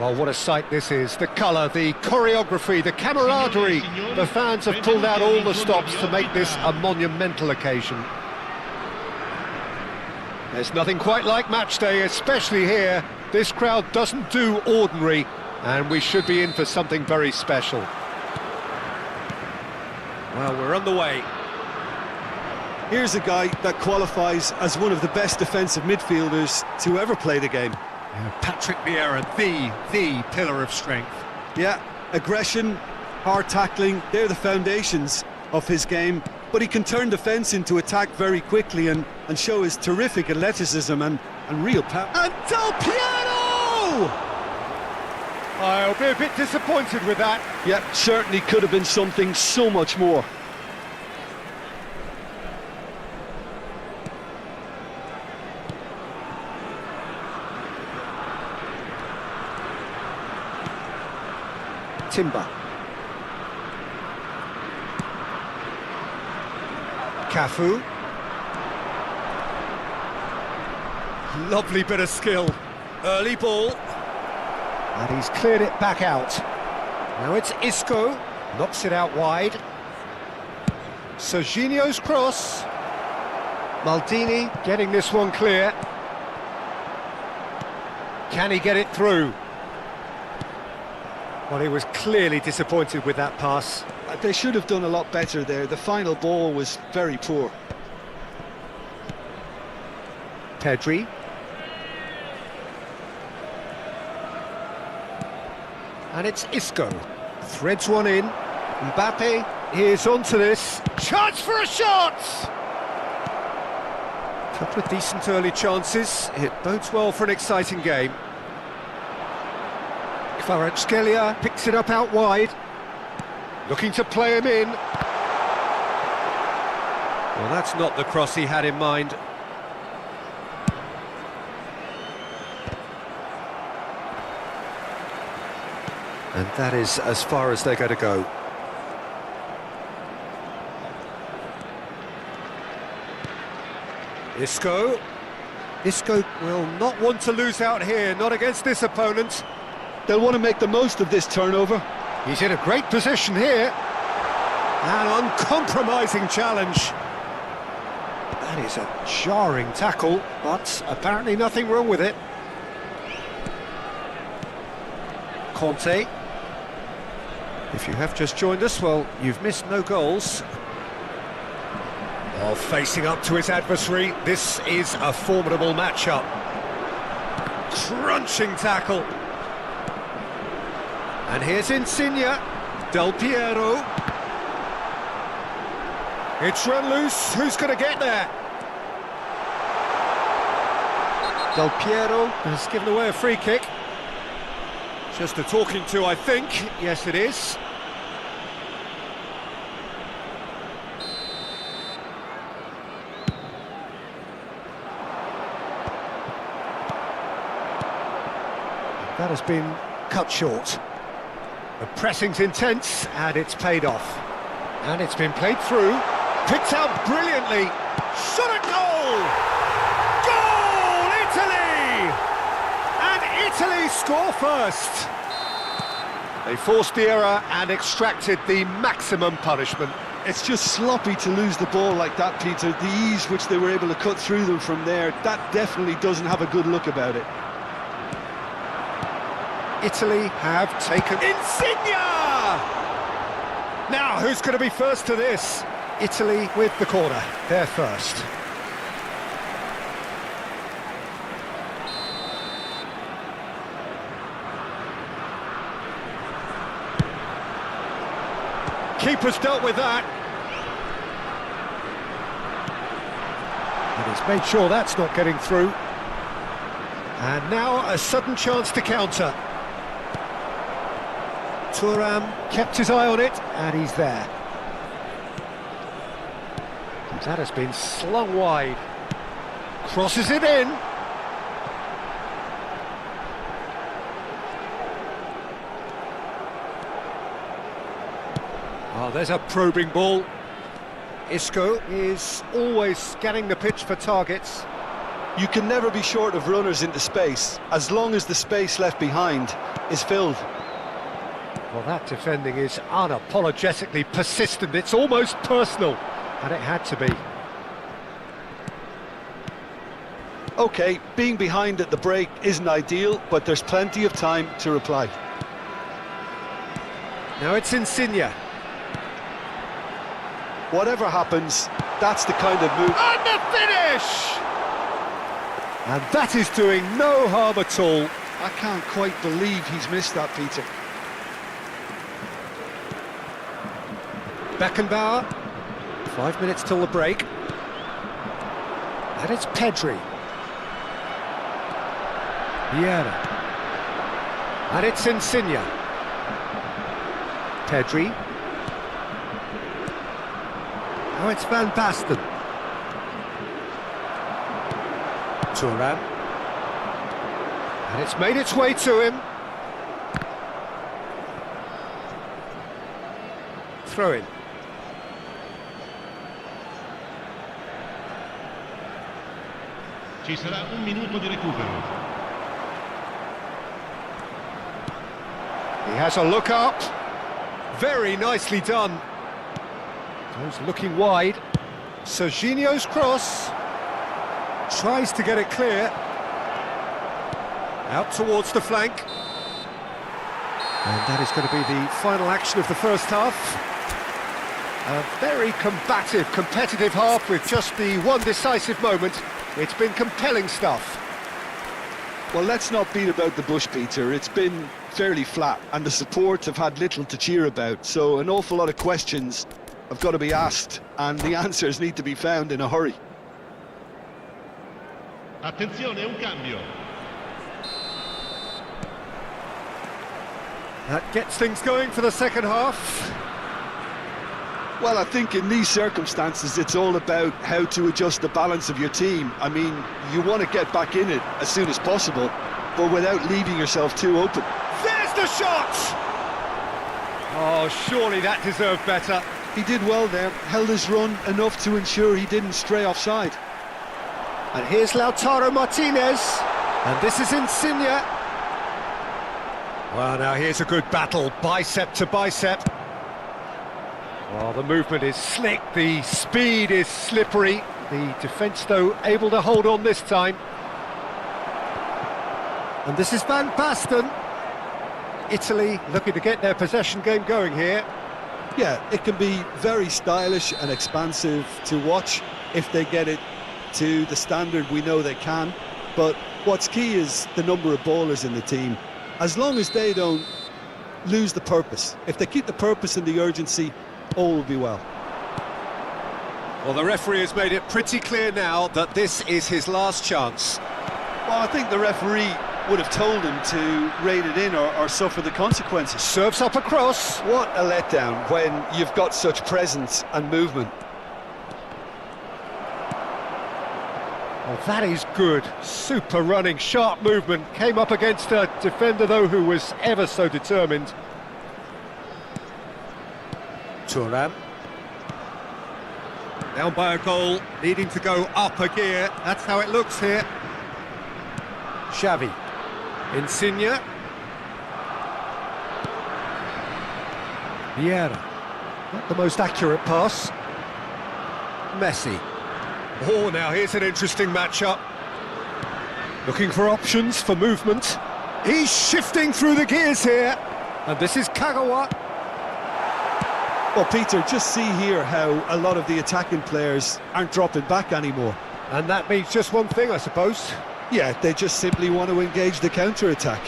Well, what a sight this is. The colour, the choreography, the camaraderie. The fans have pulled out all the stops to make this a monumental occasion. There's nothing quite like match day, especially here. This crowd doesn't do ordinary, and we should be in for something very special. Well, we're on the way. Here's a guy that qualifies as one of the best defensive midfielders to ever play the game. Patrick Vieira, the pillar of strength. Yeah, aggression, hard tackling, they're the foundations of his game. But he can turn defence into attack very quickly and show his terrific athleticism and real power. And Del Piero! I'll be a bit disappointed with that. Yeah, certainly could have been something so much more. Timber. Cafu. Lovely bit of skill. Early ball. And he's cleared it back out. Now it's Isco. Knocks it out wide. Serginho's cross. Maldini getting this one clear. Can he get it through? Well, he was clearly disappointed with that pass. They should have done a lot better there. The final ball was very poor. Pedri. And it's Isco. Threads one in. Mbappe is onto this. Chance for a shot! couple of decent early chances. It bodes well for an exciting game. Kvaratskhelia picks it up out wide. Looking to play him in. Well, that's not the cross he had in mind. And that is as far as they're going to go. Isco will not want to lose out here, not against this opponent. They'll want to make the most of this turnover. He's in a great position here. An uncompromising challenge. That is a jarring tackle, but apparently nothing wrong with it. Conte. If you have just joined us, well, you've missed no goals. Oh, facing up to his adversary, this is a formidable matchup. Crunching tackle. And here's Insigne. Del Piero. It's run loose, who's going to get there? Del Piero has given away a free kick. Just a talking to, I think. Yes, it is. That has been cut short. The pressing's intense, and it's paid off. And it's been played through, picked out brilliantly. Shot at goal! Goal, Italy! And Italy score first. They forced the error and extracted the maximum punishment. It's just sloppy to lose the ball like that, Peter. The ease which they were able to cut through them from there, that definitely doesn't have a good look about it. Italy have taken Insigne! Now, who's going to be first to this? Italy with the corner. They're first. Keeper's dealt with that. And he's made sure that's not getting through. And now a sudden chance to counter. Thuram kept his eye on it, and he's there. And that has been slung wide. Crosses it in. Oh, there's a probing ball. Isco is always scanning the pitch for targets. You can never be short of runners into space, as long as the space left behind is filled. Well, that defending is unapologetically persistent. It's almost personal, and it had to be. OK, being behind at the break isn't ideal, but there's plenty of time to reply. Now it's Insigne. Whatever happens, that's the kind of move. And the finish! And that is doing no harm at all. I can't quite believe he's missed that, Peter. Beckenbauer, 5 minutes till the break. And it's Pedri. Vieira. And it's Insigne. Pedri. Now it's Van Basten. Thuram. And it's made its way to him. Throw in. Ci sarà un minuto di recupero. He has a look up. Very nicely done. Goes looking wide. Serginho's cross. Tries to get it clear. Out towards the flank. And that is going to be the final action of the first half. A very combative, competitive half with just the one decisive moment. It's been compelling stuff. Well, let's not beat about the bush, Peter. It's been fairly flat, and the supports have had little to cheer about, so an awful lot of questions have got to be asked, and the answers need to be found in a hurry. Attenzione, un cambio. That gets things going for the second half. Well, I think in these circumstances, it's all about how to adjust the balance of your team. I mean, you want to get back in it as soon as possible, but without leaving yourself too open. There's the shot! Oh, surely that deserved better. He did well there, held his run enough to ensure he didn't stray offside. And here's Lautaro Martinez. And this is Insigne. Well, now here's a good battle, bicep to bicep. Well, the movement is slick, the speed is slippery. The defence, though, able to hold on this time. And this is Van Basten. Italy looking to get their possession game going here. Yeah, it can be very stylish and expansive to watch if they get it to the standard we know they can. But what's key is the number of ballers in the team. As long as they don't lose the purpose, if they keep the purpose and the urgency, all will be well. Well, the referee has made it pretty clear now that this is his last chance. Well, I think the referee would have told him to rein it in or suffer the consequences. Serves up across. What a letdown when you've got such presence and movement. Oh, that is good. Super running, sharp movement. Came up against a defender, though, who was ever so determined. Thuram. Down by a goal, needing to go up a gear. That's how it looks here. Xavi. Insigne. Vieira. Not the most accurate pass. Messi. Oh, now here's an interesting matchup. Looking for options for movement. He's shifting through the gears here. And this is Kagawa. Well, Peter, just see here how a lot of the attacking players aren't dropping back anymore. And that means just one thing, I suppose. Yeah, they just simply want to engage the counter-attack.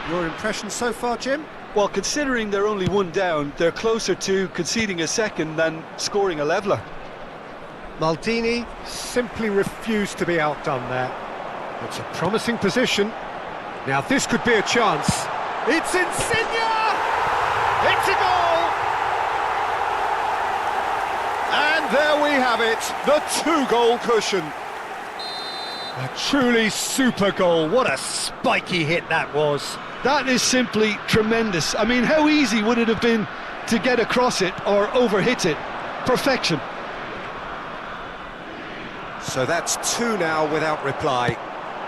Your impression so far, Jim? Well, considering they're only one down, they're closer to conceding a second than scoring a leveller. Maldini simply refused to be outdone there. It's a promising position. Now this could be a chance. It's Insigne! It's a goal! And there we have it, the two-goal cushion. A truly super goal. What a spiky hit that was. That is simply tremendous. I mean, how easy would it have been to get across it or overhit it? Perfection. So that's two now without reply.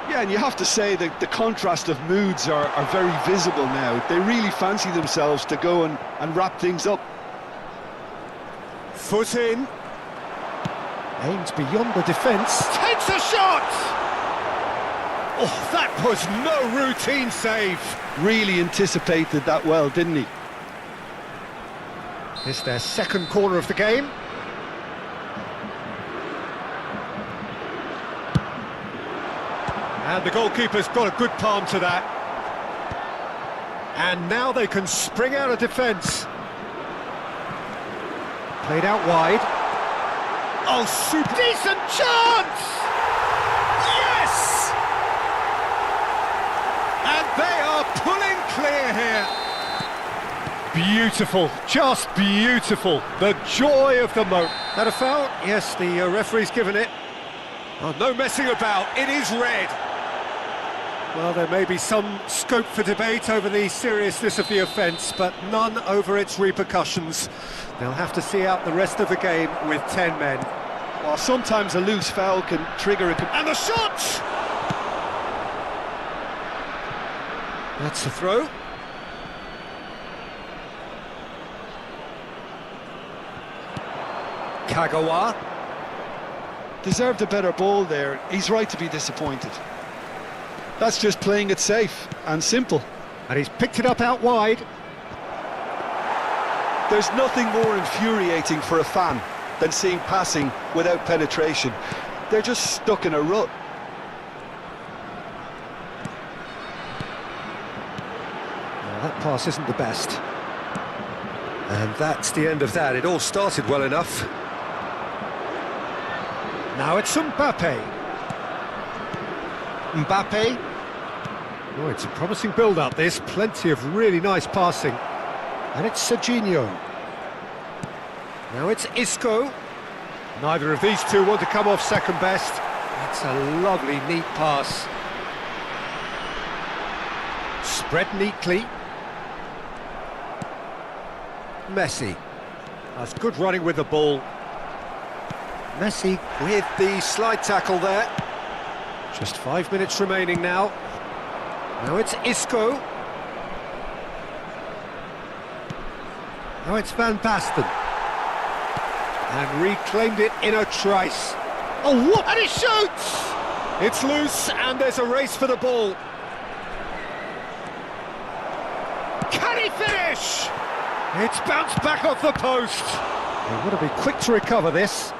Yeah, and you have to say that the contrast of moods are very visible now. They really fancy themselves to go and wrap things up. Foot in. Aims beyond the defence. Takes a shot! Oh, that was no routine save. Really anticipated that well, didn't he? It's their second corner of the game. And the goalkeeper's got a good palm to that. And now they can spring out of defence. Played out wide. Oh, super decent chance! Yes! And they are pulling clear here. Beautiful, just beautiful. The joy of the moment. That a foul? Yes, the referee's given it. Oh, no messing about, it is red. Well, there may be some scope for debate over the seriousness of the offence, but none over its repercussions. They'll have to see out the rest of the game with 10 men. Well, sometimes a loose foul can trigger a... And the shot! That's a throw. Kagawa. Deserved a better ball there. He's right to be disappointed. That's just playing it safe and simple. And he's picked it up out wide. There's nothing more infuriating for a fan than seeing passing without penetration. They're just stuck in a rut. Well, that pass isn't the best. And that's the end of that. It all started well enough. Now it's Mbappe. Mbappe. Oh, it's a promising build-up, this. Plenty of really nice passing. And it's Serginho. Now it's Isco. Neither of these two want to come off second best. That's a lovely, neat pass. Spread neatly. Messi. That's good running with the ball. Messi with the slide tackle there. Just 5 minutes remaining now. Now it's Isco. Now it's Van Basten. And reclaimed it in a trice. Oh, what? And he shoots! It's loose, and there's a race for the ball. Can he finish? It's bounced back off the post. They've got to be quick to recover this.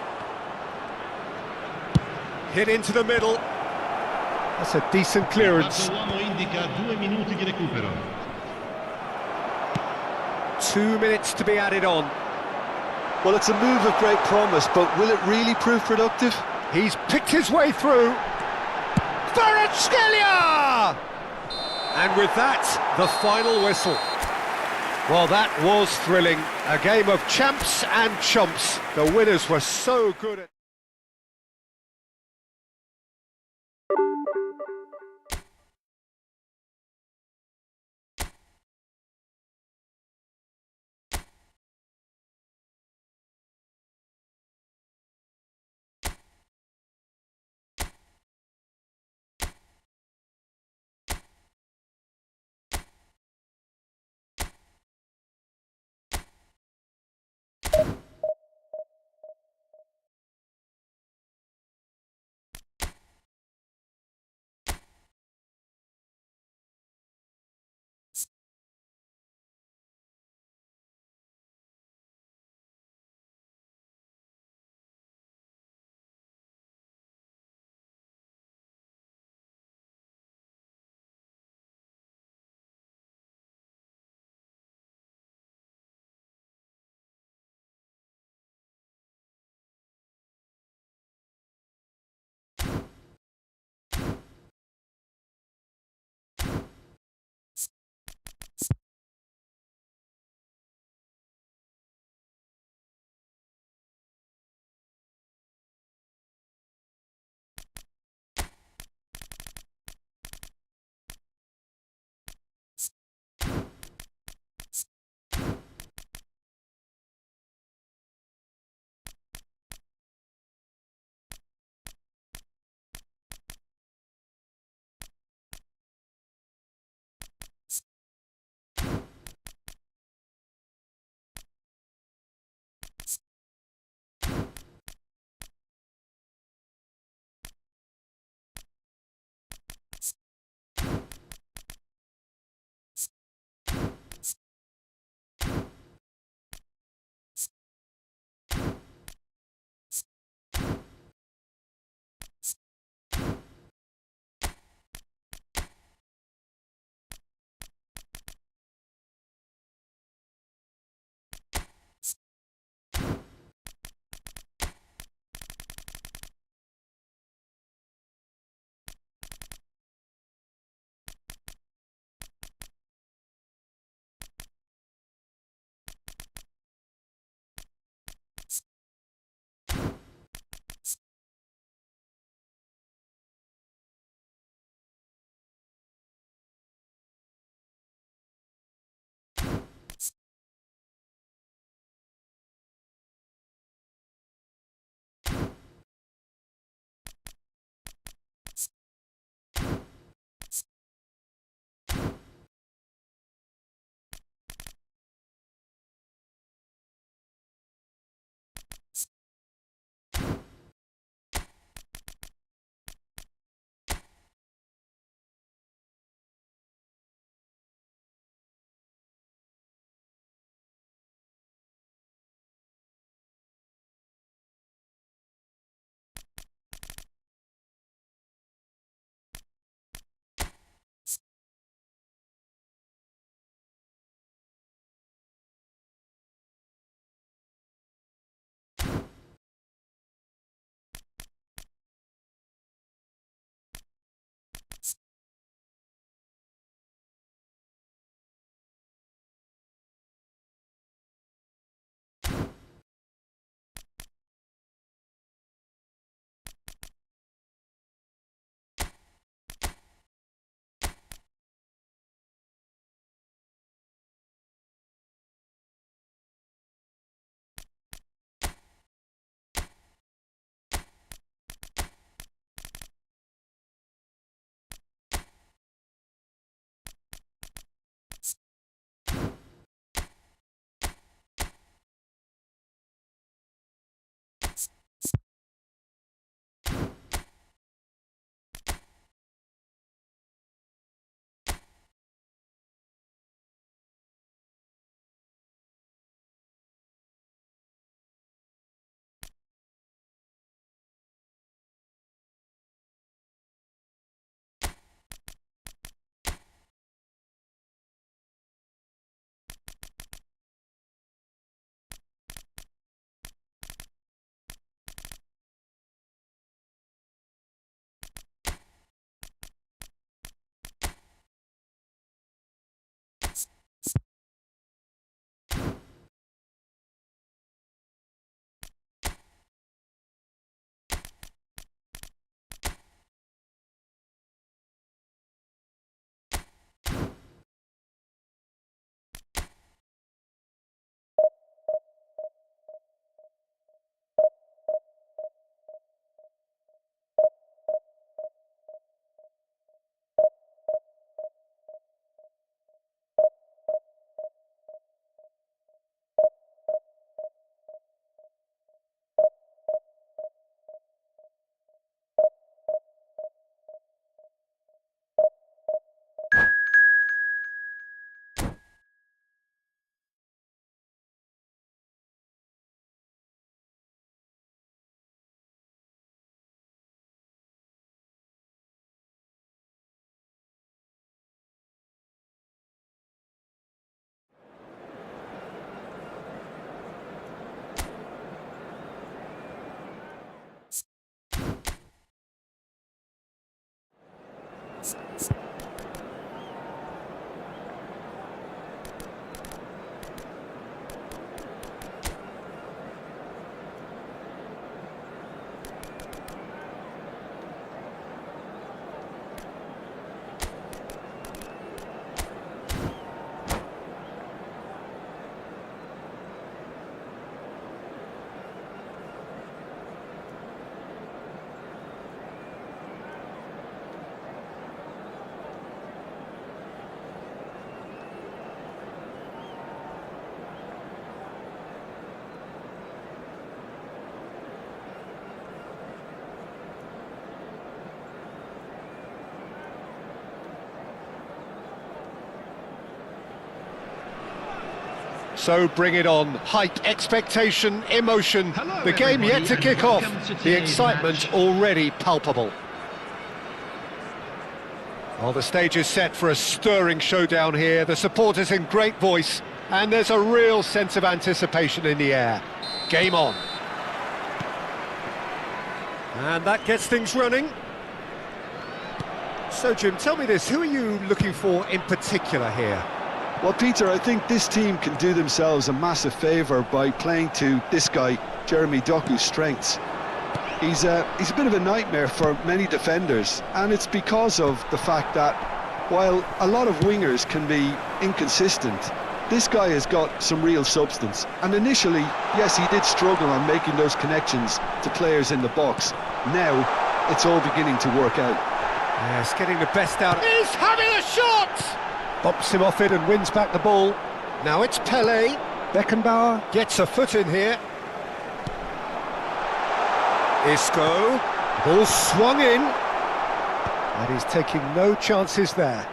Hit into the middle. That's a decent clearance. 2 minutes to be added on. Well, it's a move of great promise, but will it really prove productive? He's picked his way through. Kvaratskhelia! And with that, the final whistle. Well, that was thrilling. A game of champs and chumps. The winners were so good at... So bring it on. Hype, expectation, emotion. Hello, the game yet to everybody, kick and off. welcome to The today's excitement match. already palpable. Well, the stage is set for a stirring showdown here. The supporters in great voice, and there's a real sense of anticipation in the air. Game on. And that gets things running. So, Jim, tell me this, who are you looking for in particular here? Well, Peter, I think this team can do themselves a massive favour by playing to this guy, Jeremy Doku's strengths. He's a bit of a nightmare for many defenders, and it's because of the fact that while a lot of wingers can be inconsistent, this guy has got some real substance. And initially, yes, he did struggle on making those connections to players in the box. Now, it's all beginning to work out. Yes, getting the best out. He's having a shot! Bops him off it and wins back the ball. Now it's Pele. Beckenbauer gets a foot in here. Isco. Ball swung in. And he's taking no chances there.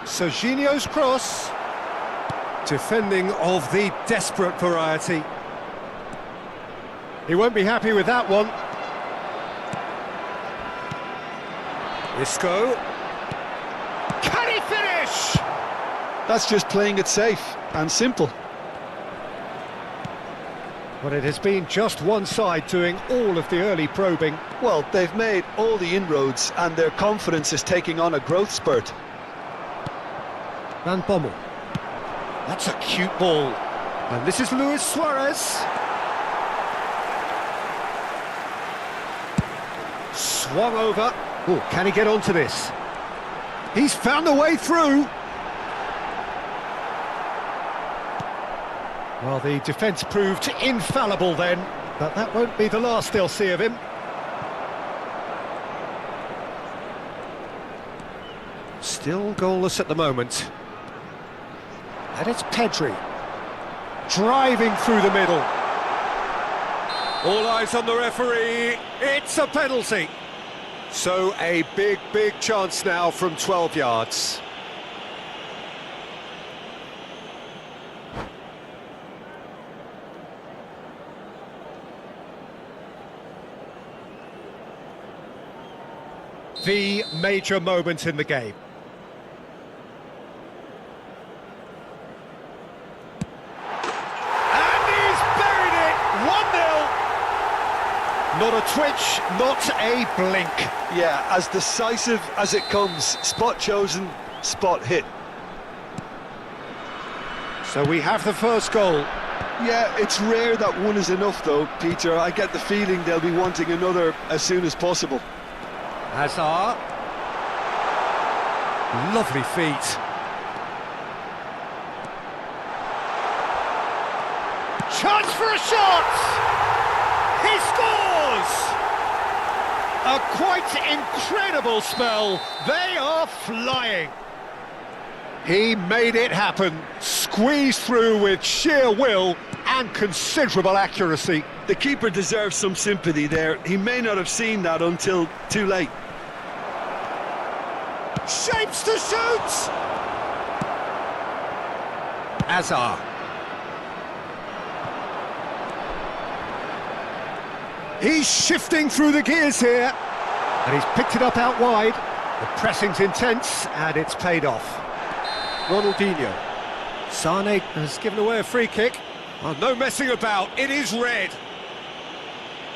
Serginho's cross. Defending of the desperate variety. He won't be happy with that one. Isco. Can he finish? That's just playing it safe and simple. But it has been just one side doing all of the early probing. Well, they've made all the inroads and their confidence is taking on a growth spurt. Van Bommel. That's a cute ball. And this is Luis Suarez. Swung over. Oh, can he get onto this? He's found a way through. Well, the defence proved infallible then, but that won't be the last they'll see of him. Still goalless at the moment. And it's Pedri. Driving through the middle. All eyes on the referee. It's a penalty. So a big, big chance now from 12 yards. The major moment in the game. Not a twitch, not a blink. Yeah, as decisive as it comes. Spot chosen, spot hit. So we have the first goal. Yeah, it's rare that one is enough though, Peter. I get the feeling they'll be wanting another as soon as possible. Hazard. Lovely feet. Chance for a shot! He scores! A quite incredible spell. They are flying. He made it happen. Squeezed through with sheer will and considerable accuracy. The keeper deserves some sympathy there. He may not have seen that until too late. Shapes to shoot! Hazard. He's shifting through the gears here. And he's picked it up out wide. The pressing's intense and it's paid off. Ronaldinho. Sane has given away a free kick. Oh, no messing about, it is red.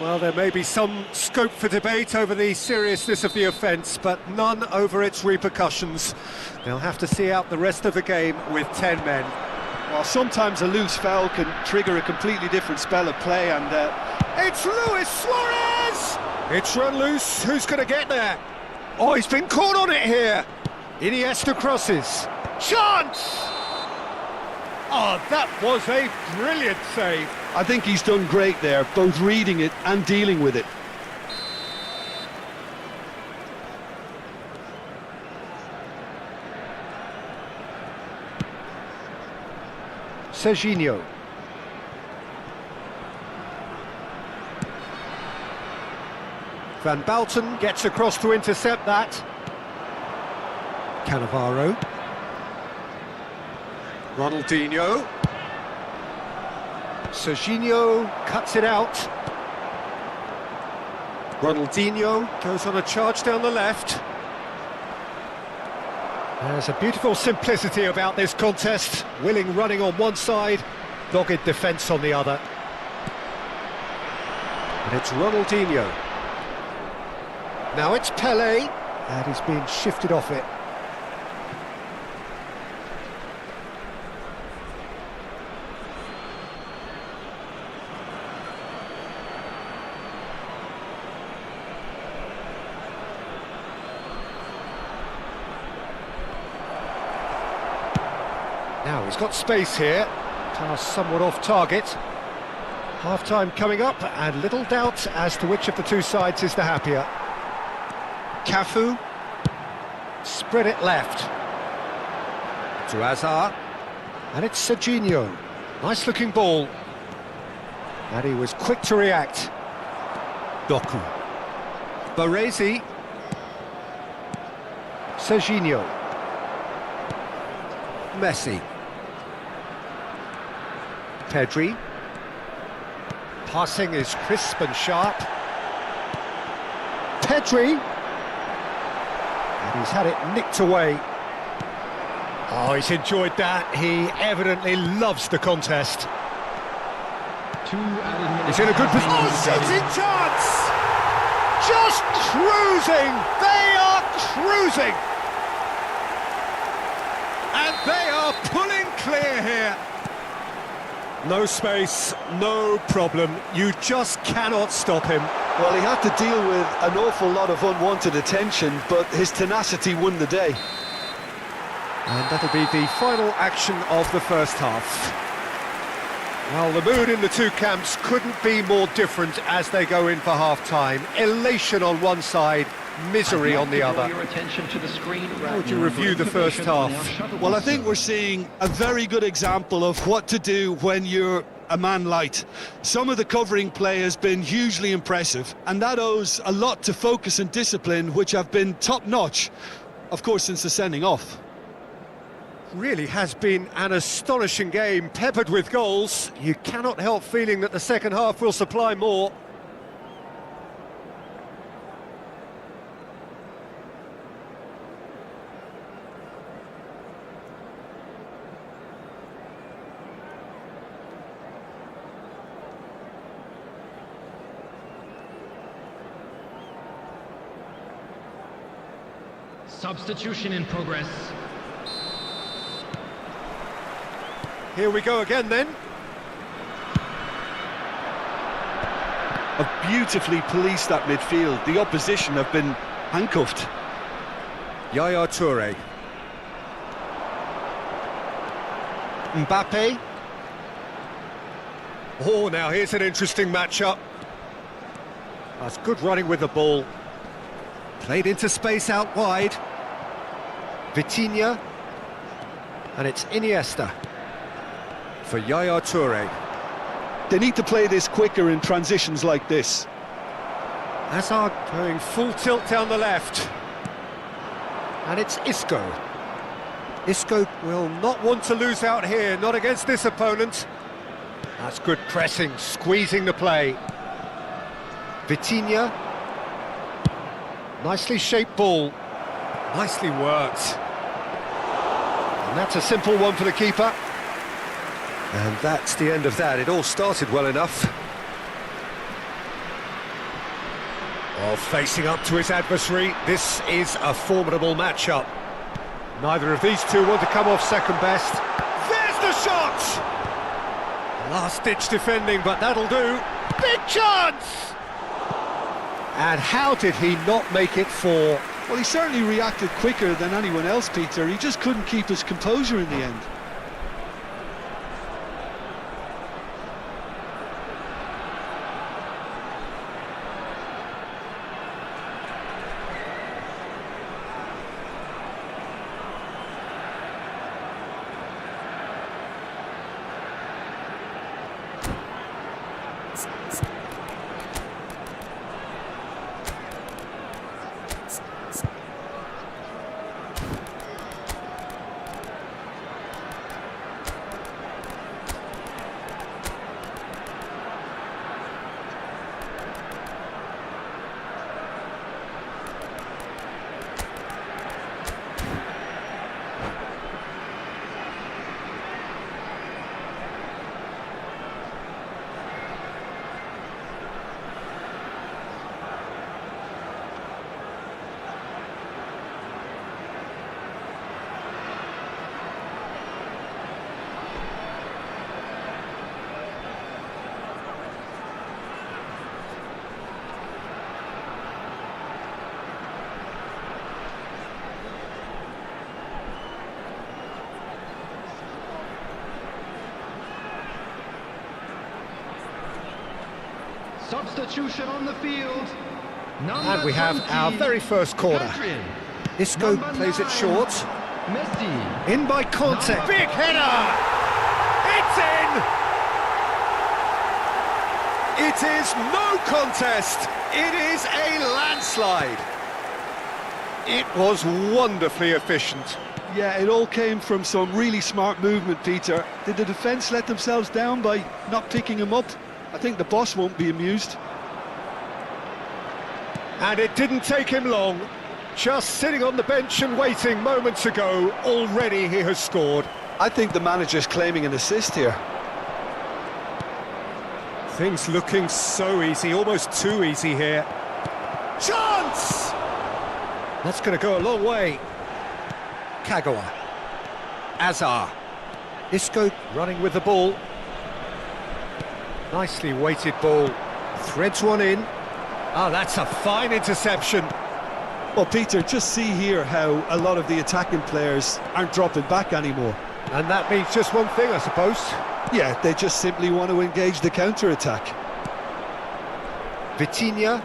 Well, there may be some scope for debate over the seriousness of the offence, but none over its repercussions. They'll have to see out the rest of the game with 10 men. Well, sometimes a loose foul can trigger a completely different spell of play, and it's Luis Suarez! It's run loose, who's going to get there? Oh, he's been caught on it here. Iniesta crosses. Chance! Oh, that was a brilliant save. I think he's done great there, both reading it and dealing with it. Serginho. Van Balten gets across to intercept that. Cannavaro. Ronaldinho. Serginho cuts it out. Ronaldinho goes on a charge down the left. There's a beautiful simplicity about this contest. Willing running on one side, dogged defence on the other. And it's Ronaldinho. Now it's Pelé, and he's been shifted off it. Now he's got space here, pass somewhat off target. Half-time coming up, and little doubt as to which of the two sides is the happier. Cafu, spread it left. To Hazard, and it's Serginho. Nice-looking ball. And he was quick to react. Doku. Baresi. Serginho. Messi. Pedri. Passing is crisp and sharp. Pedri. And he's had it nicked away. Oh, he's enjoyed that. He evidently loves the contest. He's in a good position. Oh, shooting chance! Just cruising! They are cruising! And they are pulling clear here. No space, no problem. You just cannot stop him. Well, he had to deal with an awful lot of unwanted attention, but his tenacity won the day. And that'll be the final action of the first half. Well, the mood in the two camps couldn't be more different as they go in for half-time. Elation on one side, misery on the other. How would you review the first half? Well, I think we're seeing a very good example of what to do when you're a man light. Some of the covering play has been hugely impressive, and that owes a lot to focus and discipline, which have been top-notch, of course, since the sending off. Really has been an astonishing game, peppered with goals. You cannot help feeling that the second half will supply more. Substitution in progress. Here we go again then. Have beautifully policed that midfield. The opposition have been handcuffed. Yaya Toure. Mbappe. Oh, now here's an interesting matchup. That's good running with the ball. Played into space out wide. Vitinha. And it's Iniesta for Yaya Toure. They need to play this quicker in transitions like this. Hazard going full tilt down the left. And it's Isco. Isco will not want to lose out here, not against this opponent. That's good pressing, squeezing the play. Vitinha. Nicely shaped ball. Nicely worked. And that's a simple one for the keeper. And that's the end of that. It all started well enough. Oh, facing up to his adversary, this is a formidable matchup. Neither of these two want to come off second best. There's the shot! Last-ditch defending, but that'll do. Big chance! And how did he not make it four? Well, he certainly reacted quicker than anyone else, Peter. He just couldn't keep his composure in the end. Substitution on the field. And we have our very first corner. Isco plays it short. Messi. In by contact. Big header! It's in! It is no contest. It is a landslide. It was wonderfully efficient. Yeah, it all came from some really smart movement, Peter. Did the defence let themselves down by not picking him up? I think the boss won't be amused. And it didn't take him long. Just sitting on the bench and waiting moments ago, already he has scored. I think the manager's claiming an assist here. Things looking so easy, almost too easy here. Chance! That's going to go a long way. Kagawa. Azar. Isco running with the ball. Nicely weighted ball. Threads one in. Oh, that's a fine interception. Well, Peter, just see here how a lot of the attacking players aren't dropping back anymore. And that means just one thing, I suppose. Yeah, they just simply want to engage the counter-attack. Vitinha.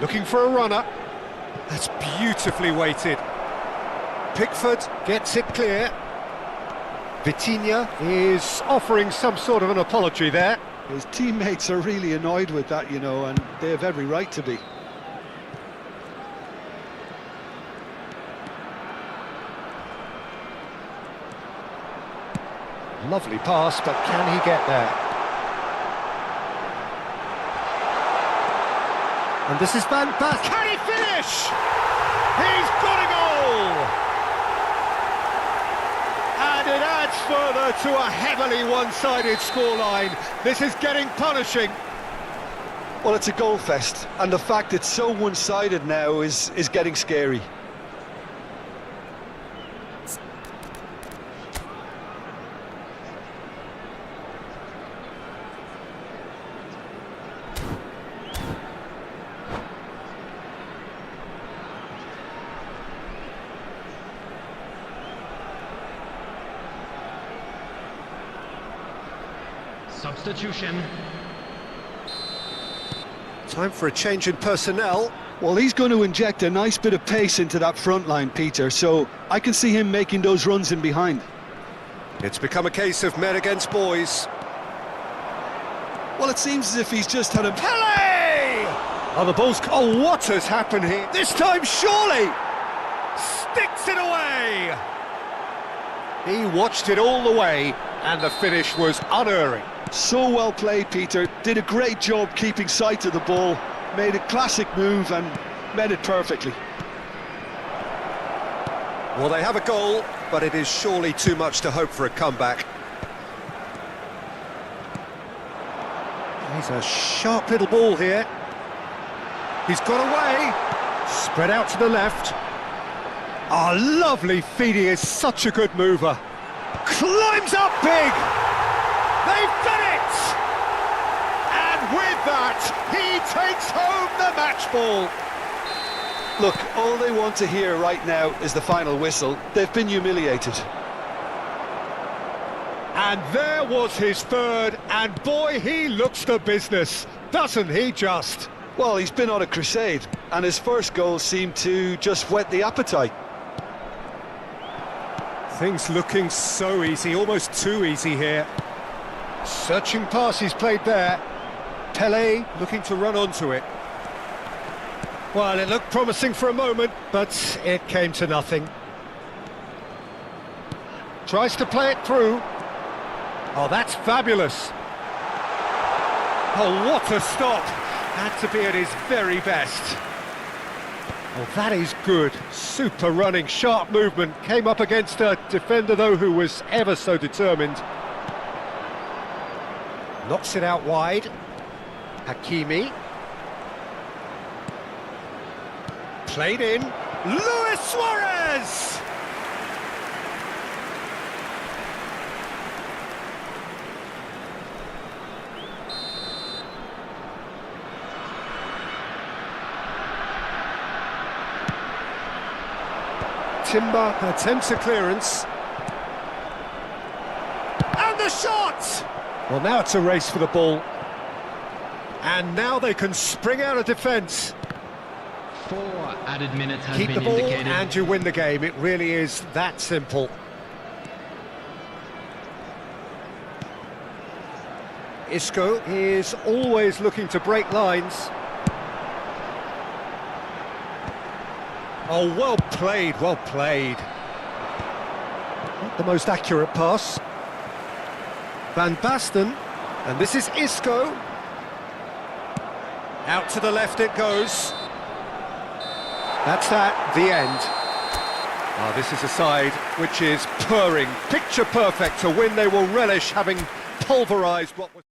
Looking for a runner. That's beautifully weighted. Pickford gets it clear. Vitinha is offering some sort of an apology there. His teammates are really annoyed with that, you know, and they have every right to be. Lovely pass, but can he get there? And this is Van Basten. Can he finish? He's got a goal! And it adds further to a heavily one-sided scoreline. This is getting punishing. Well, it's a goal fest, and the fact it's so one-sided now is getting scary. Substitution. Time for a change in personnel. Well, he's going to inject a nice bit of pace into that front line, Peter, so I can see him making those runs in behind. It's become a case of men against boys. Well, it seems as if he's just had a... Pele! Oh, the ball's... Oh, what has happened here? This time, surely! Sticks it away! He watched it all the way, and the finish was unerring. So well played, Peter. Did a great job keeping sight of the ball. Made a classic move and made it perfectly. Well, they have a goal, but it is surely too much to hope for a comeback. He's a sharp little ball here. He's got away. Spread out to the left. Ah, lovely feed. He is such a good mover. Climbs up big. They've done it! And with that, he takes home the match ball. Look, all they want to hear right now is the final whistle. They've been humiliated. And there was his third, and boy, he looks the business, doesn't he just? Well, he's been on a crusade, and his first goal seemed to just whet the appetite. Things looking so easy, almost too easy here. Searching pass he's played there. Pelé looking to run onto it. Well, it looked promising for a moment, but it came to nothing. Tries to play it through. Oh, that's fabulous. Oh, what a stop. Had to be at his very best. Oh, that is good. Super running, sharp movement. Came up against a defender, though, who was ever so determined. Knocks it out wide. Hakimi. Played in. Luis Suarez! Timber attempts a clearance. And the shot! Well, now it's a race for the ball. And now they can spring out of defence. 4 added minutes has Keep been the ball indicated. and you win the game. It really is that simple. Isco is always looking to break lines. Oh, well played, well played. Not the most accurate pass. Van Basten, and this is Isco. Out to the left it goes. That's that, the end. Ah, this is a side which is purring, picture perfect. To win, they will relish having pulverised what was...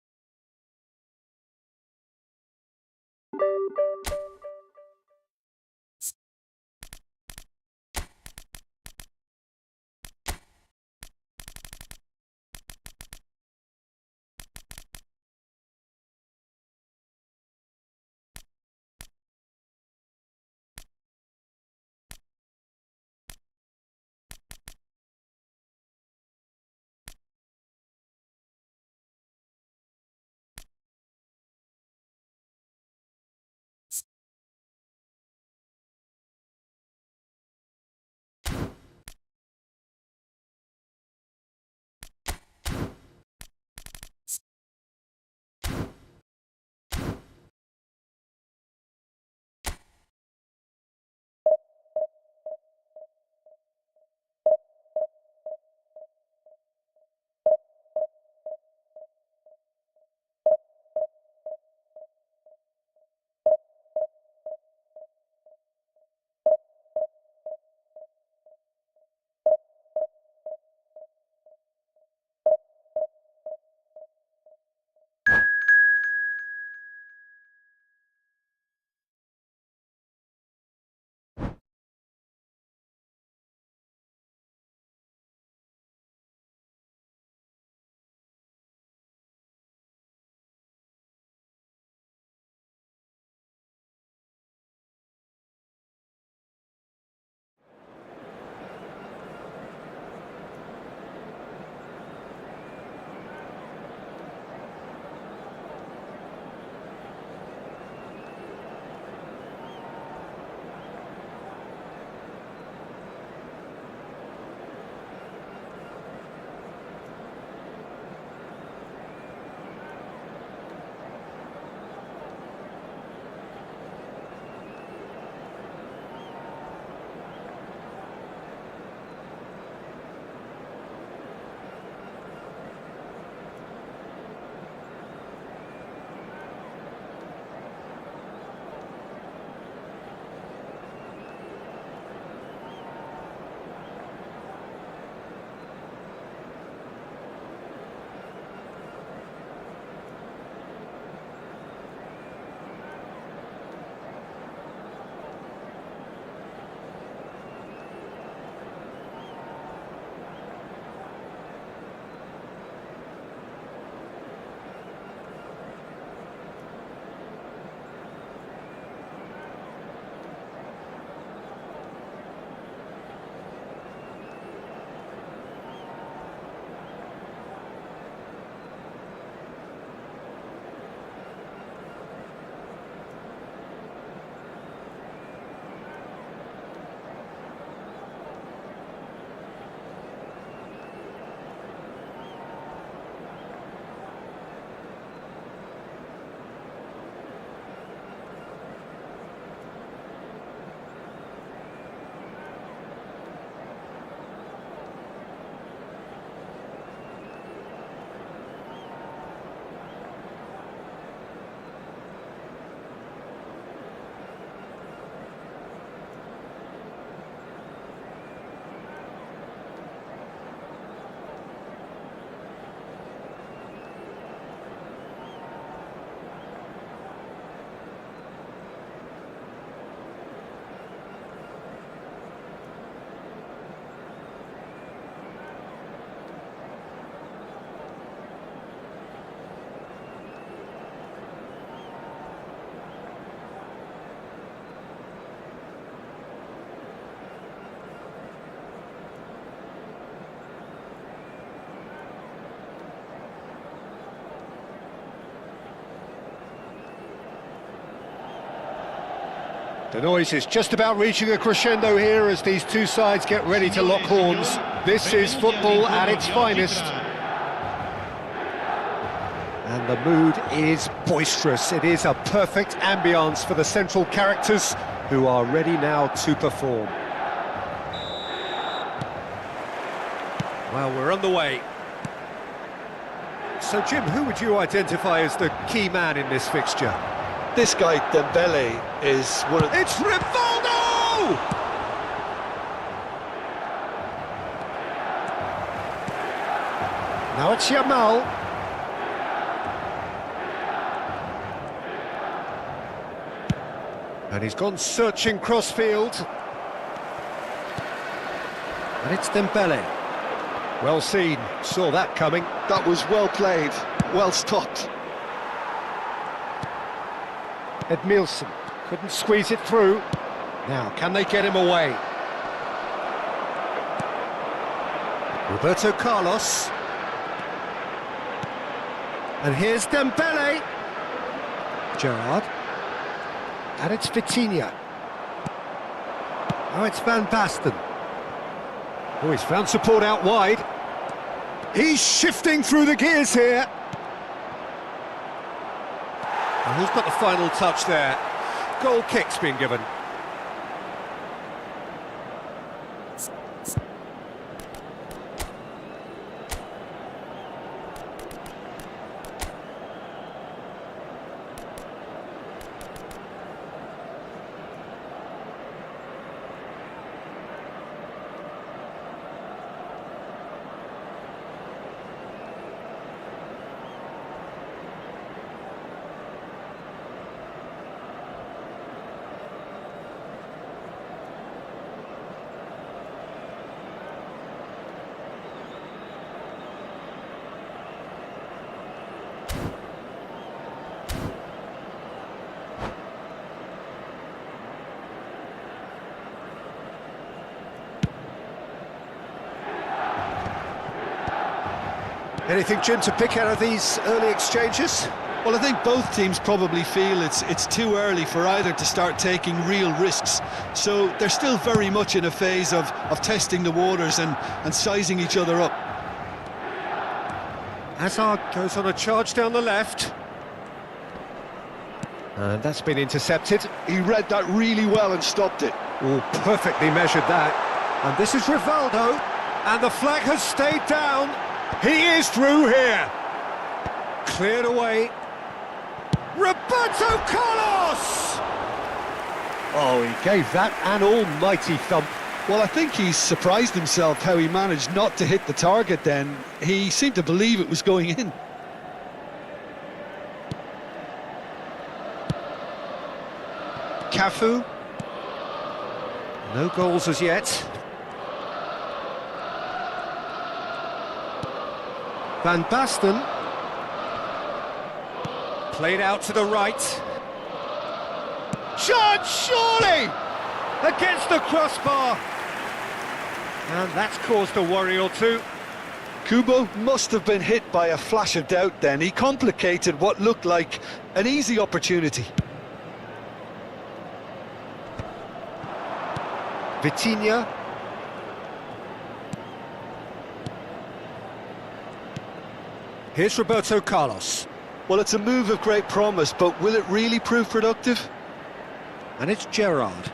The noise is just about reaching a crescendo here as these two sides get ready to lock horns. This is football at its finest. And the mood is boisterous. It is a perfect ambience for the central characters who are ready now to perform. Well, we're on the way. So, Jim, who would you identify as the key man in this fixture? This guy, Dembele, is one of... It's Rivaldo! Now it's Yamal. And he's gone searching crossfield. And it's Dembele. Well seen, saw that coming. That was well played, well stopped. Edmilson couldn't squeeze it through. Now, can they get him away? Roberto Carlos. And here's Dembele. Gerrard. And it's Vitinha. Now it's Van Basten. Oh, he's found support out wide. He's shifting through the gears here. And who's got the final touch there? Goal kick's been given. Anything, Jim, to pick out of these early exchanges? Well, I think both teams probably feel it's too early for either to start taking real risks. So they're still very much in a phase of testing the waters and sizing each other up. Hazard goes on a charge down the left. And that's been intercepted. He read that really well and stopped it. Oh, perfectly measured that. And this is Rivaldo. And the flag has stayed down. He is through here. Cleared away. Roberto Carlos! Oh, he gave that an almighty thump. Well, I think he's surprised himself how he managed not to hit the target then. He seemed to believe it was going in. Cafu. No goals as yet. Van Basten. Played out to the right. Shot, surely! Against the crossbar. And that's caused a worry or two. Kubo must have been hit by a flash of doubt then. He complicated what looked like an easy opportunity. Vitinha. Here's Roberto Carlos. Well, it's a move of great promise, but will it really prove productive? And it's Gerrard.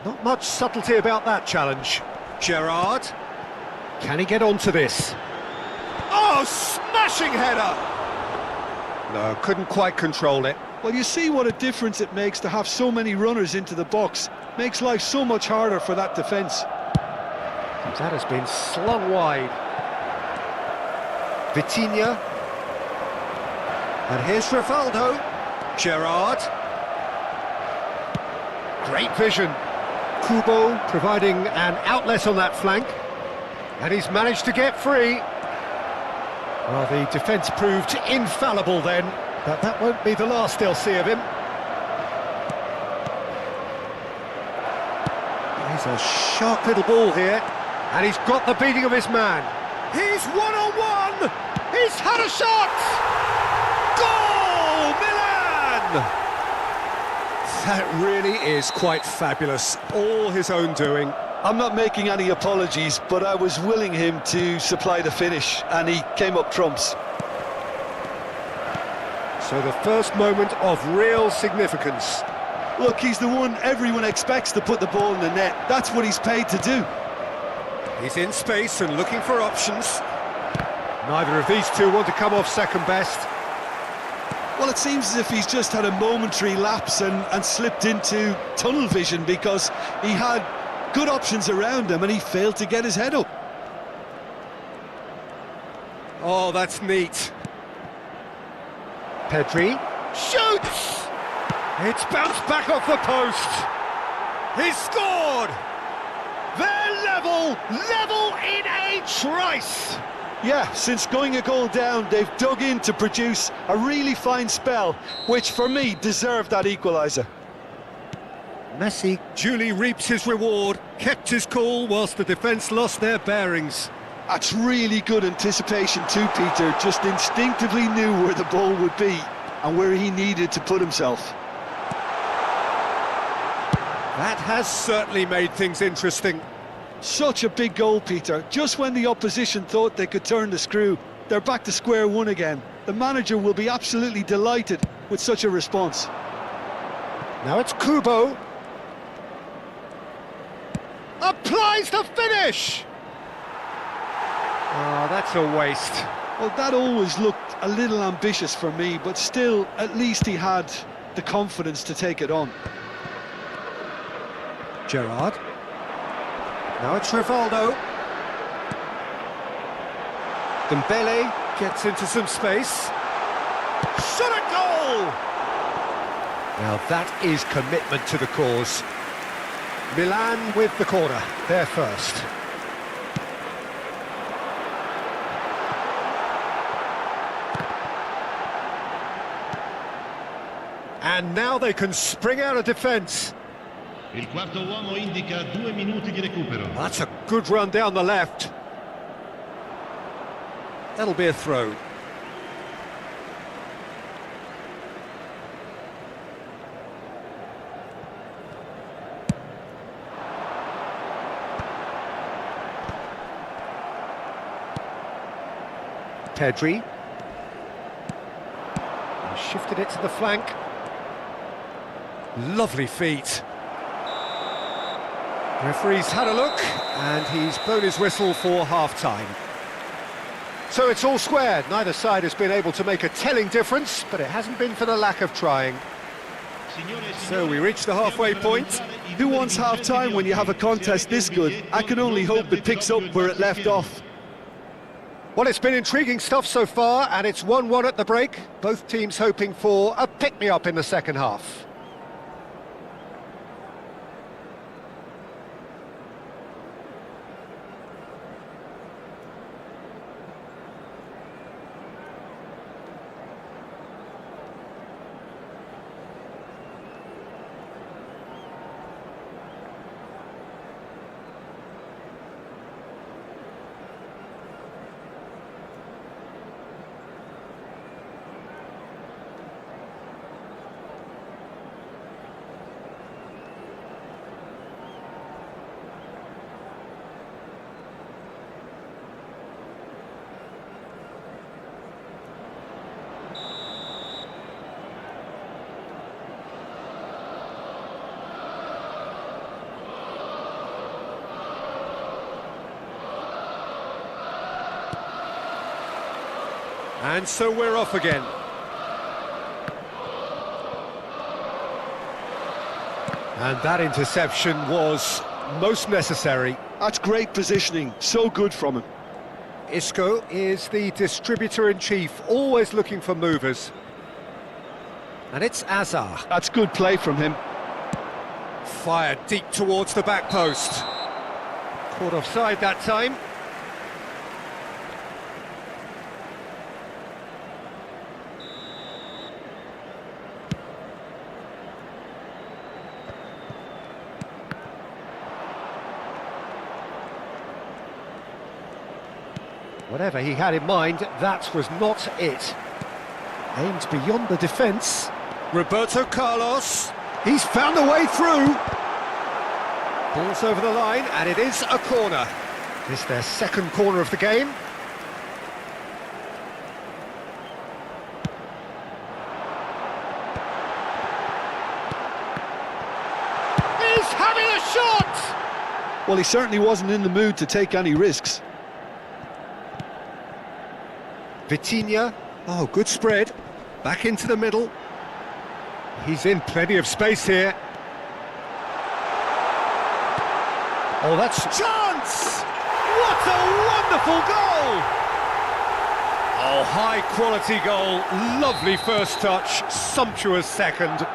Not much subtlety about that challenge. Gerrard. Can he get onto this? Oh, smashing header! No, couldn't quite control it. Well, you see what a difference it makes to have so many runners into the box. Makes life so much harder for that defence. That has been slung wide. Vitinha. And here's Rivaldo. Gerrard. Great vision. Kubo providing an outlet on that flank. And he's managed to get free. Well, the defence proved infallible then, but that won't be the last they'll see of him. He's a sharp little ball here, and he's got the beating of his man. He's one-on-one! He's had a shot! Goal, Milan! That really is quite fabulous. All his own doing. I'm not making any apologies, but I was willing him to supply the finish, and he came up trumps. So the first moment of real significance. Look, he's the one everyone expects to put the ball in the net. That's what he's paid to do. He's in space and looking for options. Neither of these two want to come off second best. Well, it seems as if he's just had a momentary lapse and slipped into tunnel vision, because he had good options around him and he failed to get his head up. Oh, that's neat. Pedri shoots! It's bounced back off the post. He's scored! They're level in a trice! Yeah, since going a goal down, they've dug in to produce a really fine spell, which for me deserved that equaliser. Messi duly reaps his reward, kept his cool whilst the defence lost their bearings. That's really good anticipation too, Peter. Just instinctively knew where the ball would be and where he needed to put himself. That has certainly made things interesting. Such a big goal, Peter. Just when the opposition thought they could turn the screw, they're back to square one again. The manager will be absolutely delighted with such a response. Now it's Kubo. Applies the finish! Oh, that's a waste. Well, that always looked a little ambitious for me, but still, at least he had the confidence to take it on. Gerrard. Now it's Rivaldo. Dembele gets into some space. Shot at goal! Now that is commitment to the cause. Milan with the corner, they're first. And now they can spring out of defence. Il quarto uomo indica 2 minuti di recupero. That's a good run down the left. That'll be a throw. Pedri. He shifted it to the flank. Lovely feet. Referee's had a look, and he's blown his whistle for half-time. So it's all squared. Neither side has been able to make a telling difference, but it hasn't been for the lack of trying. So we reach the halfway point. Who wants half-time when you have a contest this good? I can only hope it picks up where it left off. Well, it's been intriguing stuff so far, and it's 1-1 at the break. Both teams hoping for a pick-me-up in the second half. And so we're off again. And that interception was most necessary. That's great positioning, so good from him. Isco is the distributor-in-chief, always looking for movers. And it's Azar. That's good play from him. Fired deep towards the back post. Caught offside that time. Whatever he had in mind, that was not it. Aimed beyond the defence. Roberto Carlos. He's found a way through. Ball's over the line, and it is a corner. It's their second corner of the game. He's having a shot! Well, he certainly wasn't in the mood to take any risks. Vitinha, oh, good spread. Back into the middle. He's in plenty of space here. Oh, that's chance! What a wonderful goal! Oh, high-quality goal. Lovely first touch, sumptuous second.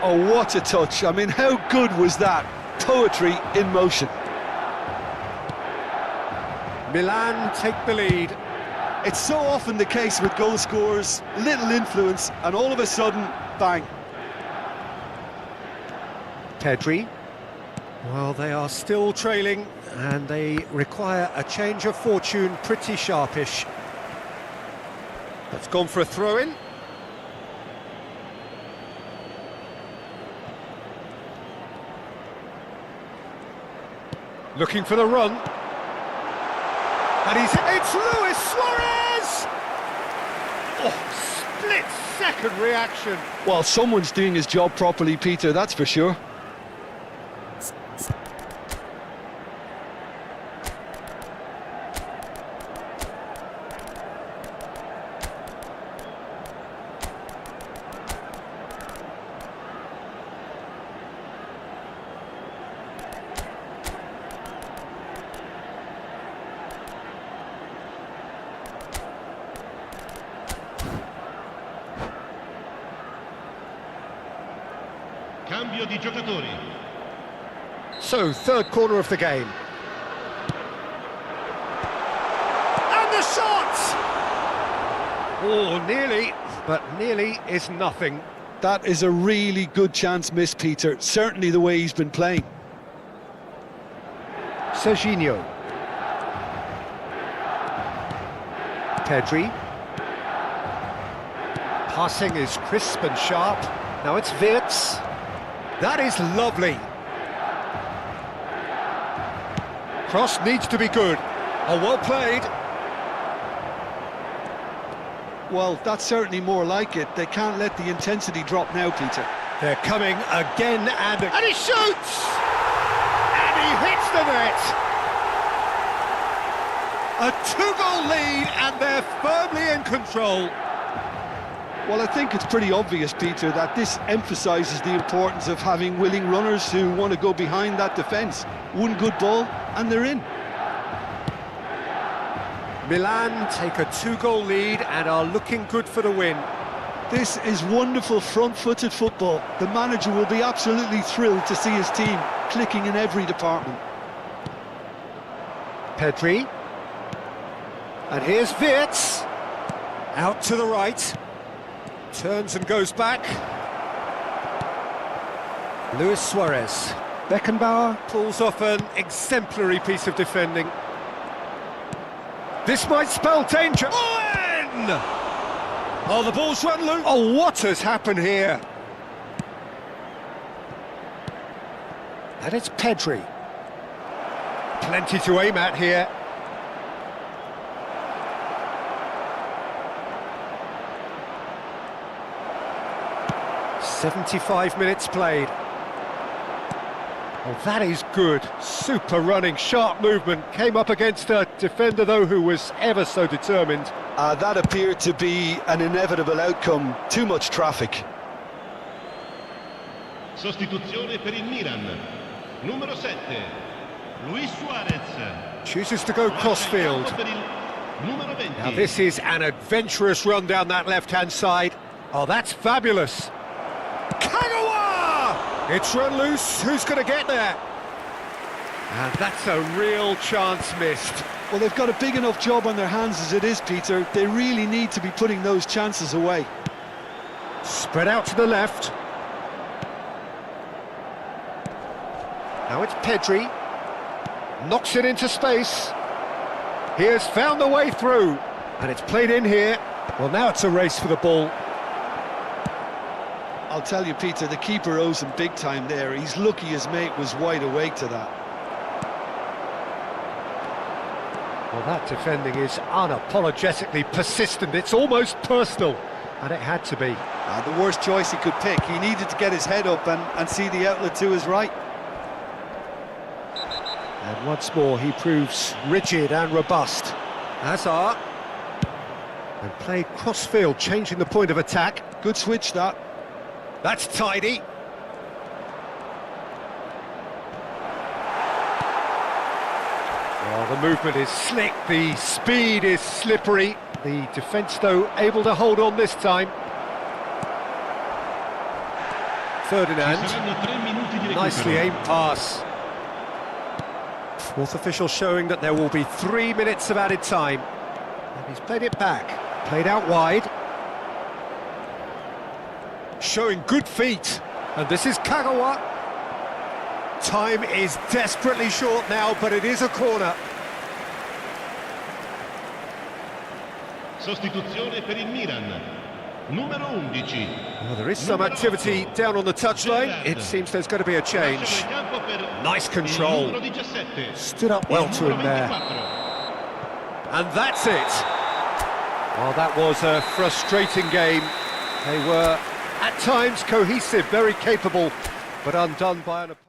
Oh, what a touch. I mean, how good was that? Poetry in motion. Milan take the lead. It's so often the case with goal scorers, little influence, and all of a sudden, bang. Pedri. Well, they are still trailing, and they require a change of fortune, pretty sharpish. That's gone for a throw-in. Looking for the run. And it's Luis Suarez! Oh, split-second reaction. Well, someone's doing his job properly, Peter, that's for sure. Cambio di giocatori. So, third corner of the game. And the shot! Oh, nearly, but nearly is nothing. That is a really good chance missed, Peter. Certainly the way he's been playing. Serginho. Pedri. Passing is crisp and sharp. Now it's Wirtz. That is lovely. Cross needs to be good. Oh, well played. Well, that's certainly more like it. They can't let the intensity drop now, Peter. They're coming again and he shoots! And he hits the net! A two-goal lead, and they're firmly in control. Well, I think it's pretty obvious, Peter, that this emphasises the importance of having willing runners who want to go behind that defence. One good ball, and they're in. Milan take a two-goal lead and are looking good for the win. This is wonderful front-footed football. The manager will be absolutely thrilled to see his team clicking in every department. Pedri. And here's Wirtz. Out to the right. Turns and goes back. Luis Suarez. Beckenbauer pulls off an exemplary piece of defending. This might spell danger. Owen! Oh, the ball's run loose. Oh, what has happened here? And it's Pedri. Plenty to aim at here. "75 minutes played." Oh, that is good. Super running, sharp movement. Came up against a defender, though, who was ever so determined. That appeared to be an inevitable outcome. Too much traffic. Sostituzione per il Milan. Numero 7, Luis Suarez. Chooses to go crossfield. Numero 20. Now this is an adventurous run down that left-hand side. Oh, that's fabulous. Kagawa! It's run loose. Who's going to get there? And that's a real chance missed. Well, they've got a big enough job on their hands as it is, Peter. They really need to be putting those chances away. Spread out to the left. Now it's Pedri. Knocks it into space. He has found the way through. And it's played in here. Well, now it's a race for the ball. I'll tell you, Peter, the keeper owes him big time there. He's lucky his mate was wide awake to that. Well, that defending is unapologetically persistent. It's almost personal, and it had to be. The worst choice he could pick. He needed to get his head up and see the outlet to his right. And once more, he proves rigid and robust. Hazard. And played cross-field, changing the point of attack. Good switch, that. That's tidy. Well, the movement is slick, the speed is slippery. The defence, though, able to hold on this time. Ferdinand. Nicely aimed pass. Fourth official showing that there will be 3 minutes of added time. And he's played it back. Played out wide. Showing good feet. And this is Kagawa. Time is desperately short now, but it is a corner. Sostituzione per il Milan. Numero 11. Well, there is some activity down on the touchline. It seems there's going to be a change. Nice control. Stood up well to him there. And that's it. Well, that was a frustrating game. They were, at times, cohesive, very capable, but undone by an opponent.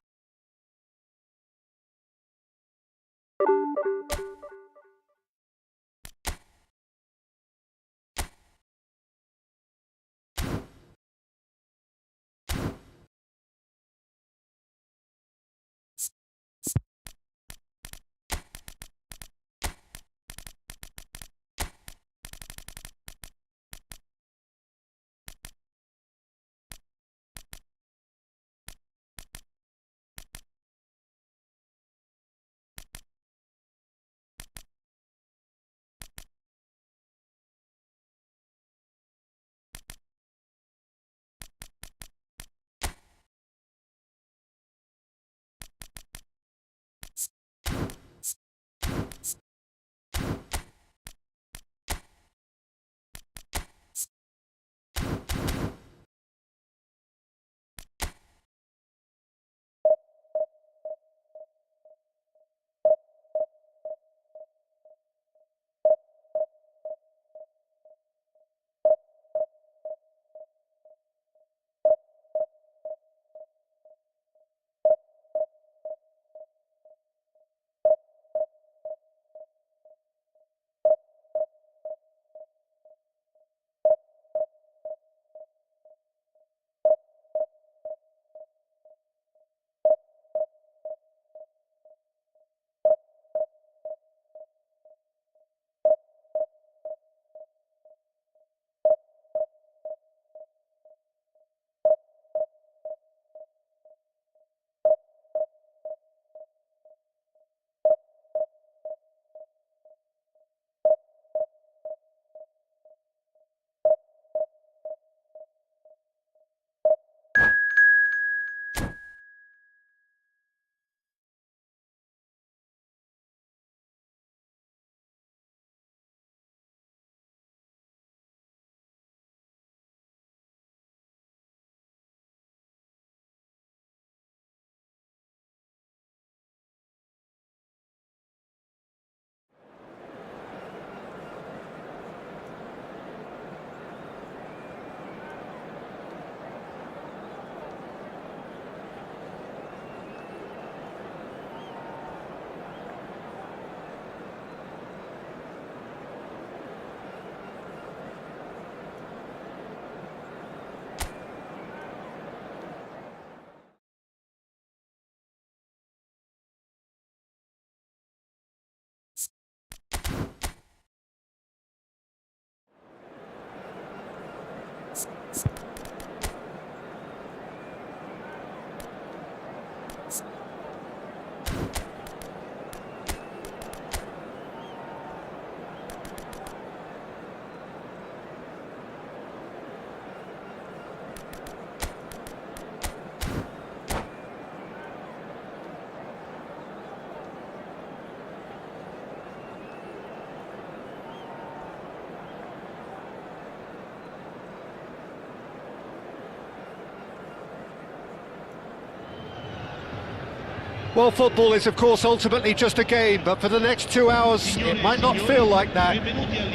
Well, football is, of course, ultimately just a game, but for the next 2 hours, it might not feel like that.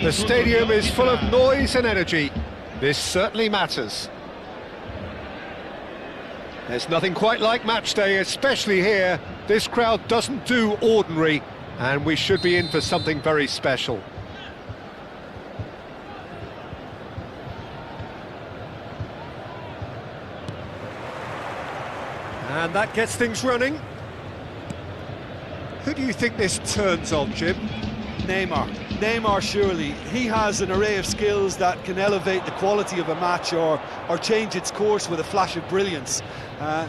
The stadium is full of noise and energy. This certainly matters. There's nothing quite like match day, especially here. This crowd doesn't do ordinary, and we should be in for something very special. And that gets things running. Who do you think this turns on, Jim? Neymar, surely. He has an array of skills that can elevate the quality of a match or change its course with a flash of brilliance.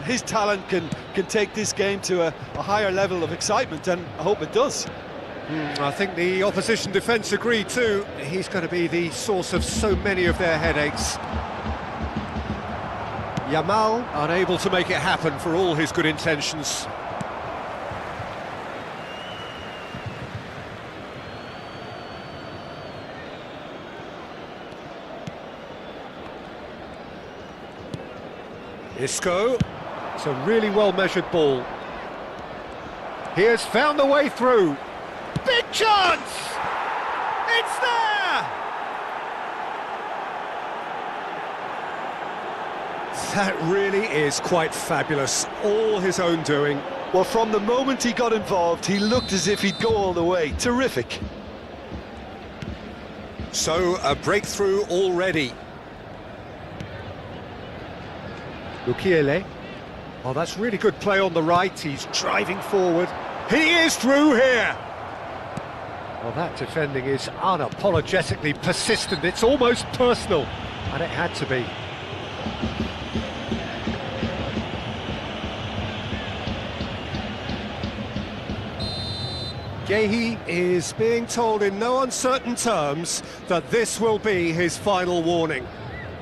His talent can take this game to a higher level of excitement, and I hope it does. I think the opposition defence agree too. He's going to be the source of so many of their headaches. Yamal unable to make it happen for all his good intentions. Isco, it's a really well-measured ball. He has found the way through. Big chance! It's there! That really is quite fabulous, all his own doing. Well, from the moment he got involved, he looked as if he'd go all the way. Terrific. So, a breakthrough already. Mukiele. Oh, that's really good play on the right. He's driving forward. He is through here. Well, that defending is unapologetically persistent. It's almost personal, and it had to be. Gehi is being told in no uncertain terms that this will be his final warning.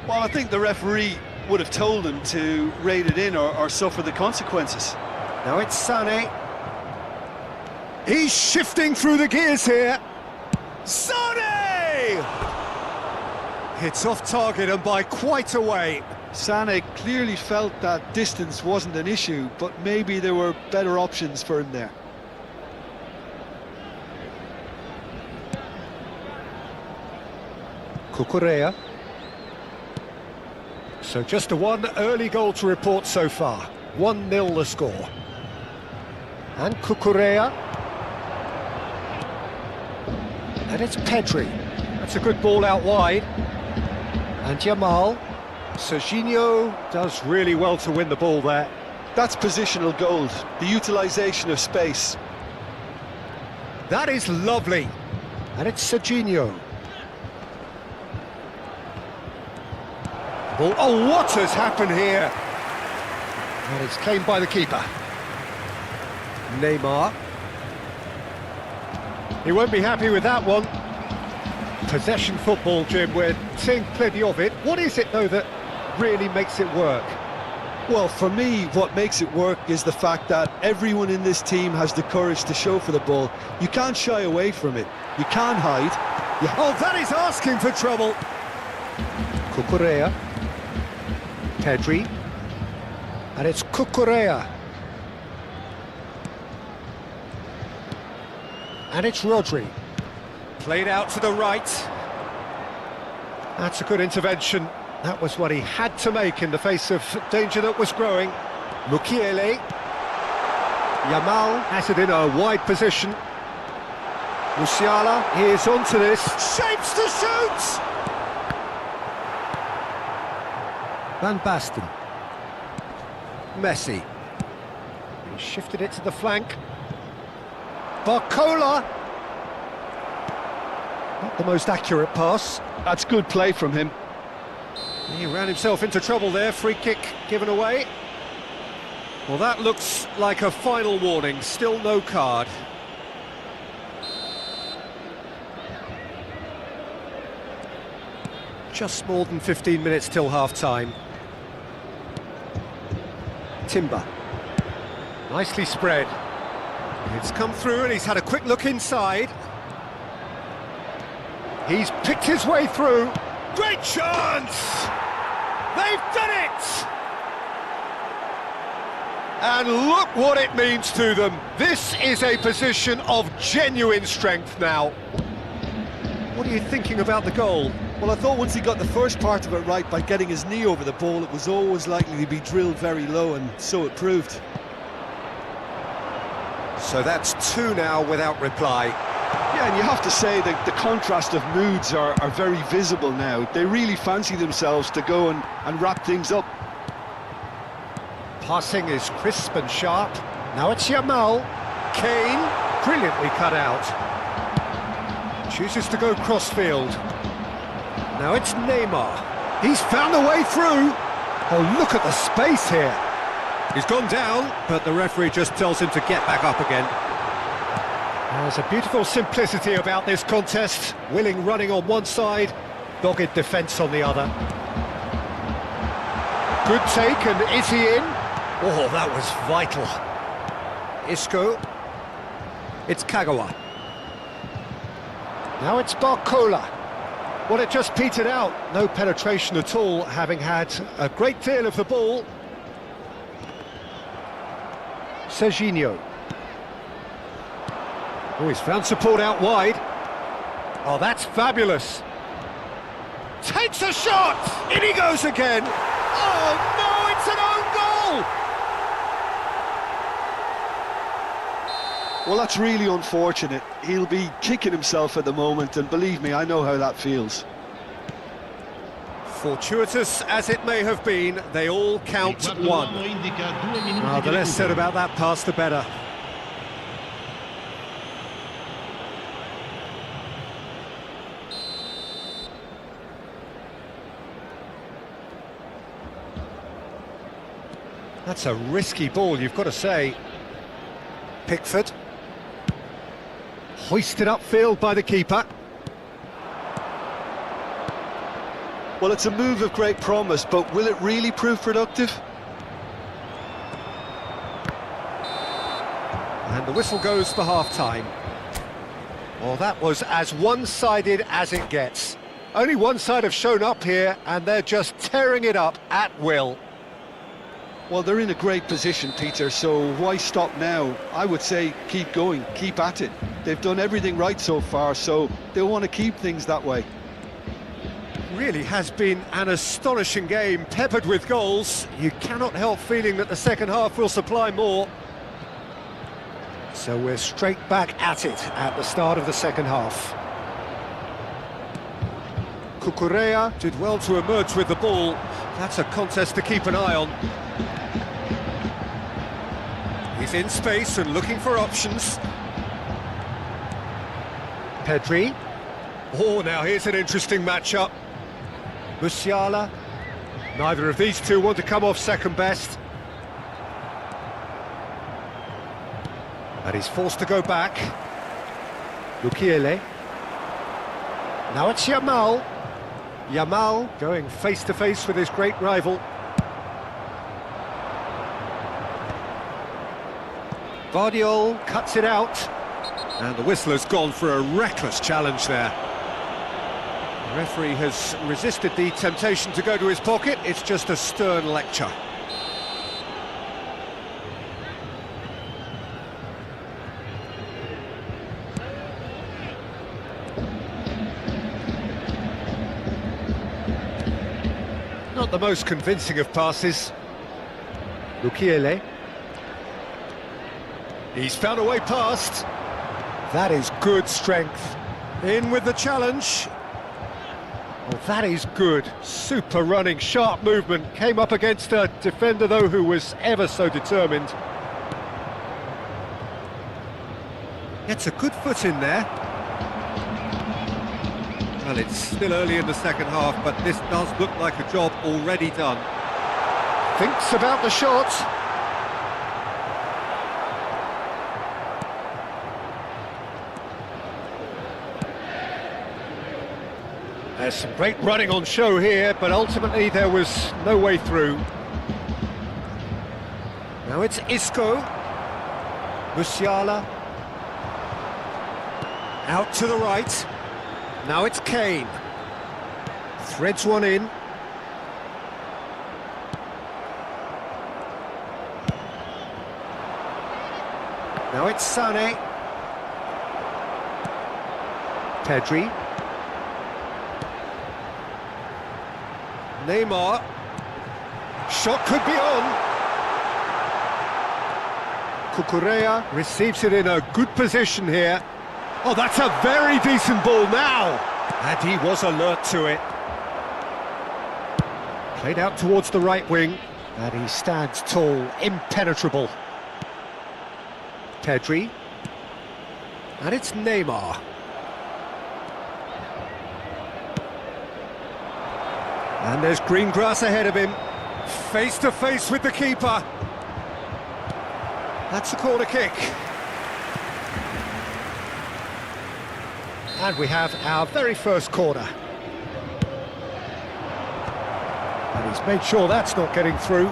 Well, I think the referee would have told him to rein it in or suffer the consequences. Now it's Sané. He's shifting through the gears here. Sané! It's off target and by quite a way. Sané clearly felt that distance wasn't an issue, but maybe there were better options for him there. Cucurella. So just a one early goal to report so far. 1-0 the score. And Cucurella. And it's Pedri. That's a good ball out wide. And Yamal. Serginho does really well to win the ball there. That's positional gold, the utilisation of space. That is lovely. And it's Serginho. Oh, what has happened here? And it's claimed by the keeper. Neymar. He won't be happy with that one. Possession football, Jim, we're seeing plenty of it. What is it, though, that really makes it work? Well, for me, what makes it work is the fact that everyone in this team has the courage to show for the ball. You can't shy away from it. You can't hide. Oh, that is asking for trouble. Cucurella. Pedri. And it's Cucurella. And it's Rodri. Played out to the right. That's a good intervention. That was what he had to make in the face of danger that was growing. Mukiele. Yamal has it in a wide position. Musiala, he is onto this. Shapes to shoot! Van Basten. Messi. He shifted it to the flank. Barcola. Not the most accurate pass. That's good play from him. He ran himself into trouble there. Free kick given away. Well, that looks like a final warning. Still no card. Just more than 15 minutes till half-time. Timber. Nicely spread. It's come through and he's had a quick look inside. He's picked his way through. Great chance! They've done it! And look what it means to them. This is a position of genuine strength now. What are you thinking about the goal? Well, I thought once he got the first part of it right by getting his knee over the ball, it was always likely to be drilled very low, and so it proved. So that's 2 now without reply. Yeah, and you have to say that the contrast of moods are very visible now. They really fancy themselves to go and wrap things up. Passing is crisp and sharp. Now it's Yamal. Kane, brilliantly cut out. Chooses to go crossfield. Now it's Neymar. He's found a way through. Oh, look at the space here. He's gone down, but the referee just tells him to get back up again. There's a beautiful simplicity about this contest. Willing running on one side, dogged defence on the other. Good take, and is he in? Oh, that was vital. Isco. It's Kagawa. Now it's Barcola. Well, it just petered out. No penetration at all, having had a great deal of the ball. Serginho. Oh, he's found support out wide. Oh, that's fabulous. Takes a shot! In he goes again! Oh, no, it's an own goal! Well, that's really unfortunate. He'll be kicking himself at the moment, and believe me, I know how that feels. Fortuitous as it may have been, they all count 1. Oh, the less said about that pass, the better. That's a risky ball, you've got to say. Pickford. Hoisted upfield by the keeper. Well, it's a move of great promise, but will it really prove productive? And the whistle goes for half-time. Well, that was as one-sided as it gets. Only one side have shown up here, and they're just tearing it up at will. Well, they're in a great position, Peter, so why stop now? I would say keep going, keep at it. They've done everything right so far, so they'll want to keep things that way. Really has been an astonishing game, peppered with goals. You cannot help feeling that the second half will supply more. So we're straight back at it at the start of the second half. Cucurella did well to emerge with the ball. That's a contest to keep an eye on. He's in space and looking for options. Pedri. Oh, now here's an interesting matchup. Musiala. Neither of these two want to come off second best. And he's forced to go back. Lukiele. Now it's Yamal. Yamal going face-to-face with his great rival. Guardiola cuts it out. And the whistler's gone for a reckless challenge there. The referee has resisted the temptation to go to his pocket. It's just a stern lecture. Not the most convincing of passes. Lukiele. He's found a way past. That is good strength. In with the challenge. Well, that is good. Super running, sharp movement. Came up against a defender, though, who was ever so determined. Gets a good foot in there. Well, it's still early in the second half, but this does look like a job already done. Thinks about the shot. There's some great running on show here, but ultimately there was no way through. Now it's Isco. Musiala. Out to the right. Now it's Kane. Threads one in. Now it's Sané. Pedri. Neymar. Shot could be on. Cucurella receives it in a good position here. Oh, that's a very decent ball now. And he was alert to it. Played out towards the right wing. And he stands tall, impenetrable. Pedri. And it's Neymar. And there's green grass ahead of him. Face to face with the keeper. That's a corner kick. And we have our very first corner. And he's made sure that's not getting through.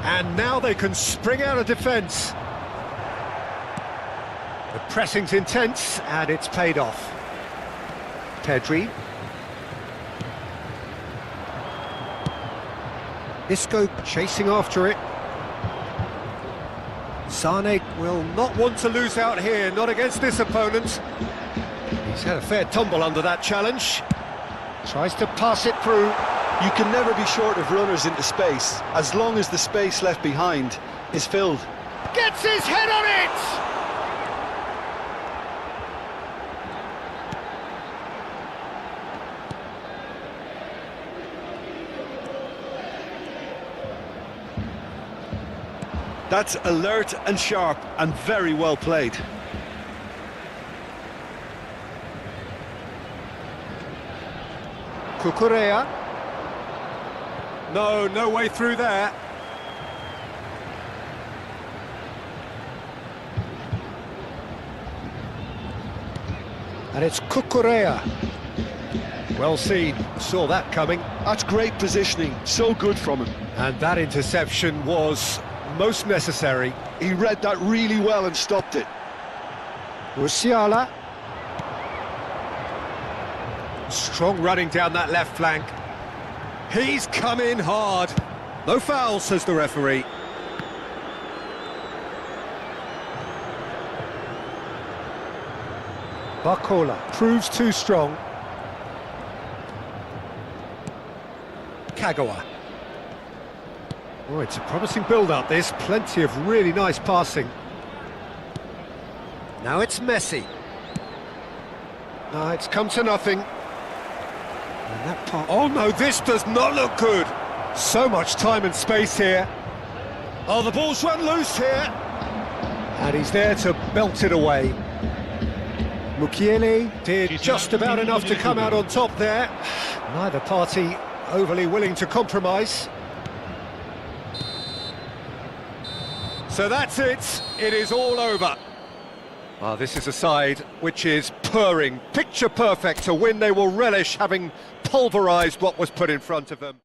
And now they can spring out of defence. The pressing's intense, and it's paid off. Pedri. Isco chasing after it. Sané will not want to lose out here, not against this opponent. He's had a fair tumble under that challenge. Tries to pass it through. You can never be short of runners into space, as long as the space left behind is filled. Gets his head on it! That's alert and sharp and very well played. Cucurella. No way through there. And it's Cucurella. Well seen, saw that coming. That's great positioning, so good from him. And that interception was most necessary. He read that really well and stopped it. Musiala. Strong running down that left flank. He's come in hard. No foul, says the referee. Barcola proves too strong. Kagawa. Oh, it's a promising build-up, this. Plenty of really nice passing. Now it's Messi. It's come to nothing. And that part... Oh no, this does not look good. So much time and space here. Oh, the ball's run loose here. And he's there to belt it away. Mukiele did just about enough to come out on top there. Neither party overly willing to compromise. So that's it. It is all over. Well, this is a side which is purring, picture perfect to win. They will relish having pulverised what was put in front of them.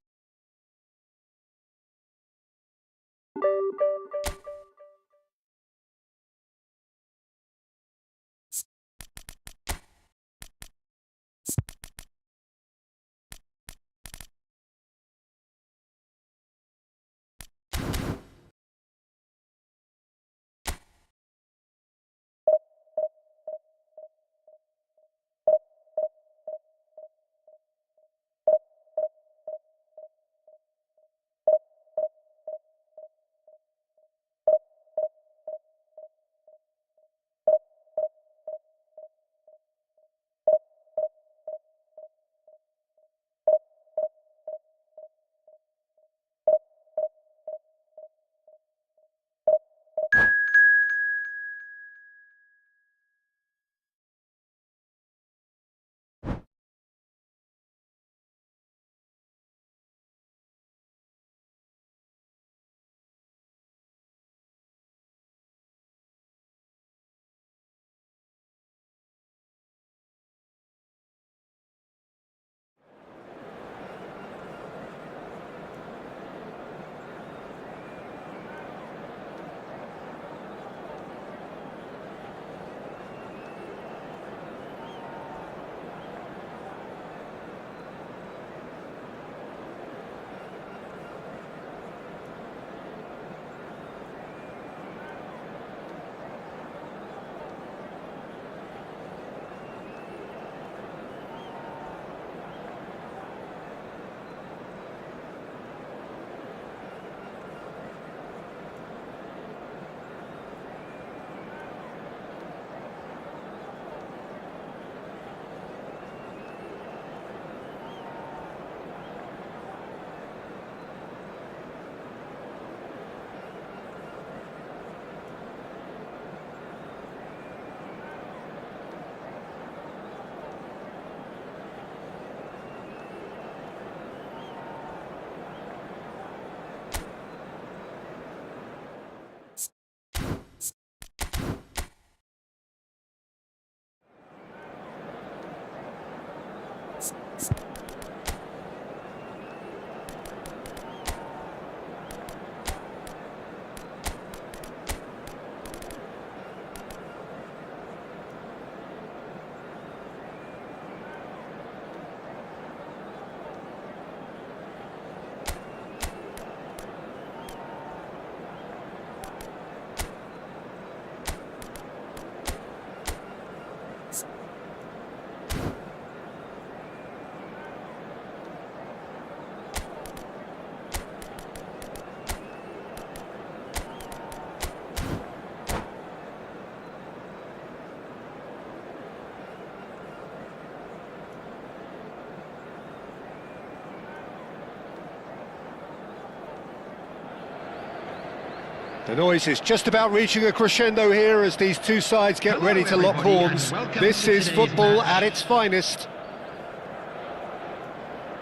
The noise is just about reaching a crescendo here as these two sides get ready to lock horns. This is football at its finest.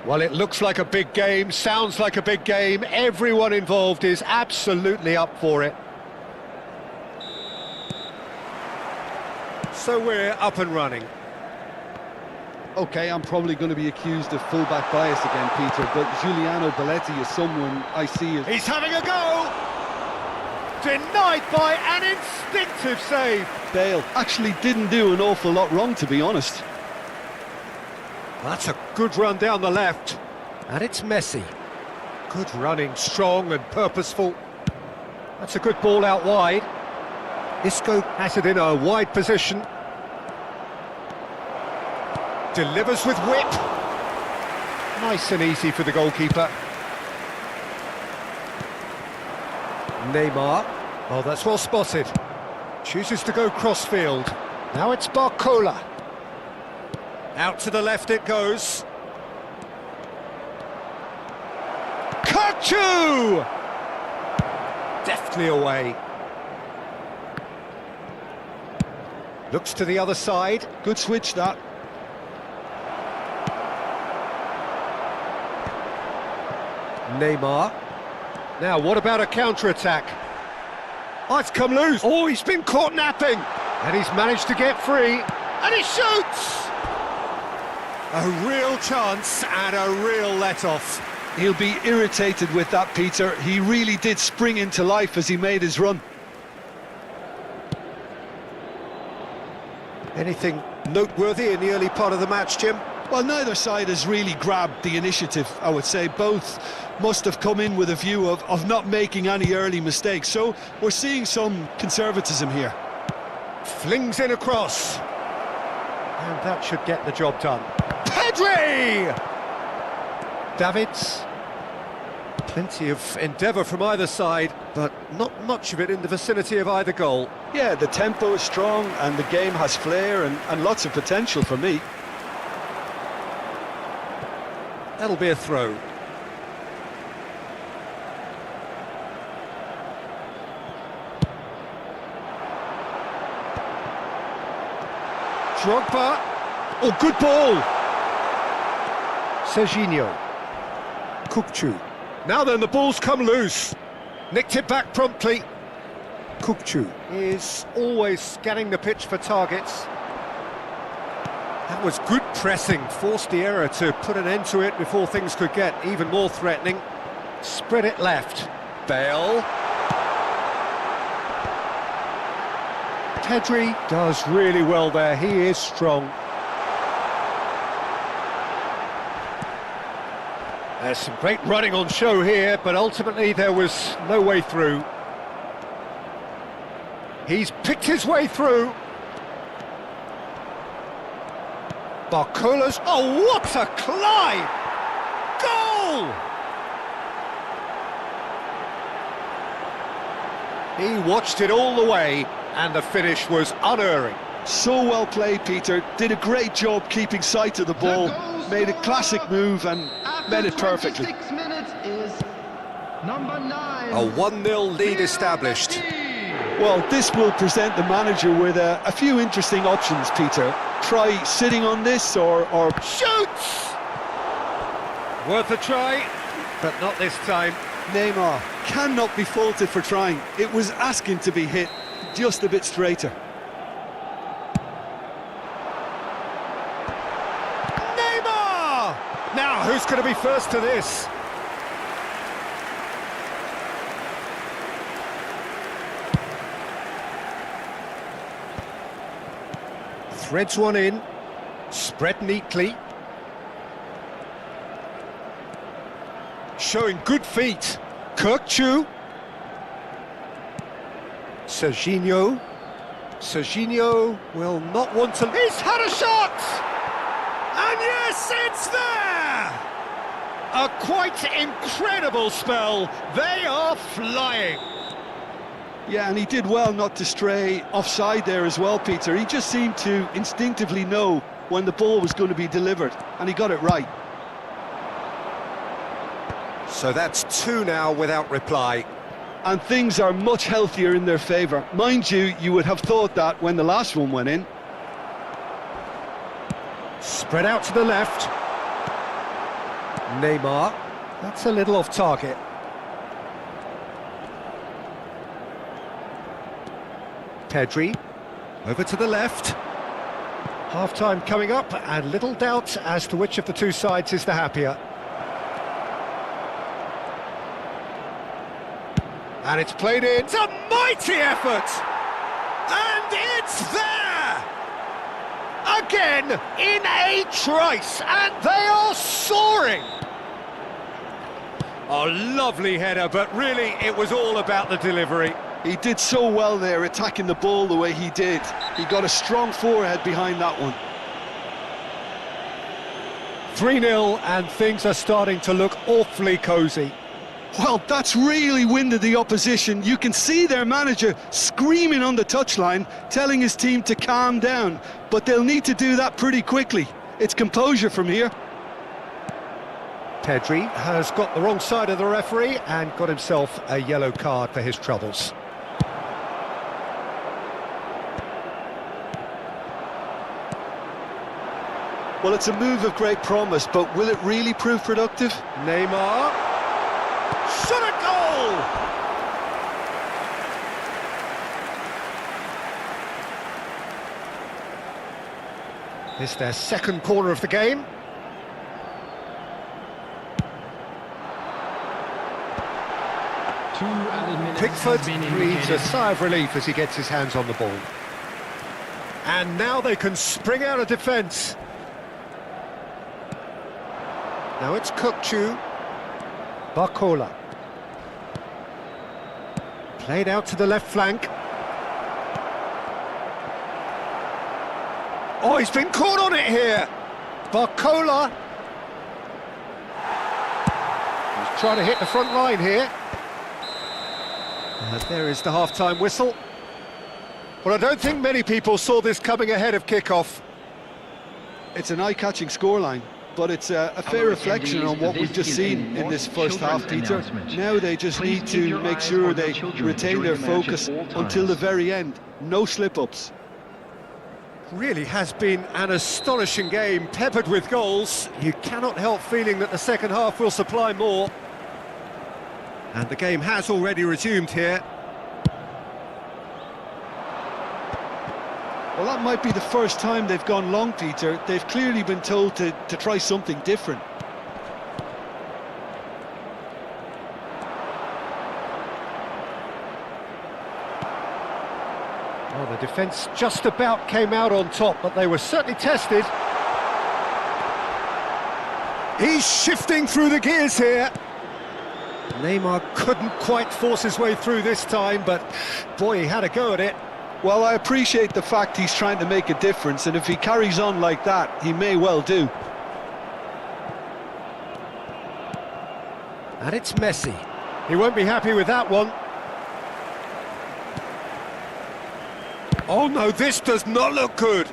Well, it looks like a big game, sounds like a big game. Everyone involved is absolutely up for it. So we're up and running. OK, I'm probably going to be accused of full-back bias again, Peter, but Giuliano Belletti is someone I see as... He's having a go! Denied by an instinctive save. Bale actually didn't do an awful lot wrong, to be honest. That's a good run down the left. And it's Messi. Good running, strong and purposeful. That's a good ball out wide. Isco has it in a wide position. Delivers with whip. Nice and easy for the goalkeeper. Neymar. Oh, that's well spotted. Chooses to go crossfield. Now it's Barcola. Out to the left it goes. Kachu! Deftly away. Looks to the other side. Good switch, that. Neymar. Now, what about a counter-attack? Oh, it's come loose. Oh, he's been caught napping. And he's managed to get free. And he shoots! A real chance and a real let-off. He'll be irritated with that, Peter. He really did spring into life as he made his run. Anything noteworthy in the early part of the match, Jim? Well, neither side has really grabbed the initiative, I would say. Both must have come in with a view of not making any early mistakes. So we're seeing some conservatism here. Flings in across. And that should get the job done. Pedri! Davids. Plenty of endeavour from either side, but not much of it in the vicinity of either goal. Yeah, the tempo is strong and the game has flair and lots of potential for me. That'll be a throw. Drogba. Oh, good ball. Serginho. Kukçu. Now then, the ball's come loose. Nicked it back promptly. Kukçu is always scanning the pitch for targets. That was good pressing, forced the error to put an end to it before things could get even more threatening. Spread it left. Bale. Pedri does really well there, he is strong. There's some great running on show here, but ultimately there was no way through. He's picked his way through. Barcola's... Oh, what a climb! Goal! He watched it all the way, and the finish was unerring. So well played, Peter. Did a great job keeping sight of the ball. Made a classic move and made it perfectly. Minutes is number 9. A 1-0 lead established. Well, this will present the manager with a few interesting options, Peter. Try sitting on this or... Shoots! Worth a try, but not this time. Neymar cannot be faulted for trying. It was asking to be hit just a bit straighter. Neymar! Now, who's going to be first to this? Threads one in, spread neatly. Showing good feet. Kukçu. Serginho. Serginho will not want to... He's had a shot! And yes, it's there! A quite incredible spell. They are flying. Yeah, and he did well not to stray offside there as well, Peter. He just seemed to instinctively know when the ball was going to be delivered, and he got it right. So that's 2 now without reply. and things are much healthier in their favour. Mind you, you would have thought that when the last one went in. Spread out to the left. Neymar. That's a little off target. Pedri. Over to the left. Half-time coming up, and little doubt as to which of the two sides is the happier. And it's played in. It's a mighty effort! And it's there! Again, in a trice, and they are soaring! A lovely header, but really it was all about the delivery. He did so well there, attacking the ball the way he did. He got a strong forehead behind that one. 3-0, and things are starting to look awfully cosy. Well, that's really winded the opposition. You can see their manager screaming on the touchline, telling his team to calm down. But they'll need to do that pretty quickly. It's composure from here. Pedri has got the wrong side of the referee and got himself a yellow card for his troubles. Well, it's a move of great promise, but will it really prove productive? Neymar. Shot a goal! This is their second corner of the game. Pickford breathes a sigh of relief as he gets his hands on the ball. And now they can spring out of defence. Now it's Kukçu. Barcola. Played out to the left flank. Oh, he's been caught on it here. Barcola. He's trying to hit the front line here. And there is the half-time whistle. Well, I don't think many people saw this coming ahead of kick-off. It's an eye-catching scoreline, but it's a fair reflection on what we've just seen in this first half, Peter. Now they just need to make sure they retain their focus until the very end. No slip-ups. Really has been an astonishing game, peppered with goals. You cannot help feeling that the second half will supply more. And the game has already resumed here. Well, that might be the first time they've gone long, Peter. They've clearly been told to try something different. Well, the defence just about came out on top, but they were certainly tested. He's shifting through the gears here. Neymar couldn't quite force his way through this time, but boy, he had a go at it. Well, I appreciate the fact he's trying to make a difference, and if he carries on like that, he may well do. And it's Messi. He won't be happy with that one. Oh no, this does not look good.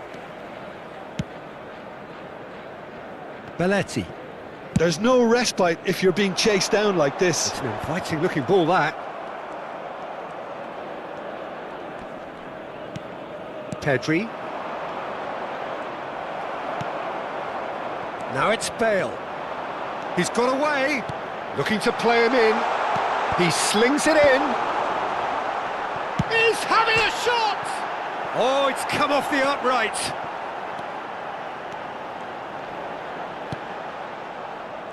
Belletti. There's no respite if you're being chased down like this. It's an inviting looking ball, that. Pedri. Now it's Bale. He's got away. Looking to play him in. He slings it in. He's having a shot! Oh, it's come off the upright.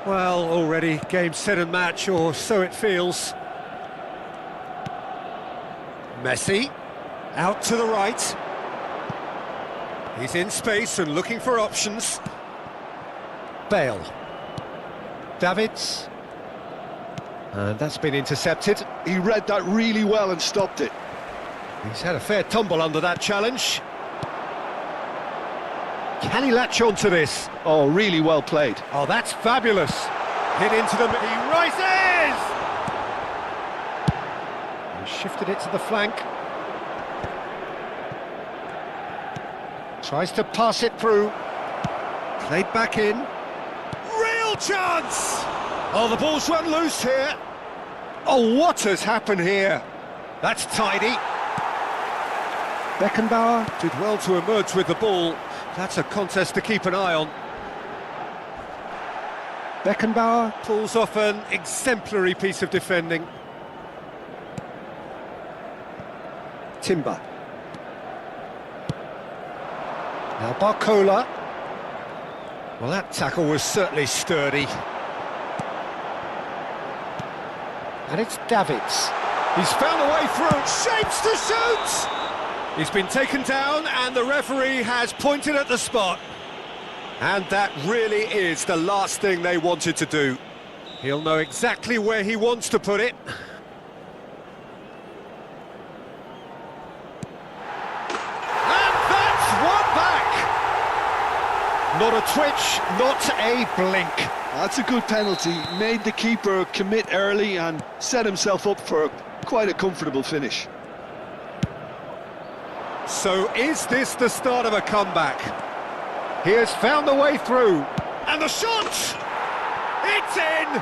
Well, already game, set and match, or so it feels. Messi, out to the right. He's in space and looking for options. Bale. Davids. And that's been intercepted. He read that really well and stopped it. He's had a fair tumble under that challenge. Can he latch on to this? Oh, really well played. Oh, that's fabulous. Hit into them, he rises! He shifted it to the flank. Tries to pass it through. Played back in. Real chance! Oh, the ball's run loose here. Oh, what has happened here? That's tidy. Beckenbauer did well to emerge with the ball. That's a contest to keep an eye on. Beckenbauer pulls off an exemplary piece of defending. Timber. Now Barcola. Well, that tackle was certainly sturdy. And it's Davids. He's found a way through. Shapes to shoot! He's been taken down and the referee has pointed at the spot. And that really is the last thing they wanted to do. He'll know exactly where he wants to put it. And that's one back! Not a twitch, not a blink. That's a good penalty. Made the keeper commit early and set himself up for quite a comfortable finish. So is this the start of a comeback? He has found the way through. And the shot! It's in!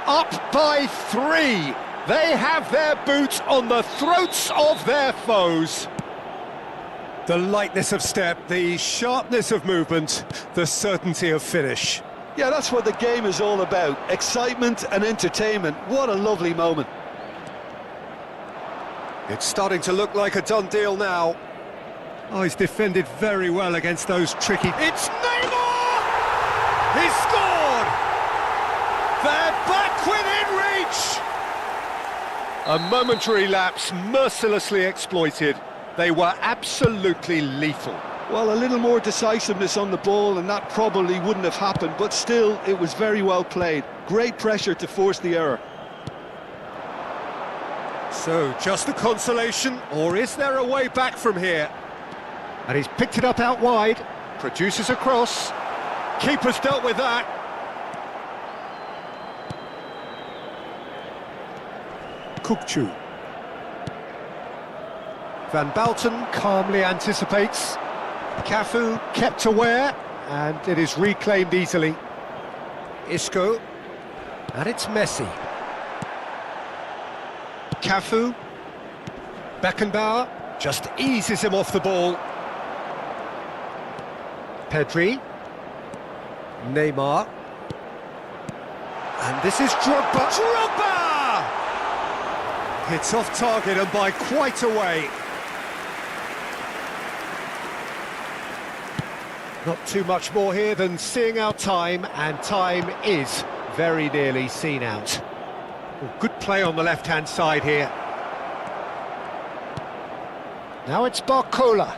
Up by 3. They have their boots on the throats of their foes. The lightness of step, the sharpness of movement, the certainty of finish. Yeah, that's what the game is all about. Excitement and entertainment. What a lovely moment. It's starting to look like a done deal now. Oh, he's defended very well against those tricky... It's Neymar! He's scored! They're back within reach! A momentary lapse mercilessly exploited. They were absolutely lethal. Well, a little more decisiveness on the ball and that probably wouldn't have happened, but still, it was very well played. Great pressure to force the error. So, just a consolation, or is there a way back from here? And he's picked it up out wide, produces a cross. Keeper's dealt with that. Kukçu. Van Balten calmly anticipates. Cafu kept aware, and it is reclaimed easily. Isco, and it's Messi. Cafu. Beckenbauer just eases him off the ball. Pedri. Neymar. And this is Drogba. Drogba! It's off target and by quite a way. Not too much more here than seeing out time, and time is very nearly seen out. Well, good play on the left-hand side here. Now it's Barcola.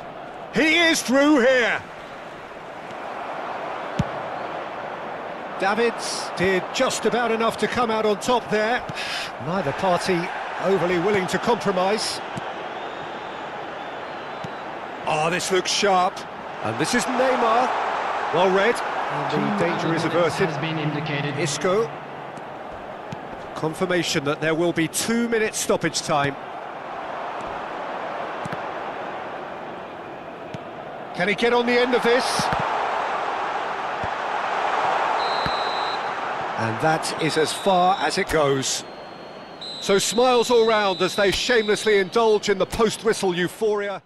He is through here. Davids did just about enough to come out on top there. Neither party overly willing to compromise. Oh, this looks sharp. And this is Neymar. Well read. And the danger is averted. Has been indicated. Isco. Confirmation that there will be 2 minutes stoppage time. Can he get on the end of this? And that is as far as it goes. So smiles all round as they shamelessly indulge in the post-whistle euphoria.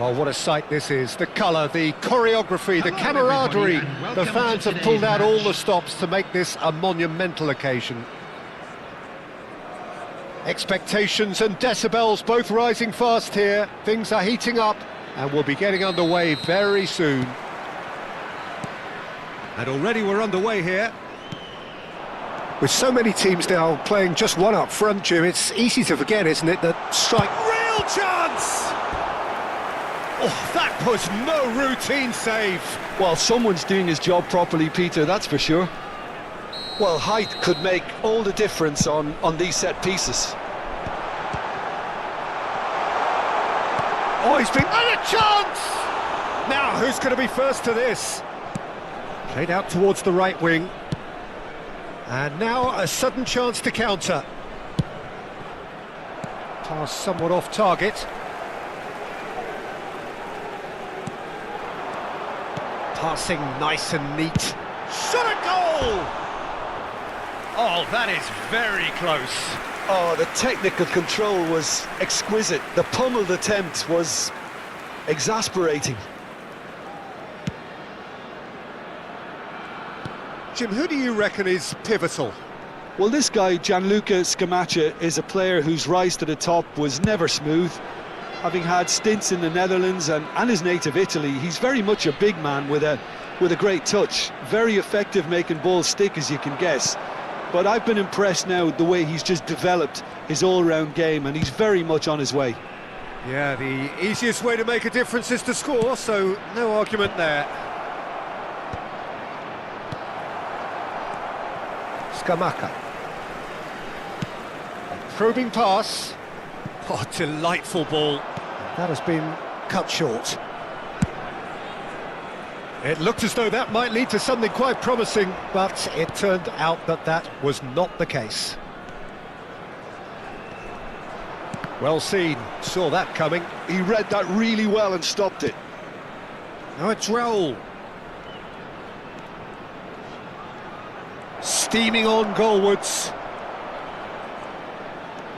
Well, what a sight this is. The colour, the choreography, the camaraderie. The fans have pulled out all the stops to make this a monumental occasion. Expectations and decibels both rising fast here. Things are heating up and we'll be getting underway very soon. And already we're underway here. With so many teams now playing just one up front, Jim, it's easy to forget, isn't it, that strike... Real chance! Oh, that was no routine save. Well, someone's doing his job properly, Peter, that's for sure. Well, height could make all the difference on these set pieces. Oh, he's been... And a chance! Now, who's going to be first to this? Played out towards the right wing. And now a sudden chance to counter. Pass somewhat off target. Passing nice and neat. Shot a goal! Oh, that is very close. Oh, the technical control was exquisite. The pummeled attempt was exasperating. Jim, who do you reckon is pivotal? Well, this guy, Gianluca Scamacca, is a player whose rise to the top was never smooth. Having had stints in the Netherlands and his native Italy, he's very much a big man with a great touch. Very effective making balls stick, as you can guess. But I've been impressed now with the way he's just developed his all-round game, and he's very much on his way. Yeah, the easiest way to make a difference is to score, so no argument there. Scamacca. Probing pass. Oh, delightful ball. That has been cut short. It looked as though that might lead to something quite promising, but it turned out that that was not the case. Well seen, saw that coming. He read that really well and stopped it. Now it's Raul. Steaming on goalwards.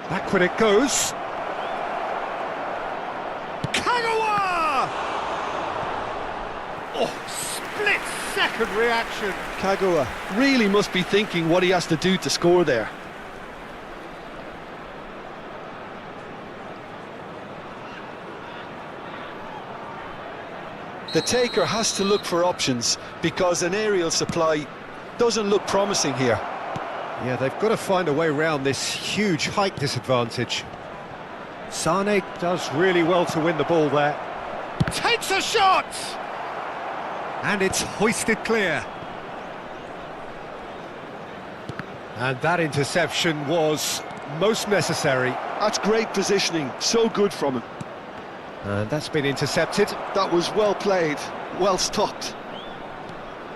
Back when it goes. Split-second reaction. Kagawa really must be thinking what he has to do to score there. The taker has to look for options because an aerial supply doesn't look promising here. Yeah, they've got to find a way around this huge height disadvantage. Sane does really well to win the ball there. Takes a shot! And it's hoisted clear. And that interception was most necessary. That's great positioning, so good from him. And that's been intercepted. That was well played, well stopped.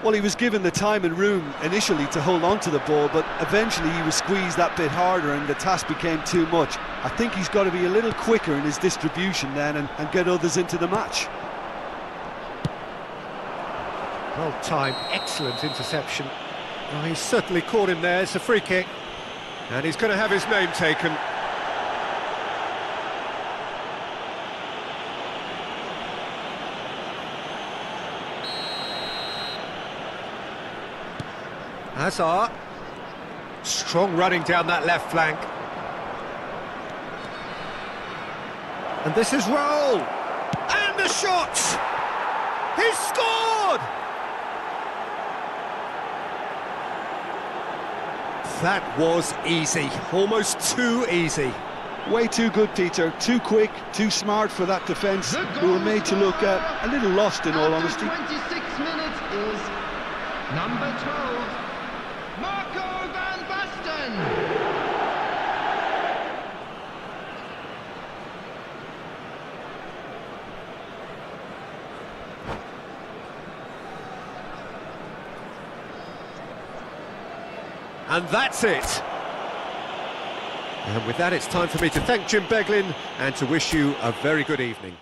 Well, he was given the time and room initially to hold on to the ball, but eventually he was squeezed that bit harder and the task became too much. I think he's got to be a little quicker in his distribution then and get others into the match. Well timed, excellent interception. Oh, he's certainly caught him there. It's a free kick. And he's going to have his name taken. Hazard. Strong running down that left flank. And this is Raul. And the shot! He's scored! That was easy, almost too easy. Way too good, Peter. Too quick, too smart for that defence, who were made to look a little lost, in all honesty. 26 minutes is number 12, Marco van Basten. And that's it. And with that, it's time for me to thank Jim Beglin and to wish you a very good evening.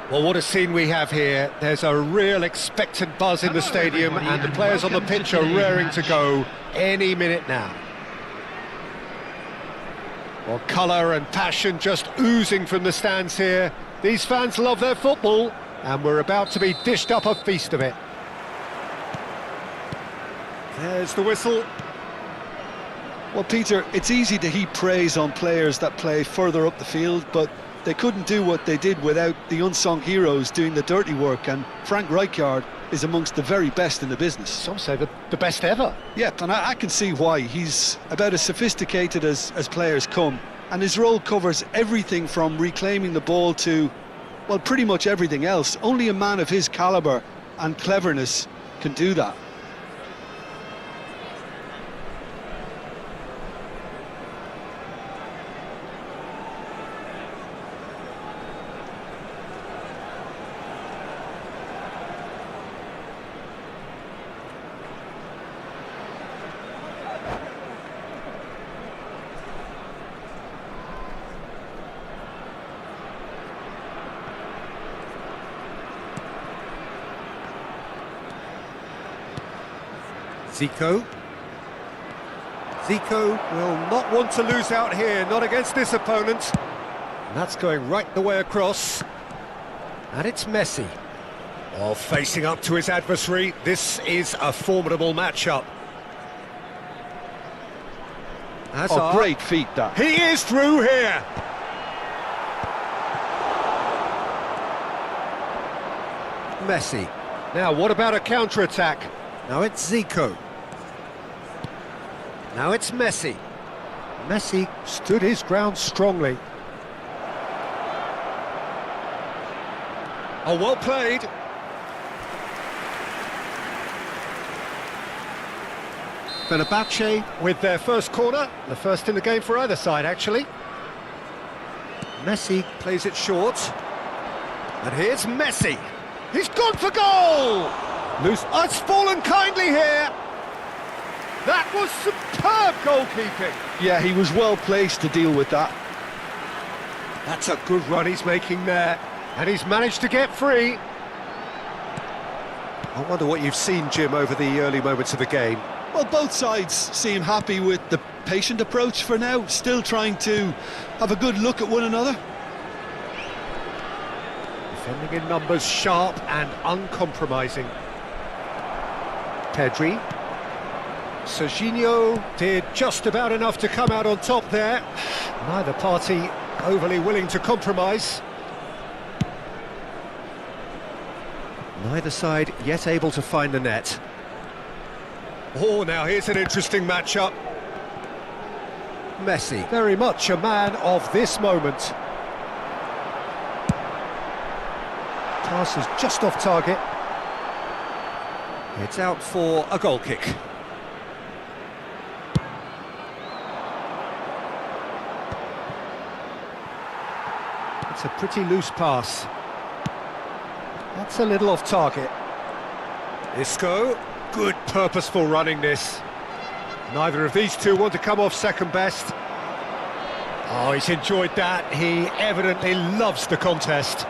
Well, what a scene we have here. There's a real expectant buzz in the stadium, and the players on the pitch are raring to go any minute now. Well, colour and passion just oozing from the stands here. These fans love their football, and we're about to be dished up a feast of it. There's the whistle. Well, Peter, it's easy to heap praise on players that play further up the field, but they couldn't do what they did without the unsung heroes doing the dirty work, and Frank Rijkaard is amongst the very best in the business. Some say the best ever. Yeah, and I can see why. He's about as sophisticated as players come, and his role covers everything from reclaiming the ball to, well, pretty much everything else. Only a man of his calibre and cleverness can do that. Zico will not want to lose out here, not against this opponent. And that's going right the way across. And it's Messi. Oh, facing up to his adversary. This is a formidable matchup. Oh, great feat, that. He is through here. Messi. Now, what about a counter-attack? Now it's Zico. Now it's Messi. Messi stood his ground strongly. Oh, well played. Fenerbahce with their first corner, the first in the game for either side, actually. Messi plays it short. And here's Messi. He's gone for goal! Loose. Oh, it's fallen kindly here. That was superb goalkeeping. Yeah, he was well placed to deal with that. That's a good run he's making there. And he's managed to get free. I wonder what you've seen, Jim, over the early moments of the game. Well, both sides seem happy with the patient approach for now, still trying to have a good look at one another. Defending in numbers, sharp and uncompromising. Pedri. Serginho did just about enough to come out on top there. Neither party overly willing to compromise. Neither side yet able to find the net. Oh, now here's an interesting matchup. Messi, very much a man of this moment. Pass is just off target. It's out for a goal kick. It's a pretty loose pass. That's a little off target. Isco, good purposeful running this. Neither of these two want to come off second best. Oh, he's enjoyed that. He evidently loves the contest.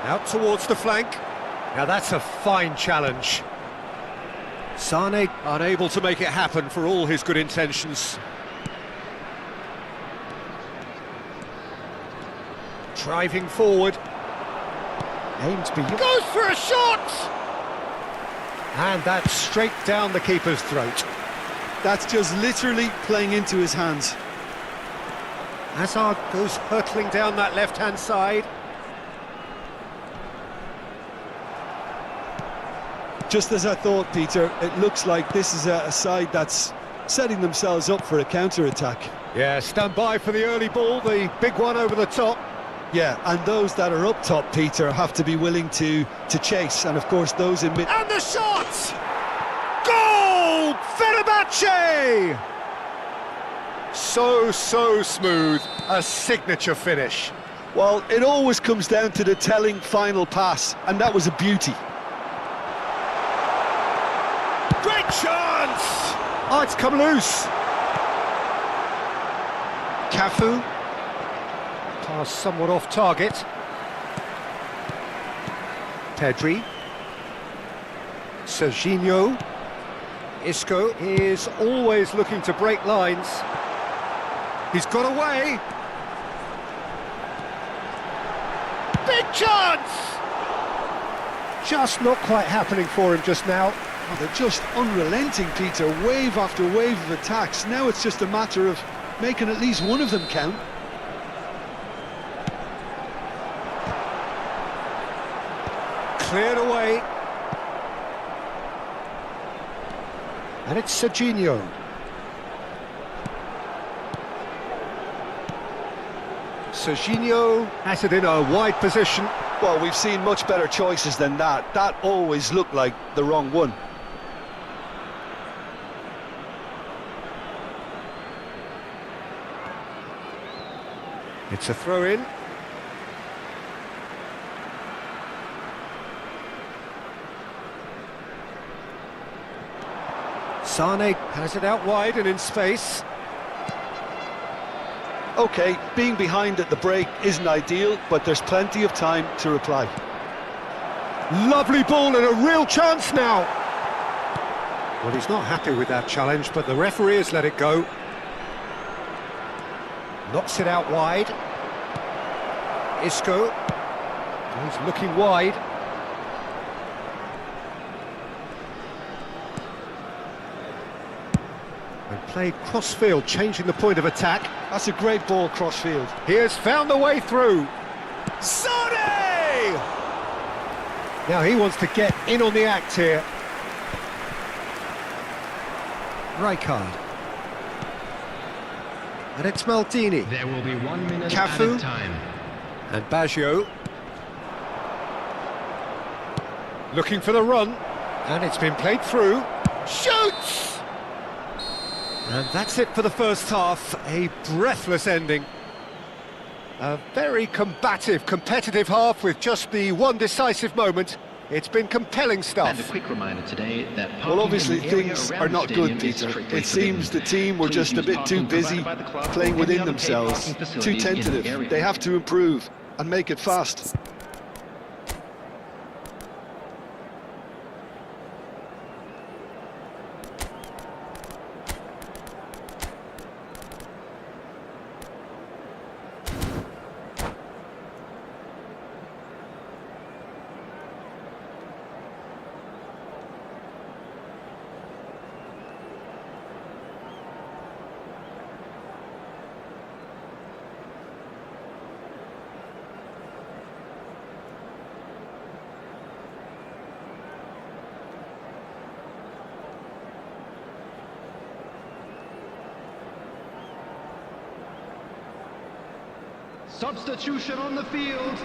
Out towards the flank. Now that's a fine challenge. Sane unable to make it happen for all his good intentions. Driving forward. Aims beyond. Goes for a shot! And that's straight down the keeper's throat. That's just literally playing into his hands. Hazard goes hurtling down that left-hand side. Just as I thought, Peter, it looks like this is a side that's setting themselves up for a counter-attack. Yeah, stand by for the early ball, the big one over the top. Yeah, and those that are up top, Peter, have to be willing to chase, and of course those in mid... And the shot! Goal! Fenerbahce! So smooth, a signature finish. Well, it always comes down to the telling final pass, and that was a beauty. Great chance! Oh, it's come loose. Cafu. Pass somewhat off target. Pedri. Serginho. Isco is always looking to break lines. He's got away. Big chance! Just not quite happening for him just now. Oh, they're just unrelenting, Peter. Wave after wave of attacks. Now it's just a matter of making at least one of them count. Cleared away. And it's Serginho. Serginho has it in a wide position. Well, we've seen much better choices than that. That always looked like the wrong one. It's a throw-in. Sane has it out wide and in space. OK, being behind at the break isn't ideal, but there's plenty of time to reply. Lovely ball and a real chance now. Well, he's not happy with that challenge, but the referee has let it go. Knocks it out wide. Isco. He's looking wide. And played cross-field, changing the point of attack. That's a great ball cross-field. He has found the way through. Sane! Now he wants to get in on the act here. Rijkaard. And it's Maldini. There will be 1 minute Cafu. added time. And Baggio. Looking for the run. And it's been played through. Shoots! And that's it for the first half. A breathless ending. A very combative, competitive half with just the one decisive moment. It's been compelling stuff. And a quick reminder today that well, obviously things are not good, Peter. It seems the team were just a bit too busy playing within themselves, too tentative. They have to improve and make it fast. Substitution on the field.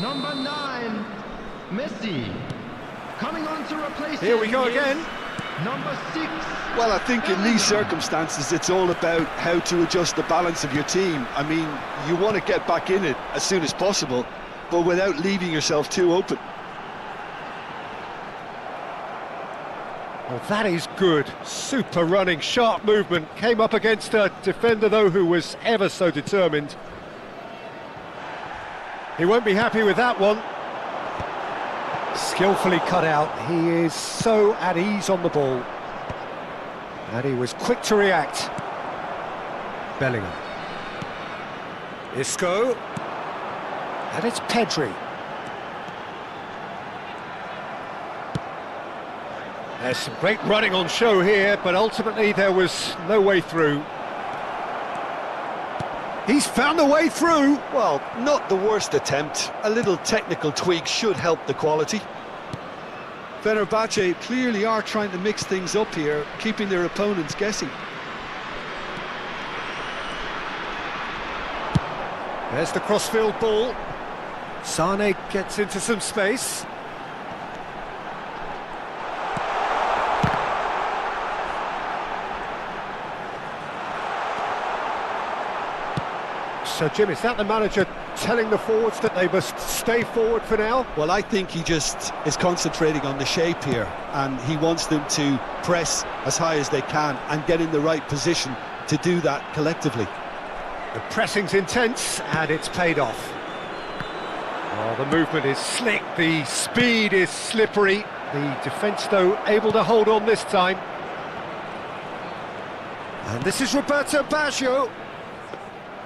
Number 9, Messi. Coming on to replace Here him we go is again. Number 6. Well, I think in these circumstances, it's all about how to adjust the balance of your team. I mean, you want to get back in it as soon as possible, but without leaving yourself too open. Well, that is good. Super running, sharp movement. Came up against a defender, though, who was ever so determined. He won't be happy with that one. Skillfully cut out. He is so at ease on the ball. And he was quick to react. Bellingham. Isco. And it's Pedri. There's some great running on show here, but ultimately there was no way through. He's found a way through. Well, not the worst attempt. A little technical tweak should help the quality. Fenerbahce clearly are trying to mix things up here, keeping their opponents guessing. There's the crossfield ball. Sane gets into some space. So, Jim, is that the manager telling the forwards that they must stay forward for now? Well, I think he just is concentrating on the shape here, and he wants them to press as high as they can and get in the right position to do that collectively. The pressing's intense, and it's paid off. Oh, the movement is slick, the speed is slippery. The defence, though, able to hold on this time. And this is Roberto Baggio.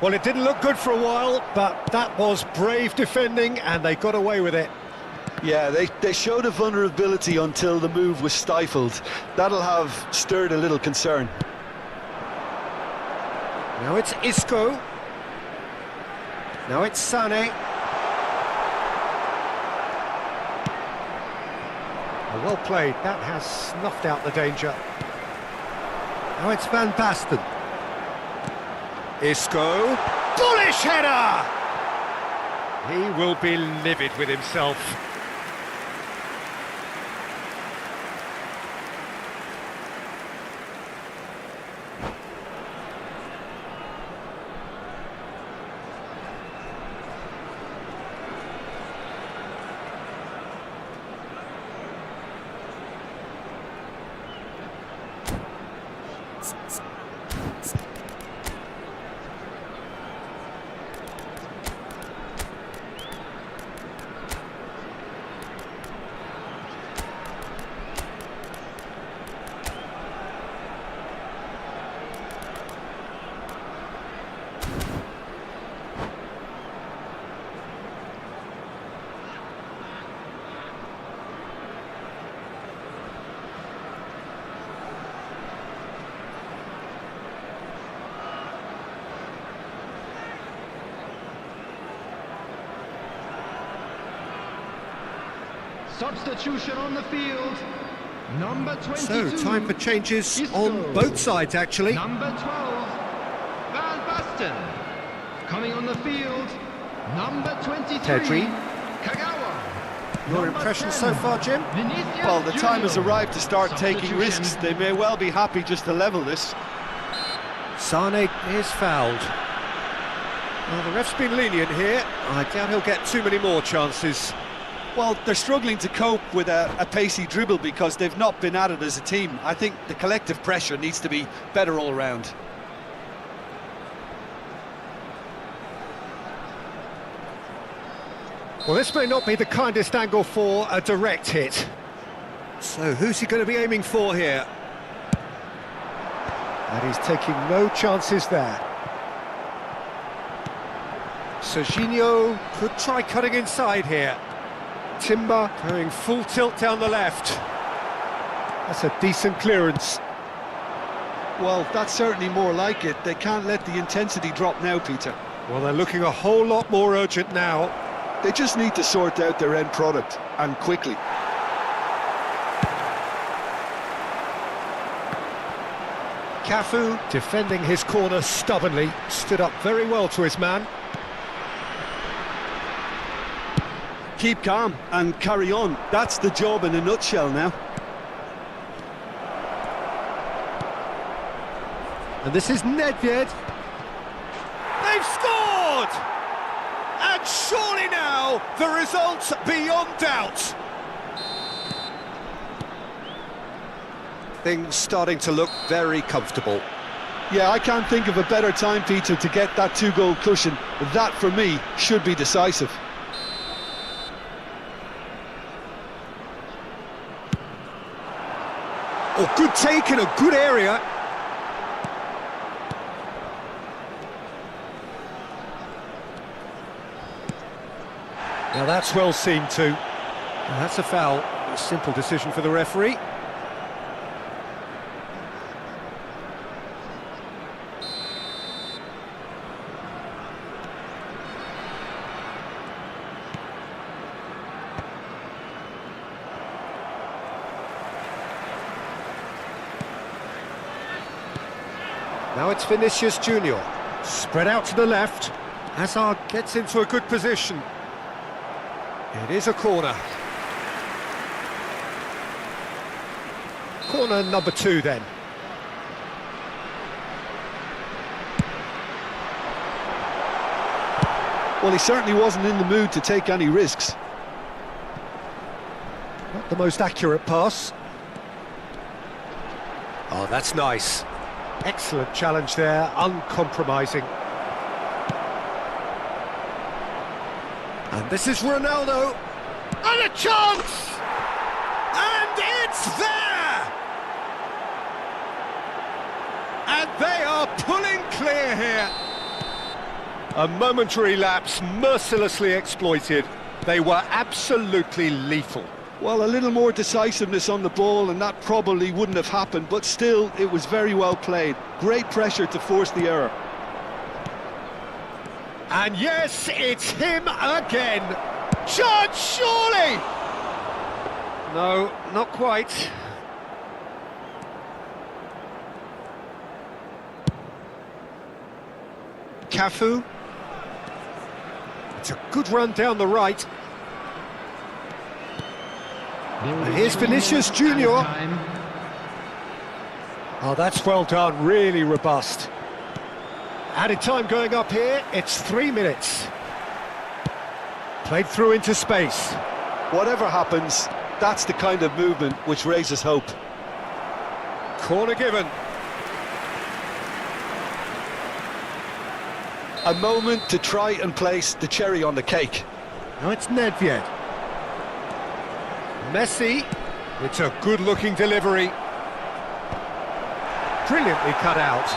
Well, it didn't look good for a while, but that was brave defending, and they got away with it. Yeah, they showed a vulnerability until the move was stifled. That'll have stirred a little concern. Now it's Isco. Now it's Sane. Well played, that has snuffed out the danger. Now it's Van Basten. Isco. Bullish header! He will be livid with himself. Substitution on the field. Number 22. So, time for changes Isco. on both sides, actually. Number 12, Van Basten. Coming on the field, number 23, Pedri. Kagawa. Your Number impression 10, so far, Jim? Vinicius Well, the time has Junior. arrived to start taking Substitution. risks. They may well be happy just to level this. Sane is fouled. Well, the ref's been lenient here. I doubt he'll get too many more chances. Well, they're struggling to cope with a pacey dribble because they've not been at it as a team. I think the collective pressure needs to be better all round. Well, this may not be the kindest angle for a direct hit. So, who's he going to be aiming for here? And he's taking no chances there. Serginho could try cutting inside here. Timber going full tilt down the left. That's a decent clearance. Well, that's certainly more like it. They can't let the intensity drop now, Peter. Well, they're looking a whole lot more urgent now. They just need to sort out their end product, and quickly. Cafu, defending his corner stubbornly, stood up very well to his man. Keep calm and carry on. That's the job in a nutshell now. And this is Nedved. They've scored! And surely now, the result's beyond doubt. Things starting to look very comfortable. Yeah, I can't think of a better time, Peter, to get that two-goal cushion. That, for me, should be decisive. Oh, good take in a good area. Now that's well seen too. Well, that's a foul. A simple decision for the referee. Now it's Vinicius Junior. Spread out to the left. Hazard gets into a good position. It is a corner. Corner number 2 then. Well, he certainly wasn't in the mood to take any risks. Not the most accurate pass. Oh, that's nice. Excellent challenge there, uncompromising. And this is Ronaldo. And a chance! And it's there! And they are pulling clear here. A momentary lapse, mercilessly exploited. They were absolutely lethal. Well, a little more decisiveness on the ball and that probably wouldn't have happened, but still, it was very well played. Great pressure to force the error. And yes, it's him again. Chance, surely! No, not quite. Cafu. It's a good run down the right. And here's Vinicius Junior. Oh, that's well done, really robust. Added time going up here, it's 3 minutes. Played through into space. Whatever happens, that's the kind of movement which raises hope. Corner given. A moment to try and place the cherry on the cake. Now it's Nedved. Messi. It's a good-looking delivery. Brilliantly cut out.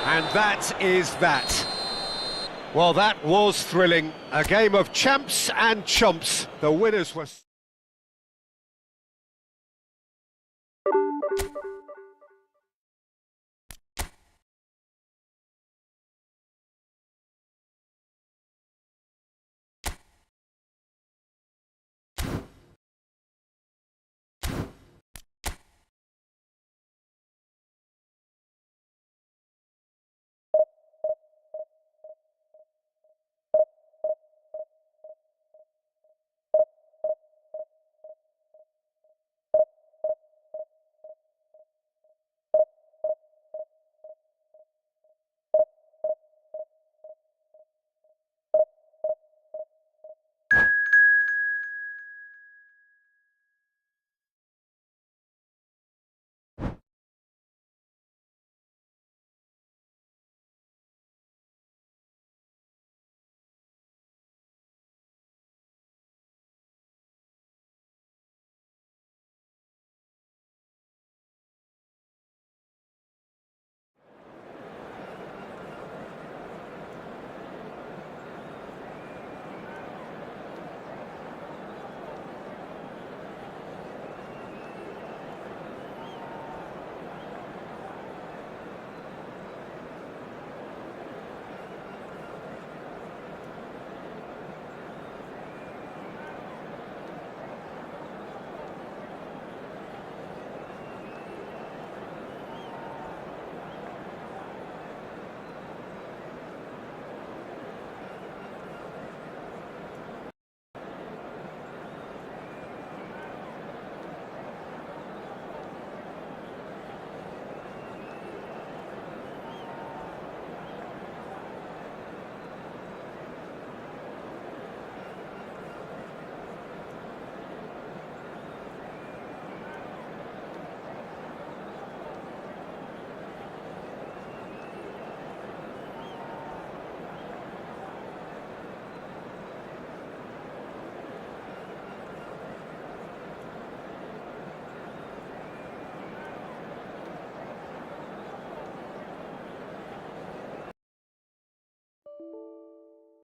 And that is that. Well, that was thrilling. A game of champs and chumps. The winners were...